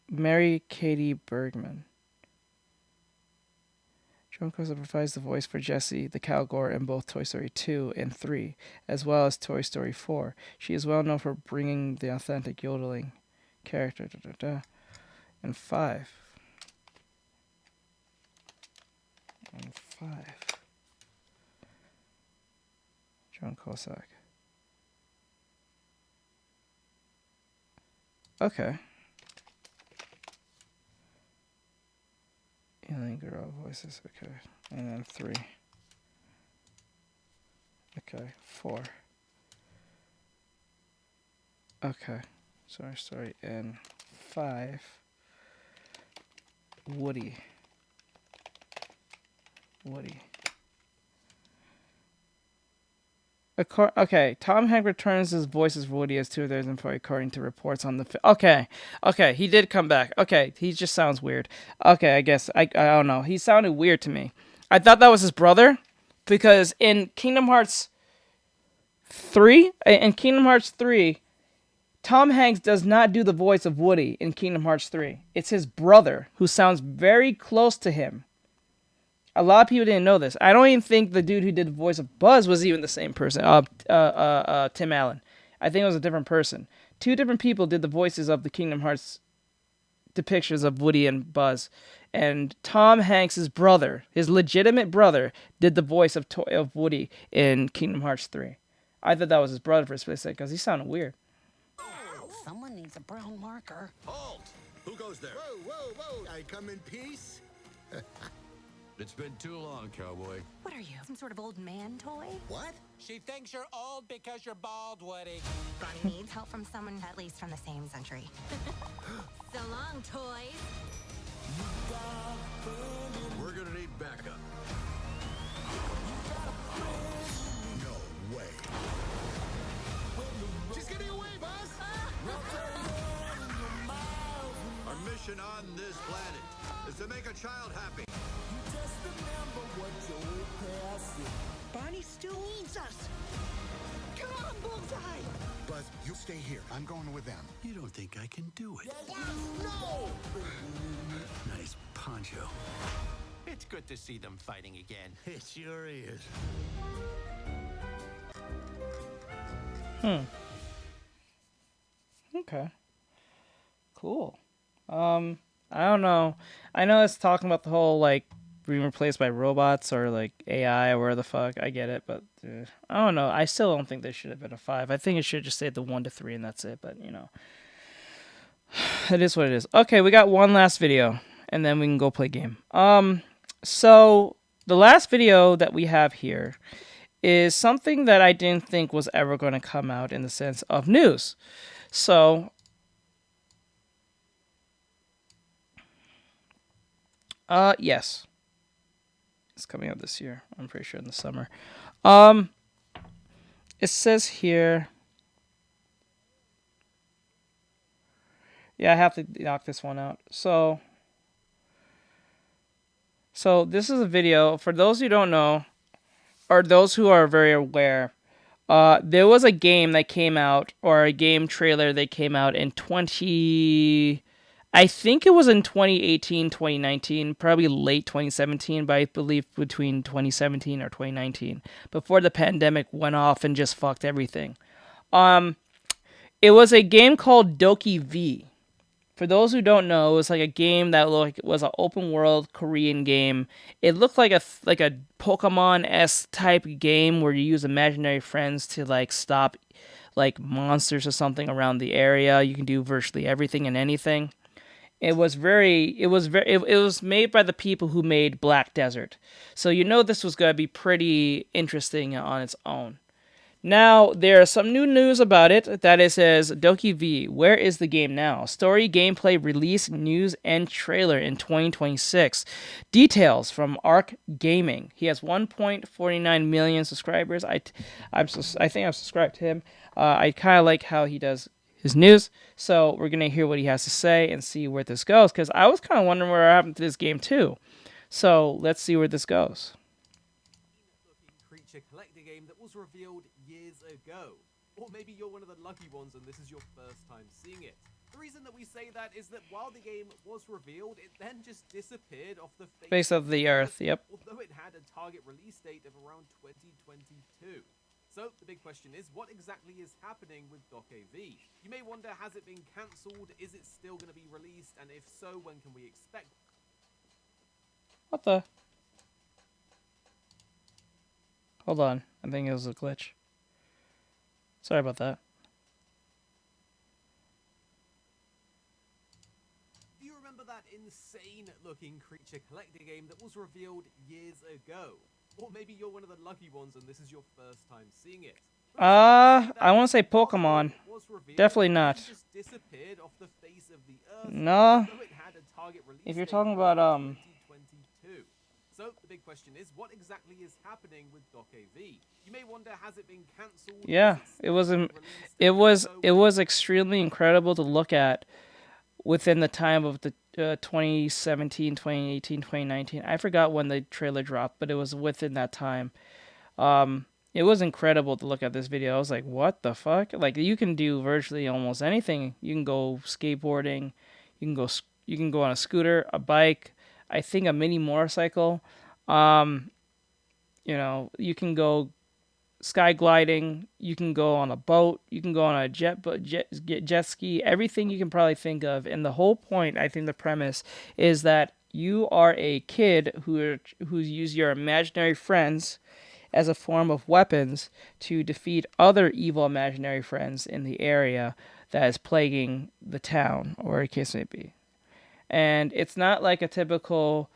Mary Katie Bergman. Joan Cusack provides the voice for Jessie the Cowgirl in both Toy Story 2 and 3, as well as Toy Story 4. She is well known for bringing the authentic yodeling character in 5. Joan Cusack. Okay. Alien girl voices. Okay. And then 3. Okay. 4. Okay. Sorry. And 5. Woody. Okay, Tom Hanks returns his voice as Woody as 2004, according to reports on the... Okay, he did come back. Okay, he just sounds weird. Okay, I guess, I don't know. He sounded weird to me. I thought that was his brother, because in Kingdom Hearts 3, Tom Hanks does not do the voice of Woody in Kingdom Hearts 3. It's his brother, who sounds very close to him. A lot of people didn't know this. I don't even think the dude who did the voice of Buzz was even the same person. Tim Allen. I think it was a different person. 2 different people did the voices of the Kingdom Hearts depictions of Woody and Buzz. And Tom Hanks' brother, his legitimate brother, did the voice of Woody in Kingdom Hearts 3. I thought that was his brother for a split second because he sounded weird. Someone needs a brown marker. Halt! Who goes there? Whoa! I come in peace? It's been too long, cowboy. What are you, some sort of old man toy? What? She thinks you're old because you're bald, Woody. Bonnie needs help from someone at least from the same century. So long, toys. We're gonna need backup. No way. Just get me away, Buzz! Our mission on this planet is to make a child happy. Bonnie still needs us. Come on, Bullseye. Buzz, you stay here. I'm going with them. You don't think I can do it? Yes, no. Nice poncho. It's good to see them fighting again. It sure is. Okay. Cool. I don't know. I know it's talking about the whole, like, being replaced by robots or, like, AI or where the fuck. I get it, but I don't know. I still don't think there should have been a 5. I think it should just stay at the 1 to 3 and that's it, but, you know. It is what it is. Okay, we got one last video, and then we can go play game. So, the last video that we have here is something that I didn't think was ever going to come out in the sense of news. So, Yes. It's coming out this year. I'm pretty sure in the summer. It says here. Yeah, I have to knock this one out. So this is a video for those who don't know, or those who are very aware. There was a game that came out, or a game trailer that came out in I think it was in 2018, 2019, probably late 2017, but I believe between 2017 or 2019, before the pandemic went off and just fucked everything. It was a game called Doki V. For those who don't know, it was like a game that was an open world Korean game. It looked like a Pokemon-esque type game where you use imaginary friends to like stop like monsters or something around the area. You can do virtually everything and anything. It was made by the people who made Black Desert. So you know this was going to be pretty interesting on its own. Now, there's some new news about it that it says, Doki V, where is the game now? Story, gameplay, release, news, and trailer in 2026. Details from Arc Gaming. He has 1.49 million subscribers. I think I'm subscribed to him. I kind of like how he does his news. So we're going to hear what he has to say and see where this goes. Because I was kind of wondering what happened to this game too. So let's see where this goes. Creature collector game that was revealed years ago. Or maybe you're one of the lucky ones and this is your first time seeing it. The reason that we say that is that while the game was revealed, it then just disappeared off the face of the earth. Yep. Although it had a target release date of around 2022. So the big question is, what exactly is happening with Doki V? You may wonder, has it been cancelled? Is it still going to be released? And if so, when can we expect? What the? Hold on. I think it was a glitch. Sorry about that. Do you remember that insane-looking creature collector game that was revealed years ago? Or maybe you're one of the lucky ones and this is your first time seeing it. I want to say Pokemon. Definitely not. Just disappeared off the face of the earth. No. It had a target release If you're talking about 2022. So the big question is, what exactly is happening with Doki V? You may wonder, has it been cancelled? Yeah, it was extremely incredible to look at within the time of the 2017, 2018, 2019. I forgot when the trailer dropped, but it was within that time. It was incredible to look at this video. I was like, what the fuck? Like, you can do virtually almost anything. You can go skateboarding, you can go on a scooter, a bike, I think a mini motorcycle. You know, you can go sky gliding, you can go on a boat, you can go on a jet ski, everything you can probably think of. And the whole point, I think the premise is that you are a kid who's used your imaginary friends as a form of weapons to defeat other evil imaginary friends in the area that is plaguing the town, or a case may be. And it's not like a typical,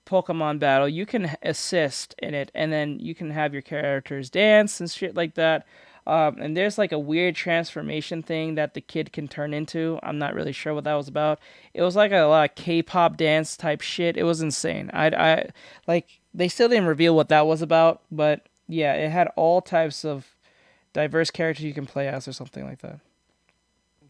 Pokemon battle. You can assist in it, and then you can have your characters dance and shit like that. And there's like a weird transformation thing that the kid can turn into. I'm not really sure what that was about. It was like a lot of K-pop dance type shit. It was insane. I they still didn't reveal what that was about, but yeah, it had all types of diverse characters you can play as or something like that.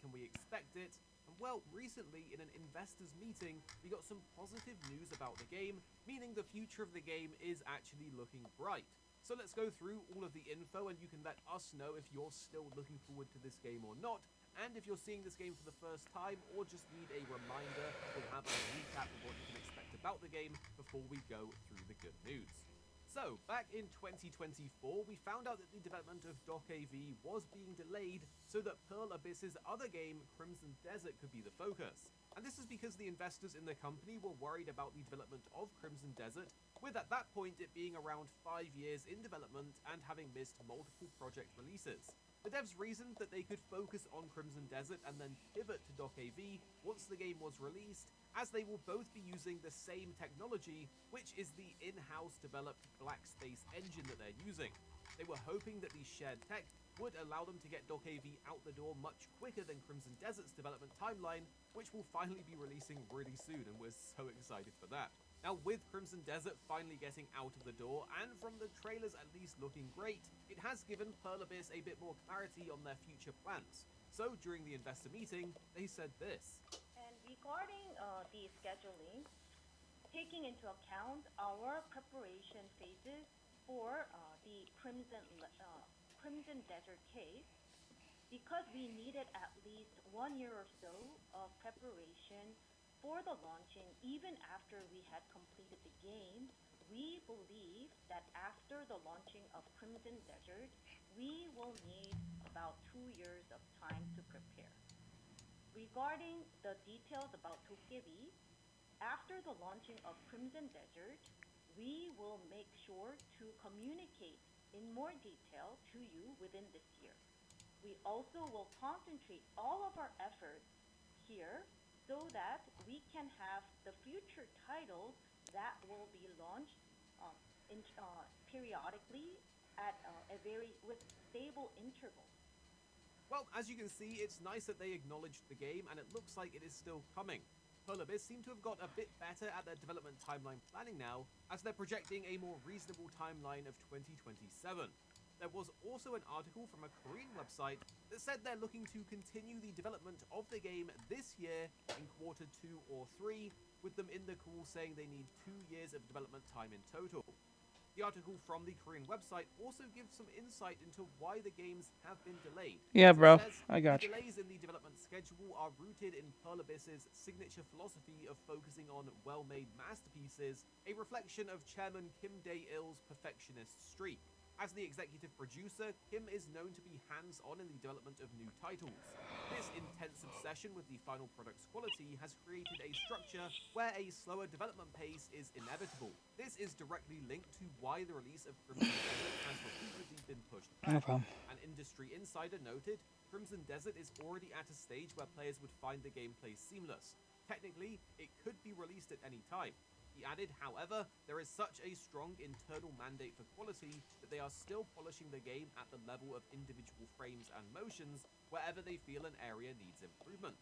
Can we expect it? Well, recently in an investors meeting, we got some positive news about the game, meaning the future of the game is actually looking bright. So let's go through all of the info and you can let us know if you're still looking forward to this game or not. And if you're seeing this game for the first time or just need a reminder, we'll have a recap of what you can expect about the game before we go through the good news. So, back in 2024, we found out that the development of Doki V was being delayed so that Pearl Abyss's other game, Crimson Desert, could be the focus. And this is because the investors in the company were worried about the development of Crimson Desert, with at that point it being around 5 years in development and having missed multiple project releases. The devs reasoned that they could focus on Crimson Desert and then pivot to Doki V once the game was released, as they will both be using the same technology, which is the in-house developed Black Space engine that they're using. They were hoping that the shared tech would allow them to get Doc AV out the door much quicker than Crimson Desert's development timeline, which will finally be releasing really soon, and we're so excited for that. Now, with Crimson Desert finally getting out of the door, and from the trailers at least looking great, it has given Pearl Abyss a bit more clarity on their future plans. So, during the investor meeting, they said this. And regarding the scheduling, taking into account our preparation phases for the Crimson Desert case, because we needed at least 1 year or so of preparation for the launching, even after we had completed the game, we believe that after the launching of Crimson Desert, we will need about 2 years of time to prepare. Regarding the details about Tokebi, after the launching of Crimson Desert, we will make sure to communicate in more detail to you within this year. We also will concentrate all of our efforts here so that we can have the future titles that will be launched periodically at with stable intervals. Well, as you can see, it's nice that they acknowledged the game, and it looks like it is still coming. Pearl Abyss seem to have got a bit better at their development timeline planning now, as they're projecting a more reasonable timeline of 2027. There was also an article from a Korean website that said they're looking to continue the development of the game this year in quarter 2 or 3, with them in the call saying they need 2 years of development time in total. The article from the Korean website also gives some insight into why the games have been delayed. Yeah, bro, Says, I got you. Delays in the development schedule are rooted in Pearl Abyss's signature philosophy of focusing on well-made masterpieces, a reflection of Chairman Kim Dae-il's perfectionist streak. As the executive producer, Kim is known to be hands-on in the development of new titles. This intense obsession with the final product's quality has created a structure where a slower development pace is inevitable. This is directly linked to why the release of Crimson Desert has repeatedly been pushed back. No problem. An industry insider noted, Crimson Desert is already at a stage where players would find the gameplay seamless. Technically, it could be released at any time. He added, however, there is such a strong internal mandate for quality that they are still polishing the game at the level of individual frames and motions wherever they feel an area needs improvement.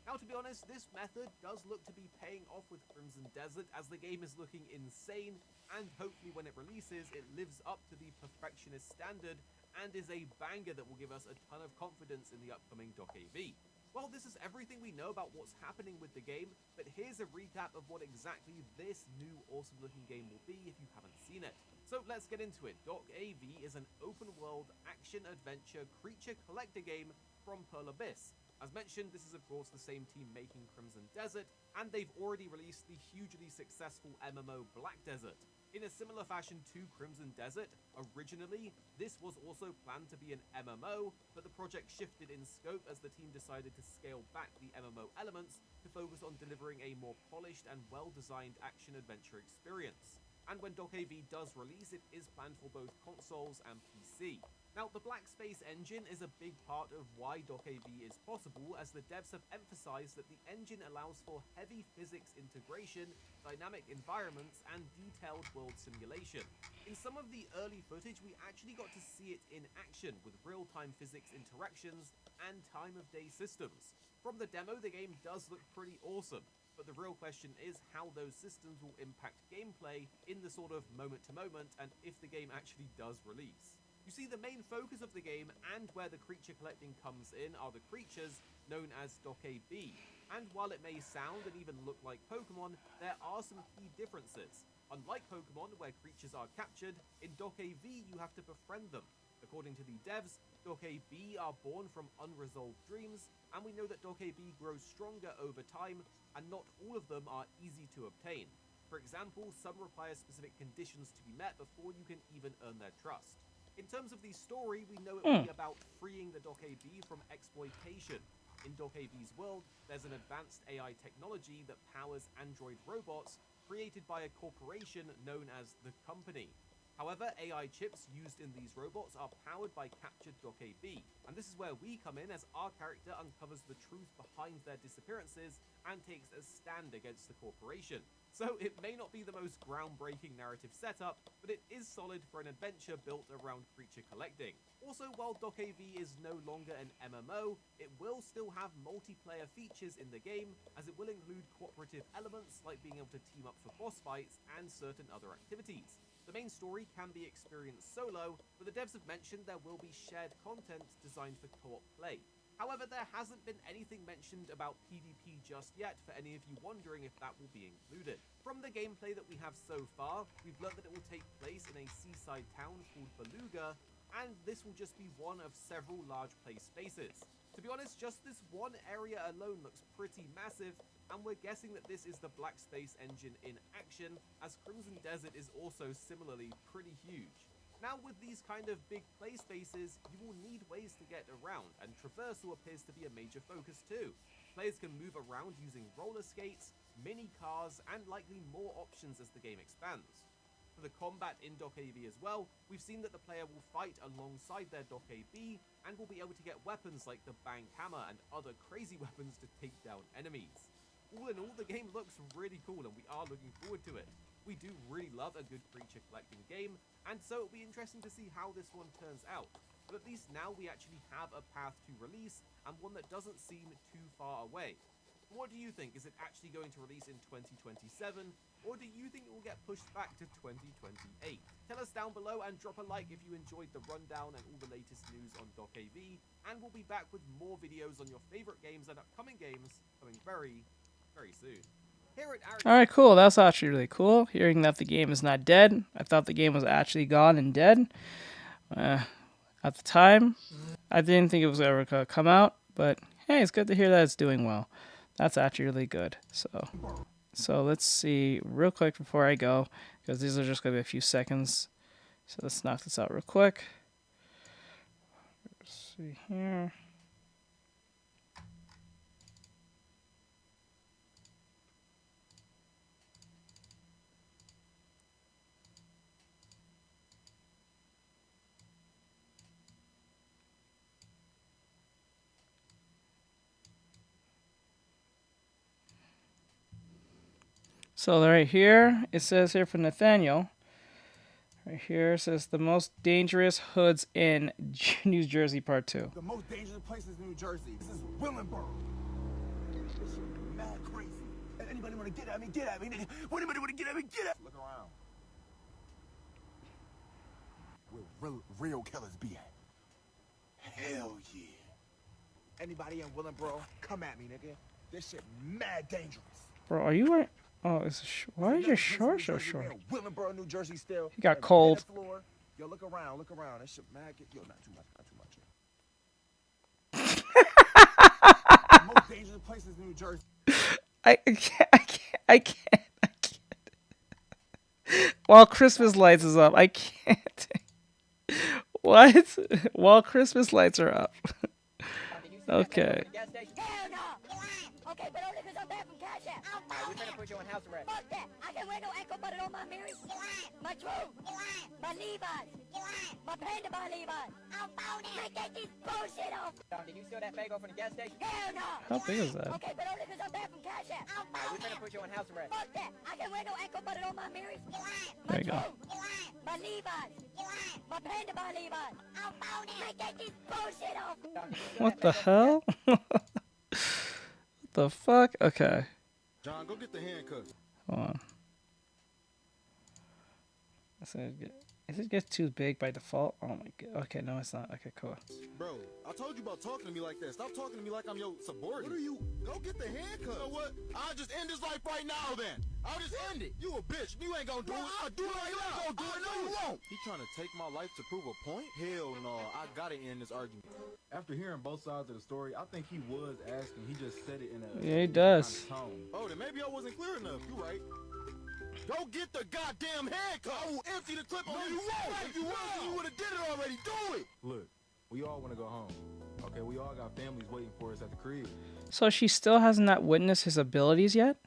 Now, to be honest, this method does look to be paying off with Crimson Desert, as the game is looking insane, and hopefully when it releases, it lives up to the perfectionist standard and is a banger that will give us a ton of confidence in the upcoming Doc AV. Well, this is everything we know about what's happening with the game, but here's a recap of what exactly this new awesome-looking game will be if you haven't seen it. So let's get into it. Doc AV is an open-world action-adventure creature collector game from Pearl Abyss. As mentioned, this is of course the same team making Crimson Desert, and they've already released the hugely successful MMO Black Desert. In a similar fashion to Crimson Desert, originally, this was also planned to be an MMO, but the project shifted in scope as the team decided to scale back the MMO elements to focus on delivering a more polished and well-designed action-adventure experience. And when Doc AV does release, it is planned for both consoles and PC. Now, the Black Space engine is a big part of why Doc AV is possible, as the devs have emphasized that the engine allows for heavy physics integration, dynamic environments, and detailed world simulation. In some of the early footage, we actually got to see it in action with real-time physics interactions and time-of-day systems. From the demo, the game does look pretty awesome, but the real question is how those systems will impact gameplay in the sort of moment-to-moment and if the game actually does release. You see, the main focus of the game and where the creature collecting comes in are the creatures known as Doc AV. And while it may sound and even look like Pokemon, there are some key differences. Unlike Pokemon, where creatures are captured, in Doc AV you have to befriend them. According to the devs, Doc AV are born from unresolved dreams, and we know that Doc AV grows stronger over time, and not all of them are easy to obtain. For example, some require specific conditions to be met before you can even earn their trust. In terms of the story, we know it will be about freeing the Doc AV from exploitation. In Doc AV's world, there's an advanced AI technology that powers android robots created by a corporation known as the Company. However, AI chips used in these robots are powered by captured .ab, and this is where we come in as our character uncovers the truth behind their disappearances and takes a stand against the corporation. So it may not be the most groundbreaking narrative setup, but it is solid for an adventure built around creature collecting. Also, while .av is no longer an MMO, it will still have multiplayer features in the game, as it will include cooperative elements like being able to team up for boss fights and certain other activities. The main story can be experienced solo, but the devs have mentioned there will be shared content designed for co-op play. However, there hasn't been anything mentioned about PvP just yet for any of you wondering if that will be included. From the gameplay that we have so far, we've learned that it will take place in a seaside town called Beluga, and this will just be one of several large play spaces. To be honest, just this one area alone looks pretty massive, and we're guessing that this is the Black Space engine in action, as Crimson Desert is also similarly pretty huge. Now, with these kind of big play spaces, you will need ways to get around, and traversal appears to be a major focus too. Players can move around using roller skates, mini cars, and likely more options as the game expands. For the combat in .av as well, we've seen that the player will fight alongside their .ab, and will be able to get weapons like the Bang Hammer and other crazy weapons to take down enemies. All in all, the game looks really cool, and we are looking forward to it. We do really love a good creature collecting game, and so it'll be interesting to see how this one turns out. But at least now we actually have a path to release, and one that doesn't seem too far away. What do you think? Is it actually going to release in 2027, or do you think it will get pushed back to 2028? Tell us down below and drop a like if you enjoyed the rundown and all the latest news on .av, and we'll be back with more videos on your favorite games and upcoming games coming very, very soon. Alright, cool. That's actually really cool. Hearing that the game is not dead. I thought the game was actually gone and dead. At the time, I didn't think it was ever going to come out. But hey, it's good to hear that it's doing well. That's actually really good. So let's see real quick before I go, because these are just going to be a few seconds. So let's knock this out real quick. Let's see here. So right here, it says here for Nathaniel, right here it says the most dangerous hoods in New Jersey Part 2. The most dangerous places in New Jersey. This is Willenburg. This is mad crazy. Anybody want to get at me? Get at me. Anybody want to get at me? Get at me. Look around. Where real killers be at. Hell yeah. Anybody in Willenburg, come at me, nigga. This shit mad dangerous. Bro, are you wearing... Oh, why is your short so short? Willenburg, New Jersey still. He got cold. Yo, look around, look around. That shit mad. Yo, not too much, Most dangerous places in New Jersey. I can't. While Christmas lights is up, I can't. What? While Christmas lights are up. Okay. Okay, but only because I'm back from Cash App. We're gonna put you on house arrest. Fuck that. I can wear no ankle button on my mirrors. My truth. My Levi's. My panda by Levi's. I'm phony. I get this bullshit off. Did you steal that Fago from the gas station? Hell no. How big is that? Okay, but only because I'm back from Cash App. We're gonna put you on house arrest. Fuck that. I can wear no ankle button on my mirrors. There you go. My Levi's. My panda by Levi's. I'm phony. I get this bullshit off. What the hell? The fuck? Okay. John, go get the handcuffs. Hold on. Is it get too big by default? Oh my god. Okay, no, it's not. Okay, cool. Bro, I told you about talking to me like that. Stop talking to me like I'm your subordinate. What are you? Go get the handcuffs. You know what? I'll just end this life right now then. I'll just end it. You a bitch. You ain't gonna do it. I'll do it right now. You ain't gonna do it. No, you won't. He trying to take my life to prove a point? Hell no. I gotta end this argument. After hearing both sides of the story, I think he was asking. He just said it in a yeah, he does. Kind of tone. Oh, then maybe I wasn't clear enough. You right. Go get the goddamn handcuff. I will empty the clip on you. You won't. If you was, you would have did it already. Do it. Look, we all want to go home. Okay, we all got families waiting for us at the crib. So she still has not witnessed his abilities yet?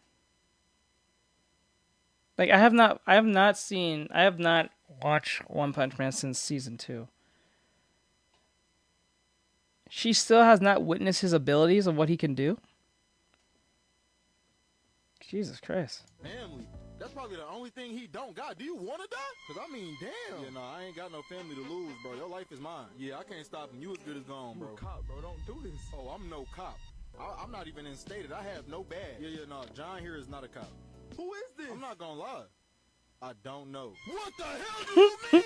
Like I have not watch One Punch Man since season 2. She still has not witnessed his abilities of what he can do? Jesus Christ. Family. That's probably the only thing he don't got. Do you want to die? Because, I mean, damn. Yeah, no, I ain't got no family to lose, bro. Your life is mine. Yeah, I can't stop him. You as good as gone, bro. You a cop, bro. Don't do this. Oh, I'm no cop. I'm not even instated. I have no badge. Yeah, no. John here is not a cop. Who is this? I'm not going to lie. I don't know. What the hell do you mean?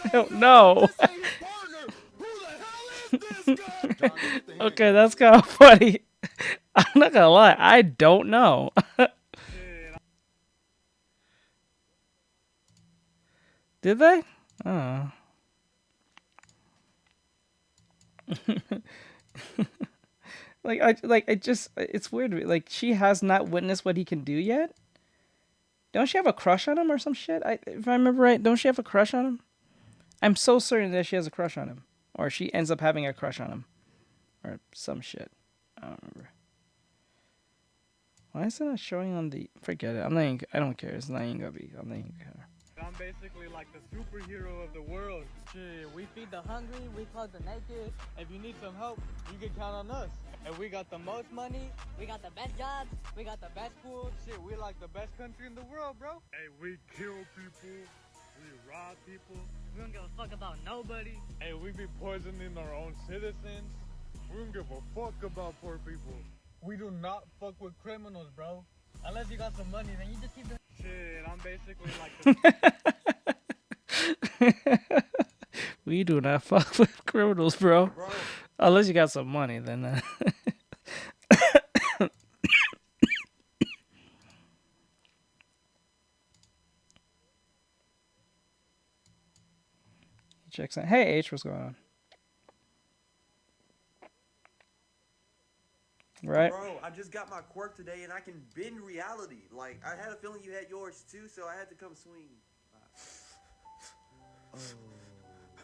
I don't know. This ain't his partner. Who the hell is this guy? John, get the Okay, that's kind of funny. I'm not gonna lie, I don't know. Did they? Oh. It's weird. Like, she has not witnessed what he can do yet. Don't she have a crush on him or some shit? If I remember right, don't she have a crush on him? I'm so certain that she has a crush on him, or she ends up having a crush on him, or some shit. I don't remember. Why is it not showing on the? Forget it. I don't care. It's not even gonna be. I'm not even care. I'm basically like the superhero of the world. Shit, we feed the hungry, we clothe the naked. If you need some help, you can count on us. And we got the most money, we got the best jobs, we got the best food. Shit, we like the best country in the world, bro. Hey, we kill people, we rob people. We don't give a fuck about nobody. Hey, we be poisoning our own citizens. We don't give a fuck about poor people. We do not fuck with criminals, bro. Unless you got some money, then you just keep doing shit. I'm basically like the We do not fuck with criminals, bro. Unless you got some money, then. He checks in. Hey, H, what's going on? Right. Bro, I just got my quirk today and I can bend reality. Like, I had a feeling you had yours too, so I had to come swing.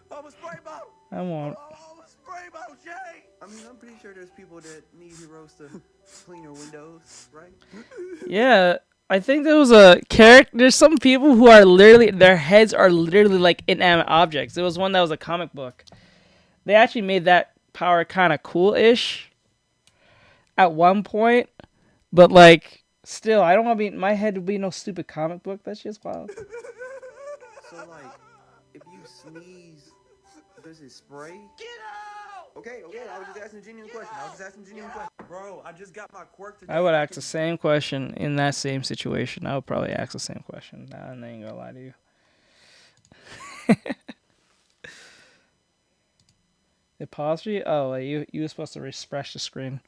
I'm a spray bottle. I won't. I'm a spray bottle, Jay. I mean, I'm pretty sure there's people that need heroes to clean their windows, right? Yeah, I think there was a character. There's some people who are literally, their heads are literally like inanimate objects. There was one that was a comic book. They actually made that power kind of cool-ish at one point, but like, still, I don't want to be. My head would be no stupid comic book. That's just wild. So like, if you sneeze, does it spray? Get out! Okay, I was just asking a genuine question. Bro, I just got my quirk today. I would ask the same question in that same situation. I would probably ask the same question. Nah, I ain't gonna lie to you. It paused for you? Oh, you were supposed to refresh the screen.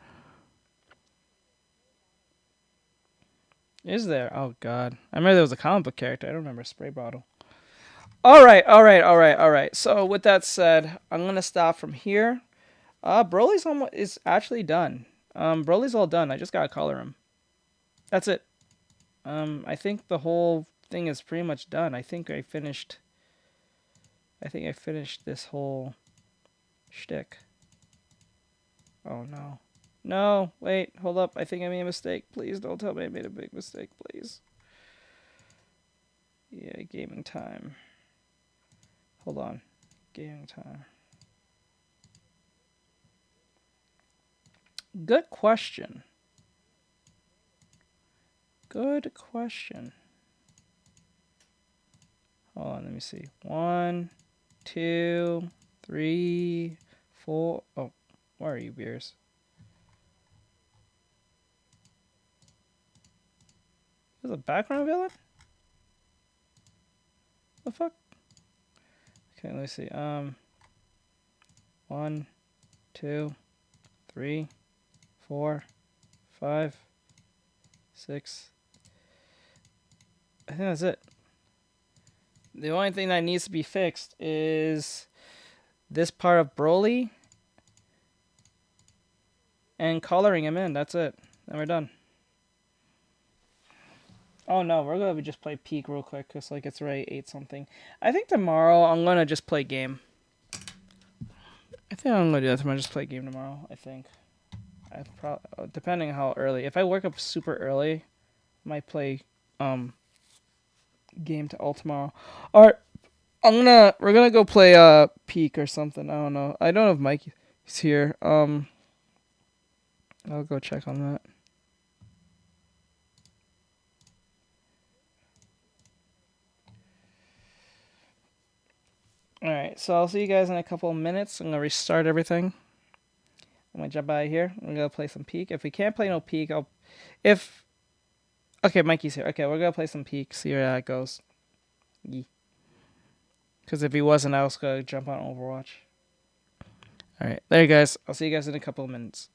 Is there? Oh, God. I remember there was a comic book character. I don't remember a spray bottle. All right. So, with that said, I'm going to stop from here. Broly's is actually done. Broly's all done. I just got to color him. That's it. I think the whole thing is pretty much done. I think I finished this whole shtick. Oh, no. No, wait, hold up. I think I made a mistake. Please don't tell me I made a big mistake, please. Yeah, gaming time. Hold on. Gaming time. Good question. Good question. Hold on, let me see. 1, 2, 3, 4. Oh, where are you, beers? There's a background villain? The fuck? Okay, let me see. 1, 2, 3, 4, 5, 6. I think that's it. The only thing that needs to be fixed is this part of Broly and coloring him in. That's it. Then we're done. Oh no, we're gonna just play Peak real quick because like it's already 8 something. I think tomorrow I'm gonna just play game. I think I'm gonna do that tomorrow. Just play game tomorrow. I think. Depending on how early. If I wake up super early, I might play game to all tomorrow. Alright, We're gonna go play Peak or something. I don't know. I don't know if Mike is here. I'll go check on that. Alright, so I'll see you guys in a couple of minutes. I'm gonna restart everything. I'm gonna jump out of here. We're gonna play some Peak. If we can't play no Peak, okay, Mikey's here. Okay, we're gonna play some Peak, see where that goes. Because if he wasn't, I was gonna jump on Overwatch. Alright, there you guys. I'll see you guys in a couple of minutes.